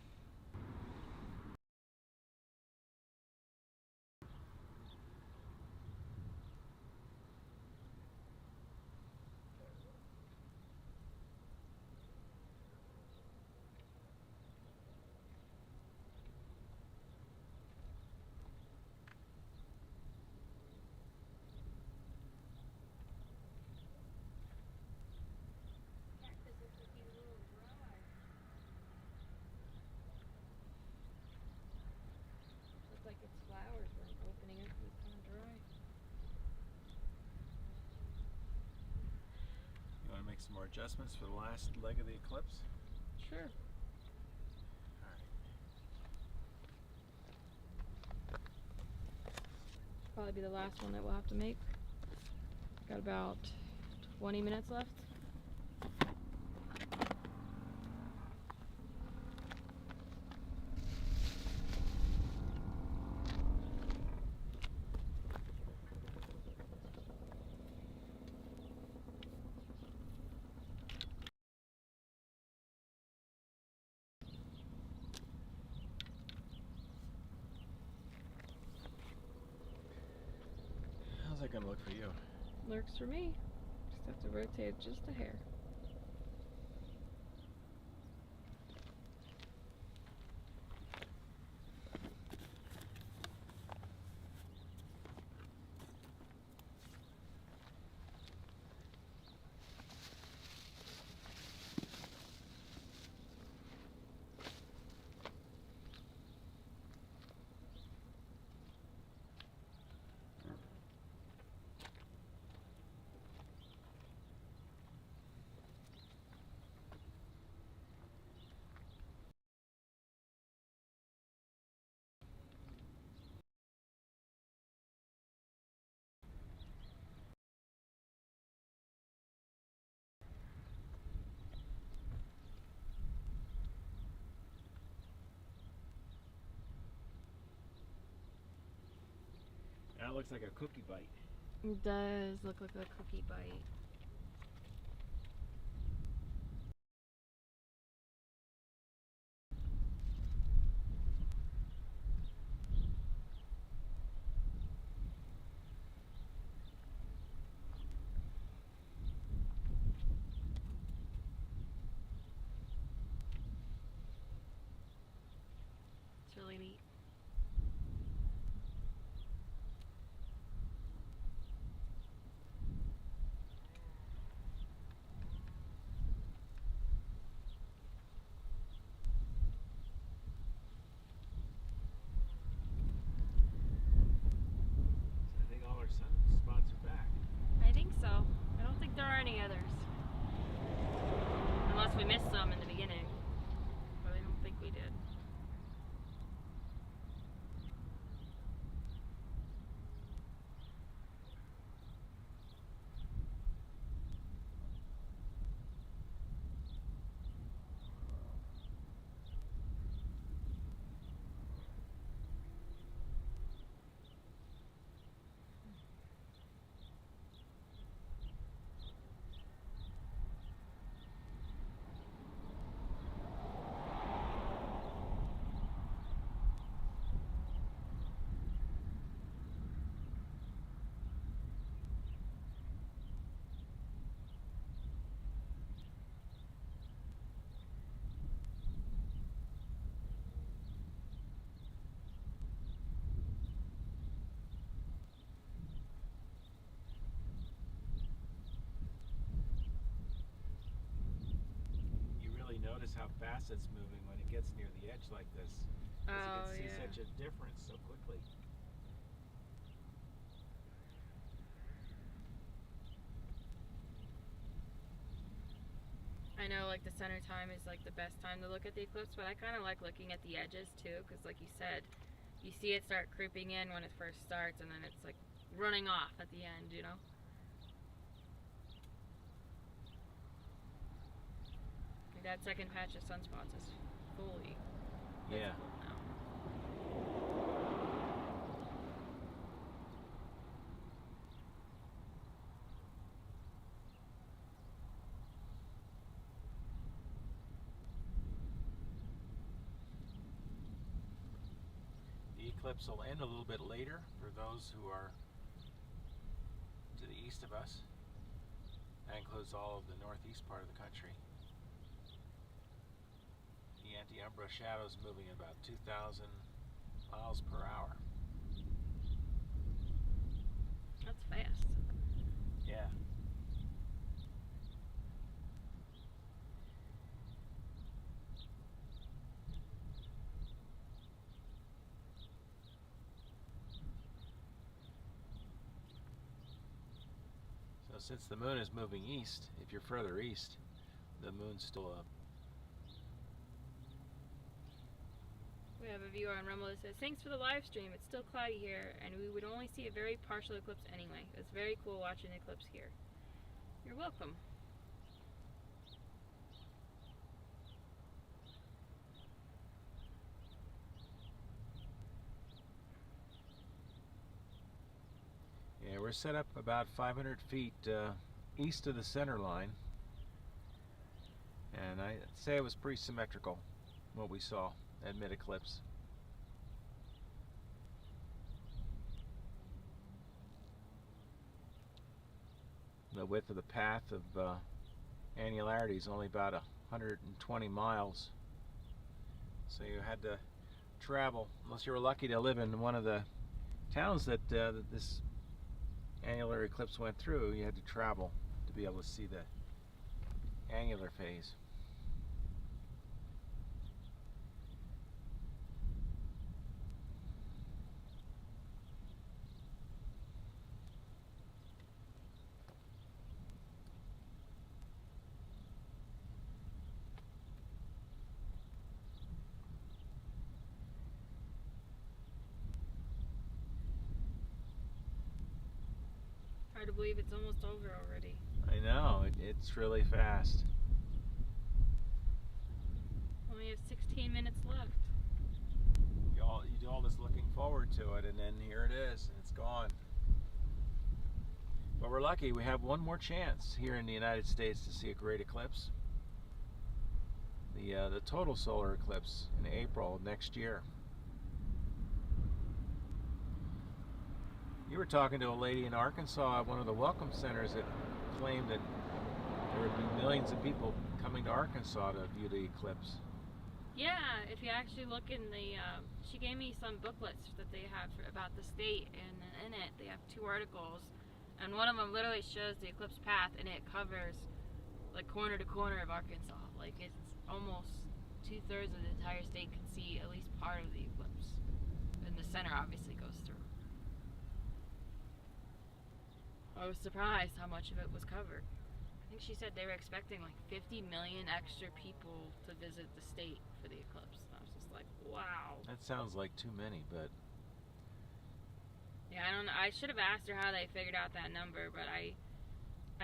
Cactus looks like he's a little dry. Looks like its flowers weren't opening up. It's kind of dry. You want to make some more adjustments for the last leg of the eclipse? Sure. Probably be the last one that we'll have to make. Got about 20 minutes left. How's that going to look for you? Works for me. Just have to rotate just a hair. That looks like a cookie bite. It does look like a cookie bite. It's really neat. notice how fast it's moving when it gets near the edge like this. 'Cause Oh, you can see yeah. such a difference so quickly. I know like the center time is like the best time to look at the eclipse, but I kind of like looking at the edges too, because like you said, you see it start creeping in when it first starts, and then it's like running off at the end, you know? Like that second patch of sunspots is fully Yeah. visible now. The eclipse will end a little bit later for those who are to the east of us. That includes all of the northeast part of the country. The anti-umbra shadow is moving at about 2,000 miles per hour. That's fast. Yeah. So since the moon is moving east, if you're further east, the moon's still up. We have a viewer on Rumble that says, thanks for the live stream. It's still cloudy here, and we would only see a very partial eclipse anyway. It's very cool watching the eclipse here. You're welcome. Yeah, we're set up about 500 feet east of the center line, and I'd say it was pretty symmetrical what we saw at mid-eclipse. The width of the path of annularity is only about 120 miles, so you had to travel, unless you were lucky to live in one of the towns that this annular eclipse went through. You had to travel to be able to see the annular phase. Hard to believe it's almost over already. I know, it's really fast. Only have 16 minutes left. You do all this looking forward to it, and then here it is, and it's gone. But we're lucky, we have one more chance here in the United States to see a great eclipse. The total solar eclipse in April of next year. You were talking to a lady in Arkansas at one of the welcome centers that claimed that there would be millions of people coming to Arkansas to view the eclipse. Yeah, if you actually look in the, she gave me some booklets that they have about the state, and in it they have 2 articles, and one of them literally shows the eclipse path, and it covers like corner to corner of Arkansas. Like it's almost 2/3 of the entire state can see at least part of the eclipse, and the center obviously goes through. I was surprised how much of it was covered. I think she said they were expecting like 50 million extra people to visit the state for the eclipse. And I was just like, wow. That sounds like too many, but Yeah, I don't know. I should have asked her how they figured out that number, but I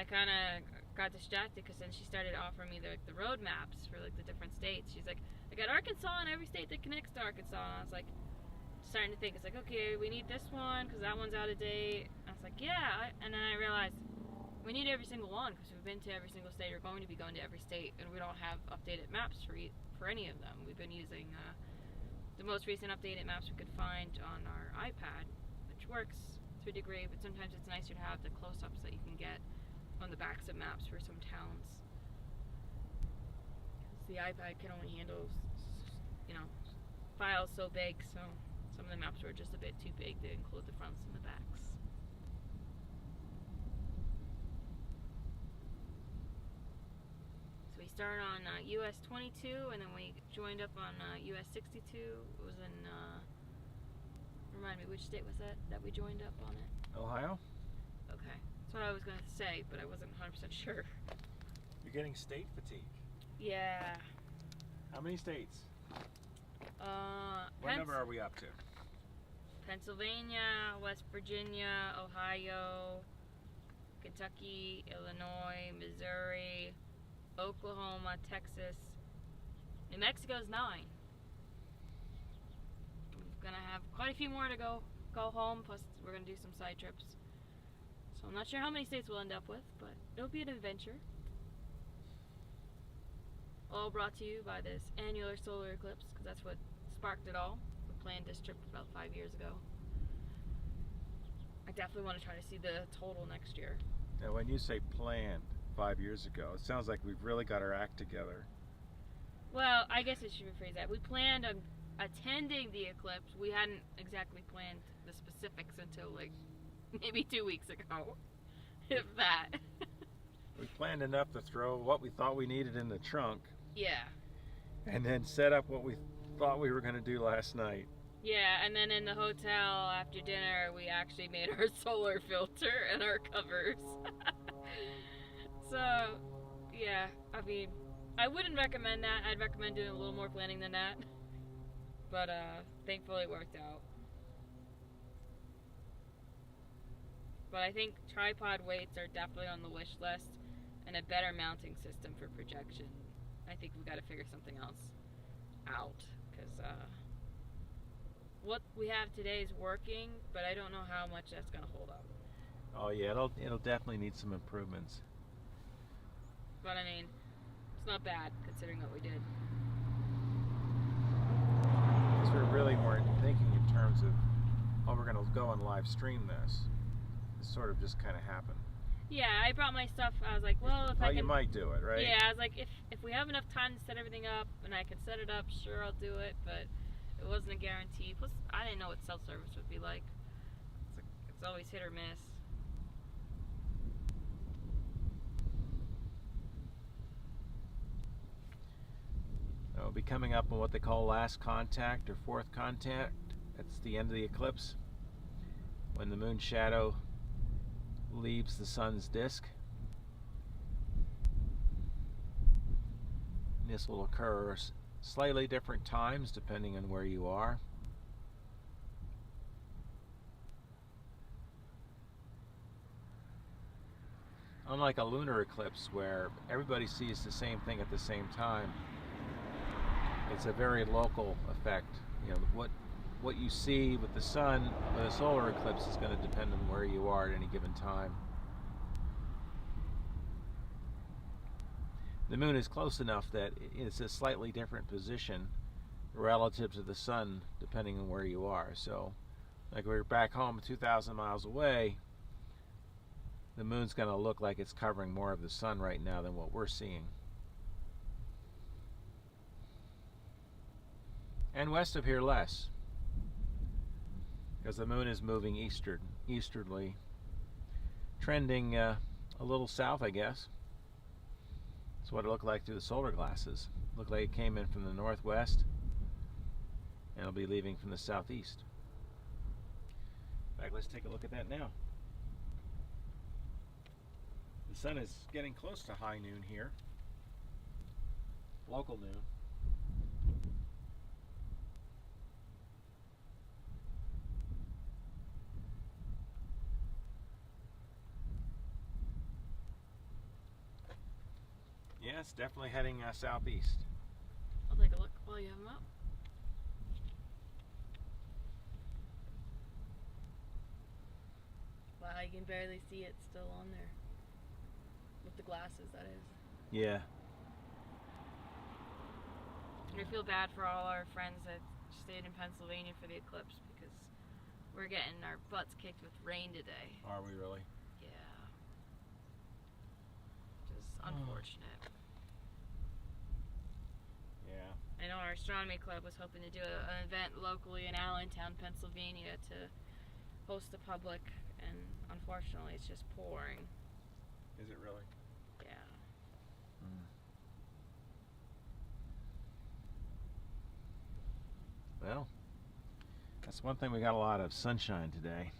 kind of got distracted because then she started offering me the road maps for like the different states. She's like, I got Arkansas and every state that connects to Arkansas. And I was like, starting to think, it's like, okay, we need this one because that one's out of date. I was like, yeah, and then I realized we need every single one because we've been to every single state. We're going to be going to every state, and we don't have updated maps for any of them. We've been using the most recent updated maps we could find on our iPad, which works to a degree, but sometimes it's nicer to have the close-ups that you can get on the backs of maps for some towns. Because the iPad can only handle, files so big, so some of the maps were just a bit too big to include the fronts and the backs. So we We started on US 22, and then we joined up on US 62. It was in, remind me, which state was that we joined up on it? Ohio? Okay. That's what I was going to say, but I wasn't 100% sure. You're getting state fatigue. Yeah. How many states? What number are we up to? Pennsylvania, West Virginia, Ohio, Kentucky, Illinois, Missouri, Oklahoma, Texas. New Mexico's 9. We're gonna have quite a few more to go home, plus we're gonna do some side trips. So I'm not sure how many states we'll end up with, but it'll be an adventure. All brought to you by this annular solar eclipse, because that's what sparked it all. We planned this trip about 5 years ago. I definitely want to try to see the total next year. Now, when you say planned 5 years ago, it sounds like we've really got our act together. Well, I guess I should rephrase that. We planned on attending the eclipse. We hadn't exactly planned the specifics until like maybe 2 weeks ago, if that. We planned enough to throw what we thought we needed in the trunk. Yeah. And then set up what we thought we were going to do last night. Yeah, and then in the hotel after dinner, we actually made our solar filter and our covers. So, yeah, I mean, I wouldn't recommend that. I'd recommend doing a little more planning than that. But, thankfully it worked out. But I think tripod weights are definitely on the wish list, and a better mounting system for projection. I think we've got to figure something else out, because what we have today is working, but I don't know how much that's going to hold up. Oh yeah, it'll definitely need some improvements. But I mean, it's not bad considering what we did. Because we really weren't thinking in terms of, oh, we're going to go and live stream this. It sort of just kind of happened. Yeah, I brought my stuff. I was like, well, if I can... you might do it, right? Yeah, I was like, if we have enough time to set everything up and I can set it up, sure, I'll do it. But it wasn't a guarantee. Plus, I didn't know what cell service would be like. It's always hit or miss. We'll be coming up on what they call last contact or fourth contact. That's the end of the eclipse, when the moon's shadow leaves the sun's disk. This will occur slightly different times depending on where you are. Unlike a lunar eclipse where everybody sees the same thing at the same time, it's a very local effect. You know, what you see with the sun with a solar eclipse is going to depend on where you are at any given time. The moon is close enough that it's a slightly different position relative to the sun depending on where you are. So, like we're back home 2,000 miles away, the moon's going to look like it's covering more of the sun right now than what we're seeing. And west of here less, because the moon is moving easterly, trending a little south, I guess. That's what it looked like through the solar glasses. Looked like it came in from the northwest, and it'll be leaving from the southeast. In fact, let's take a look at that now. The sun is getting close to high noon here, local noon. Yeah, it's definitely heading southeast. I'll take a look while you have them up. Wow, you can barely see it still on there. With the glasses, that is. Yeah. And I feel bad for all our friends that stayed in Pennsylvania for the eclipse, because we're getting our butts kicked with rain today. Are we really? Yeah. Just unfortunate. Yeah. I know our astronomy club was hoping to do an event locally in Allentown, Pennsylvania to host the public, and unfortunately it's just pouring. Is it really? Yeah. Well, that's one thing, we got a lot of sunshine today. I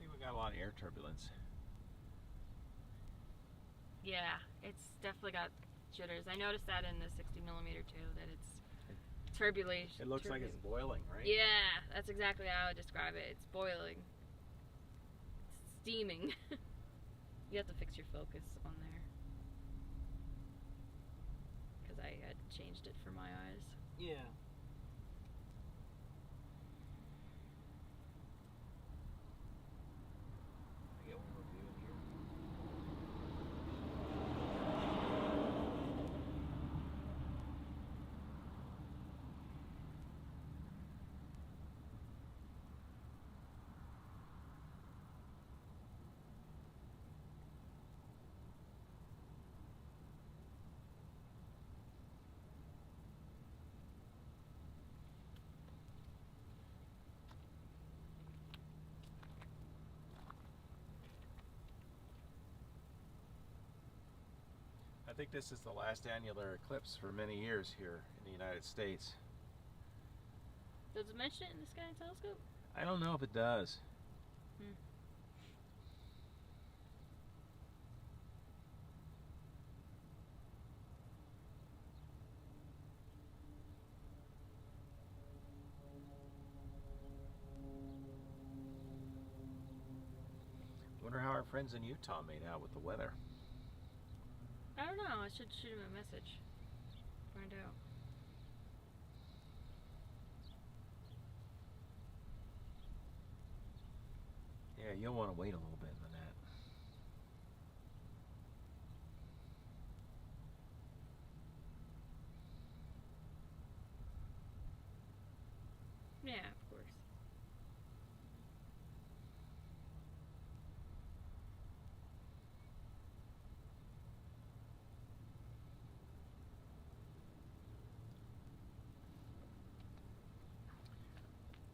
think we got a lot of air turbulence. Yeah, it's definitely got jitters. I noticed that in the 60mm too, that it's turbulent. It looks like it's boiling, right? Yeah, that's exactly how I would describe it. It's boiling. It's steaming. You have to fix your focus on there, because I had changed it for my eyes. Yeah. I get one more view in here. I think this is the last annular eclipse for many years here in the United States. Does it mention it in the Sky Telescope? I don't know if it does. Wonder how our friends in Utah made out with the weather. I don't know. I should shoot him a message. Find out. Yeah, you'll want to wait a little bit on that. Yeah, of course.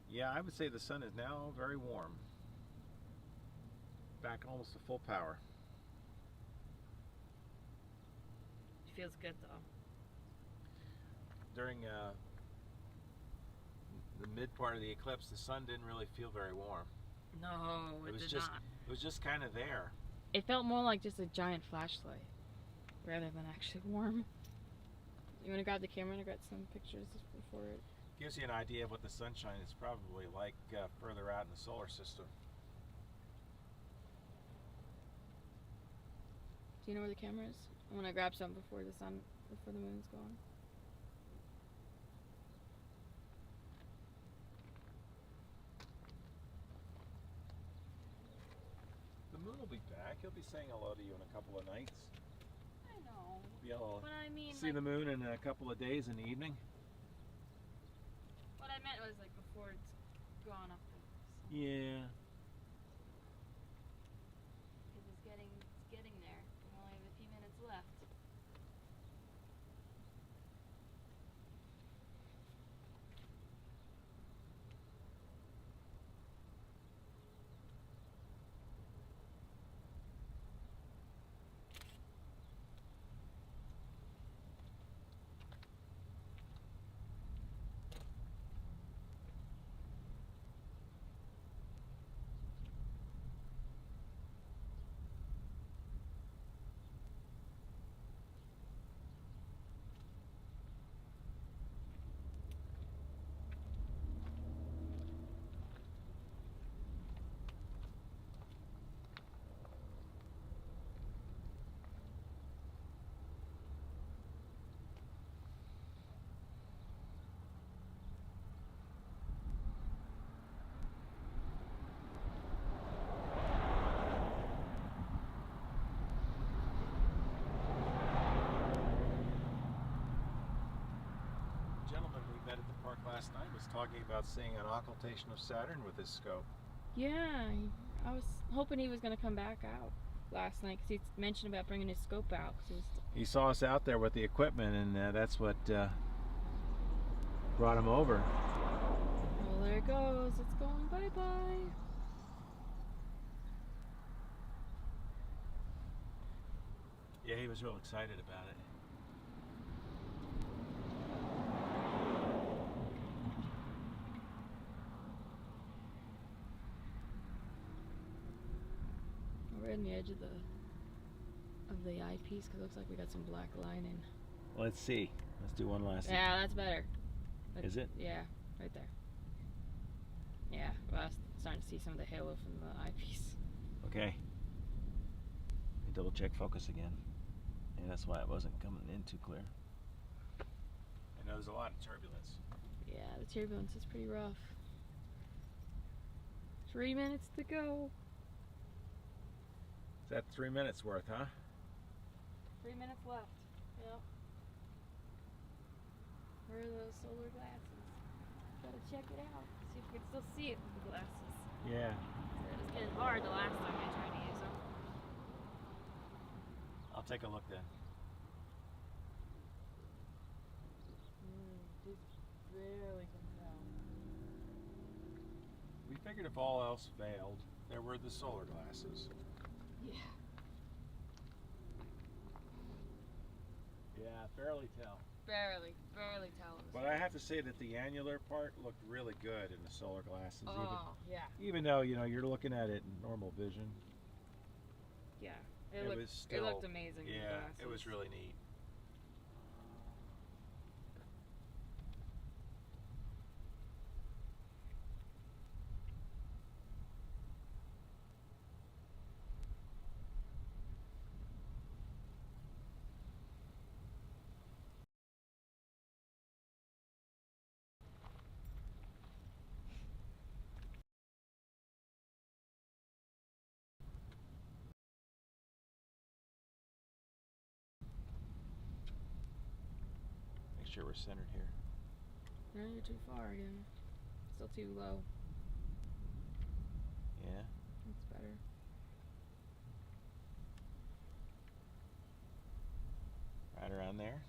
Yeah, I would say the sun is now very warm. Back almost to full power. It feels good though. During the mid part of the eclipse, the sun didn't really feel very warm. No, it did not. It was just kind of there. It felt more like just a giant flashlight, rather than actually warm. You want to grab the camera and get some pictures before it? Gives you an idea of what the sunshine is probably like further out in the solar system. Do you know where the camera is? I want to grab some before the moon's gone. The moon will be back. He'll be saying hello to you in a couple of nights. I know. You'll be able But I mean, see the moon in a couple of days in the evening. What I meant was like before it's gone up the sun. Yeah. Because it's getting there. We only have a few minutes left. Last night was talking about seeing an occultation of Saturn with his scope. Yeah, I was hoping he was going to come back out last night because he mentioned about bringing his scope out. He saw us out there with the equipment, and that's what brought him over. Oh, there it goes. It's going bye-bye. Yeah, he was real excited about it. We're in the edge of the eyepiece because it looks like we got some black lining. Let's see. Let's do one last. Yeah, that's better. Is it? Yeah, right there. Yeah, well, I'm starting to see some of the halo from the eyepiece. Okay. Double check focus again. And that's why it wasn't coming in too clear. I know there's a lot of turbulence. Yeah, the turbulence is pretty rough. 3 minutes to go. Is that 3 minutes worth, huh? 3 minutes left. Yep. Where are those solar glasses? Gotta check it out. See if we can still see it with the glasses. Yeah. It was getting hard the last time I tried to use them. I'll take a look then. Just barely can tell. We figured if all else failed, there were the solar glasses. Yeah. Yeah, barely tell. Barely tell. But I have to say that the annular part looked really good in the solar glasses. Oh, yeah. Even though, you know, you're looking at it in normal vision. Yeah. It looked amazing. Yeah, it was really neat. Make sure we're centered here. No, you're too far again. Still too low. Yeah. That's better. Right around there.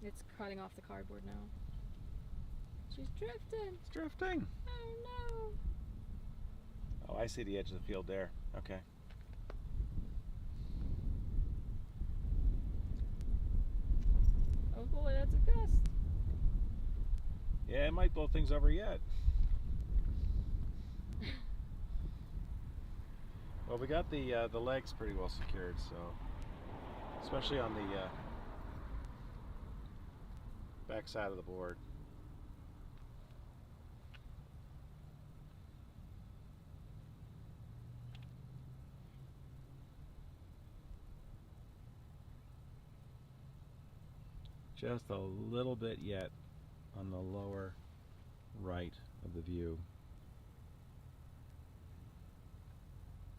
It's cutting off the cardboard now. She's drifting. It's drifting. Oh Oh, I see the edge of the field there. Okay. no. Oh boy, that's a gust. Yeah, it might blow things over yet. Well, we got the legs pretty well secured, so especially on the back side of the board. Just a little bit yet on the lower right of the view.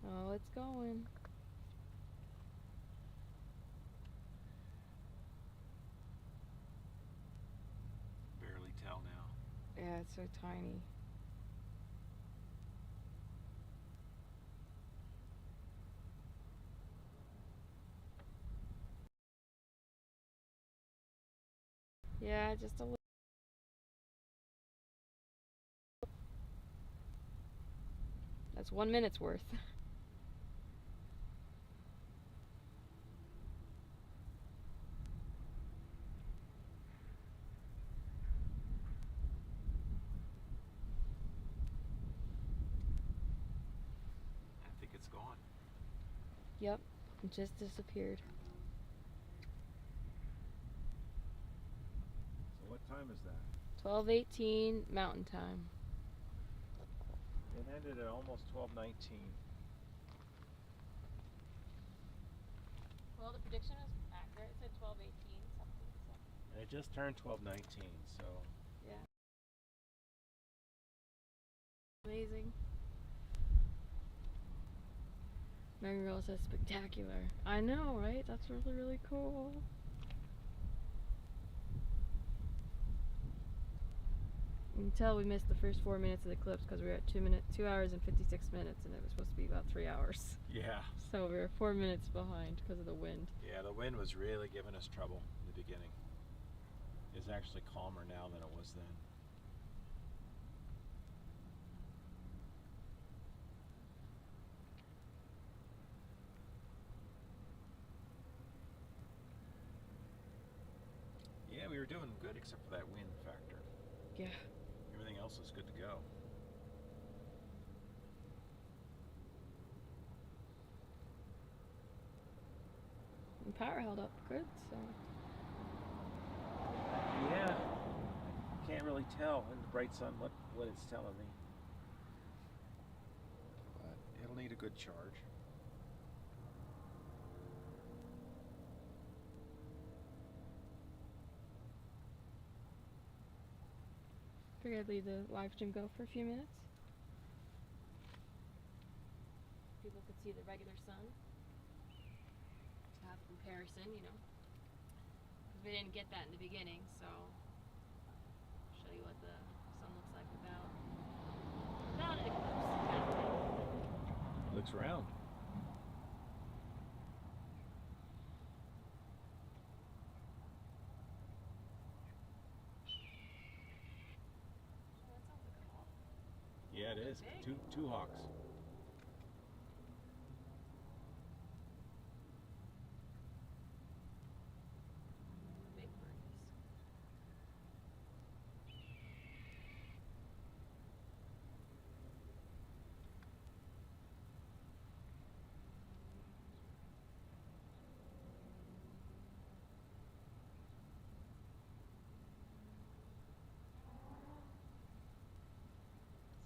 Oh, it's going. Barely tell now. Yeah, it's so tiny. Yeah, just a little. That's 1 minute's worth. I think it's gone. Yep, it just disappeared. So what time is that? 12:18 Mountain Time. It ended at almost 12:19. Well, the prediction was accurate. It said 12:18 something. So. And it just turned 12:19, so Yeah. Amazing. Mary Rose says spectacular. I know, right? That's really, really cool. You can tell we missed the first 4 minutes of the eclipse because we were at 2 hours and 56 minutes, and it was supposed to be about 3 hours. yeah. So we were 4 minutes behind because of the wind. Yeah, the wind was really giving us trouble in the beginning. It's actually calmer now than it was then. we were doing good except for that wind factor. Yeah. Everything else is good to go. And power held up good, so. Yeah. Can't really tell in the bright sun what it's telling me. But it'll need a good charge. Figured I'd leave the live stream go for a few minutes. People could see the regular sun. To have a comparison, you know. Because we didn't get that in the beginning, so I'll show you what the sun looks like without an eclipse. It looks round. That sounds like a hawk. Yeah, it is. Two hawks. Big birdies.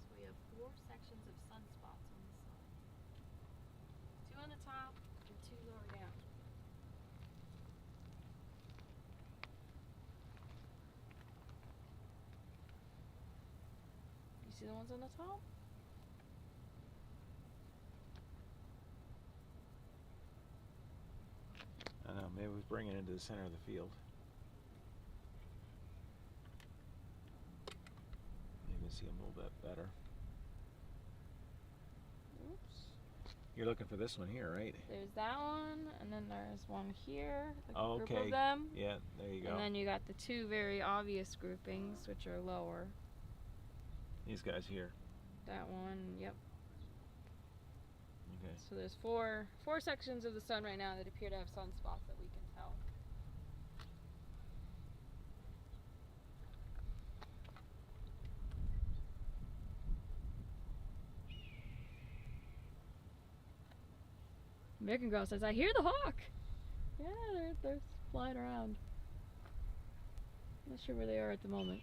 So we have 4 sections of sunspots on the sun. 2 on the top and 2 lower down. You see the ones on the top? I don't know, maybe we bring it into the center of the field. Maybe see them a little bit better. Oops. You're looking for this one here, right? There's that one, and then there's one here, like Oh, a group okay. of them. Yeah, there you go. And then you got the 2 very obvious groupings, which are lower. These guys here. That one, yep. Okay. So there's four sections of the sun right now that appear to have sunspots that we can tell. American Girl says, "I hear the hawk." Yeah, they're flying around. Not sure where they are at the moment.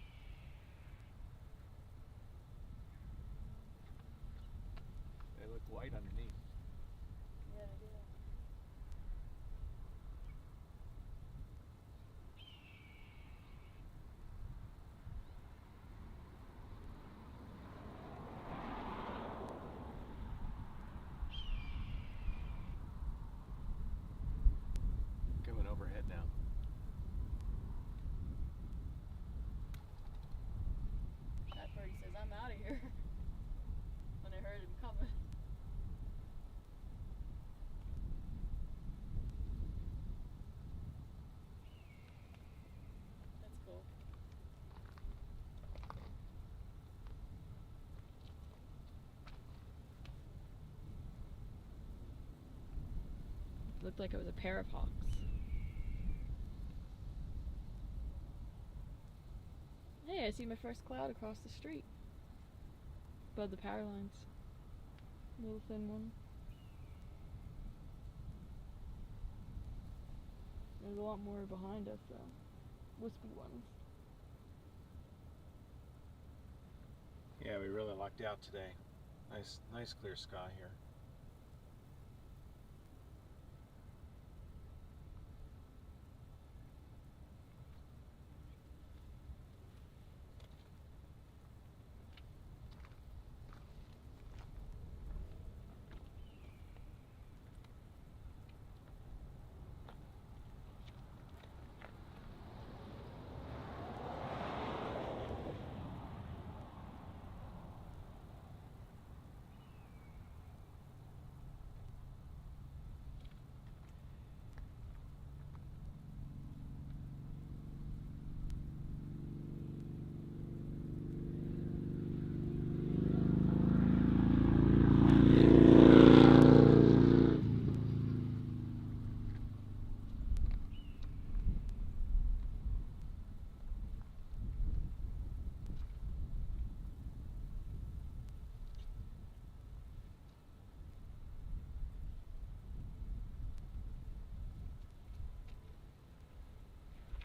They look white underneath. Yeah, they do. Coming overhead now. That birdie says, "I'm out of here." When I heard him coming. That's cool. Looked like it was a pair of hawks. Hey, I see my first cloud across the street. Above the power lines. Little thin one. There's a lot more behind us though. Wispy ones. Yeah, we really lucked out today. Nice clear sky here.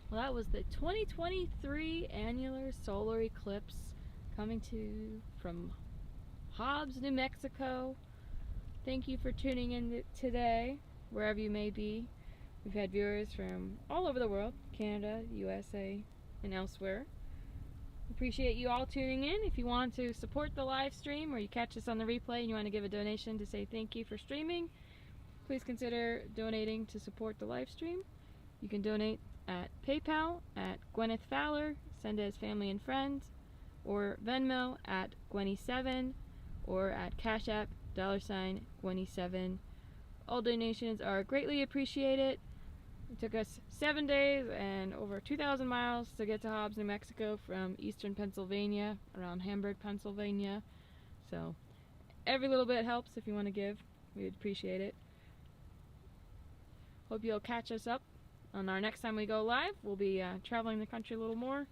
Well, that was the 2023 Annular Solar Eclipse coming to you from Hobbs, New Mexico. Thank you for tuning in today, wherever you may be. We've had viewers from all over the world, Canada, USA, and elsewhere. Appreciate you all tuning in. If you want to support the live stream or you catch us on the replay and you want to give a donation to say thank you for streaming, please consider donating to support the live stream. You can donate at PayPal at Gwyneth Fowler, send as family and friends, or Venmo at Gwenny7, or at Cash App $Gwenny7. All donations are greatly appreciated. It took us 7 days and over 2,000 miles to get to Hobbs, New Mexico from eastern Pennsylvania, around Hamburg, Pennsylvania. So every little bit helps if you want to give. We'd appreciate it. Hope you'll catch us up on our next time we go live. We'll be traveling the country a little more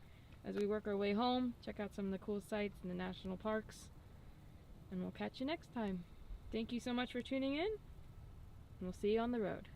as we work our way home, check out some of the cool sites in the national parks, and we'll catch you next time. Thank you so much for tuning in, and we'll see you on the road.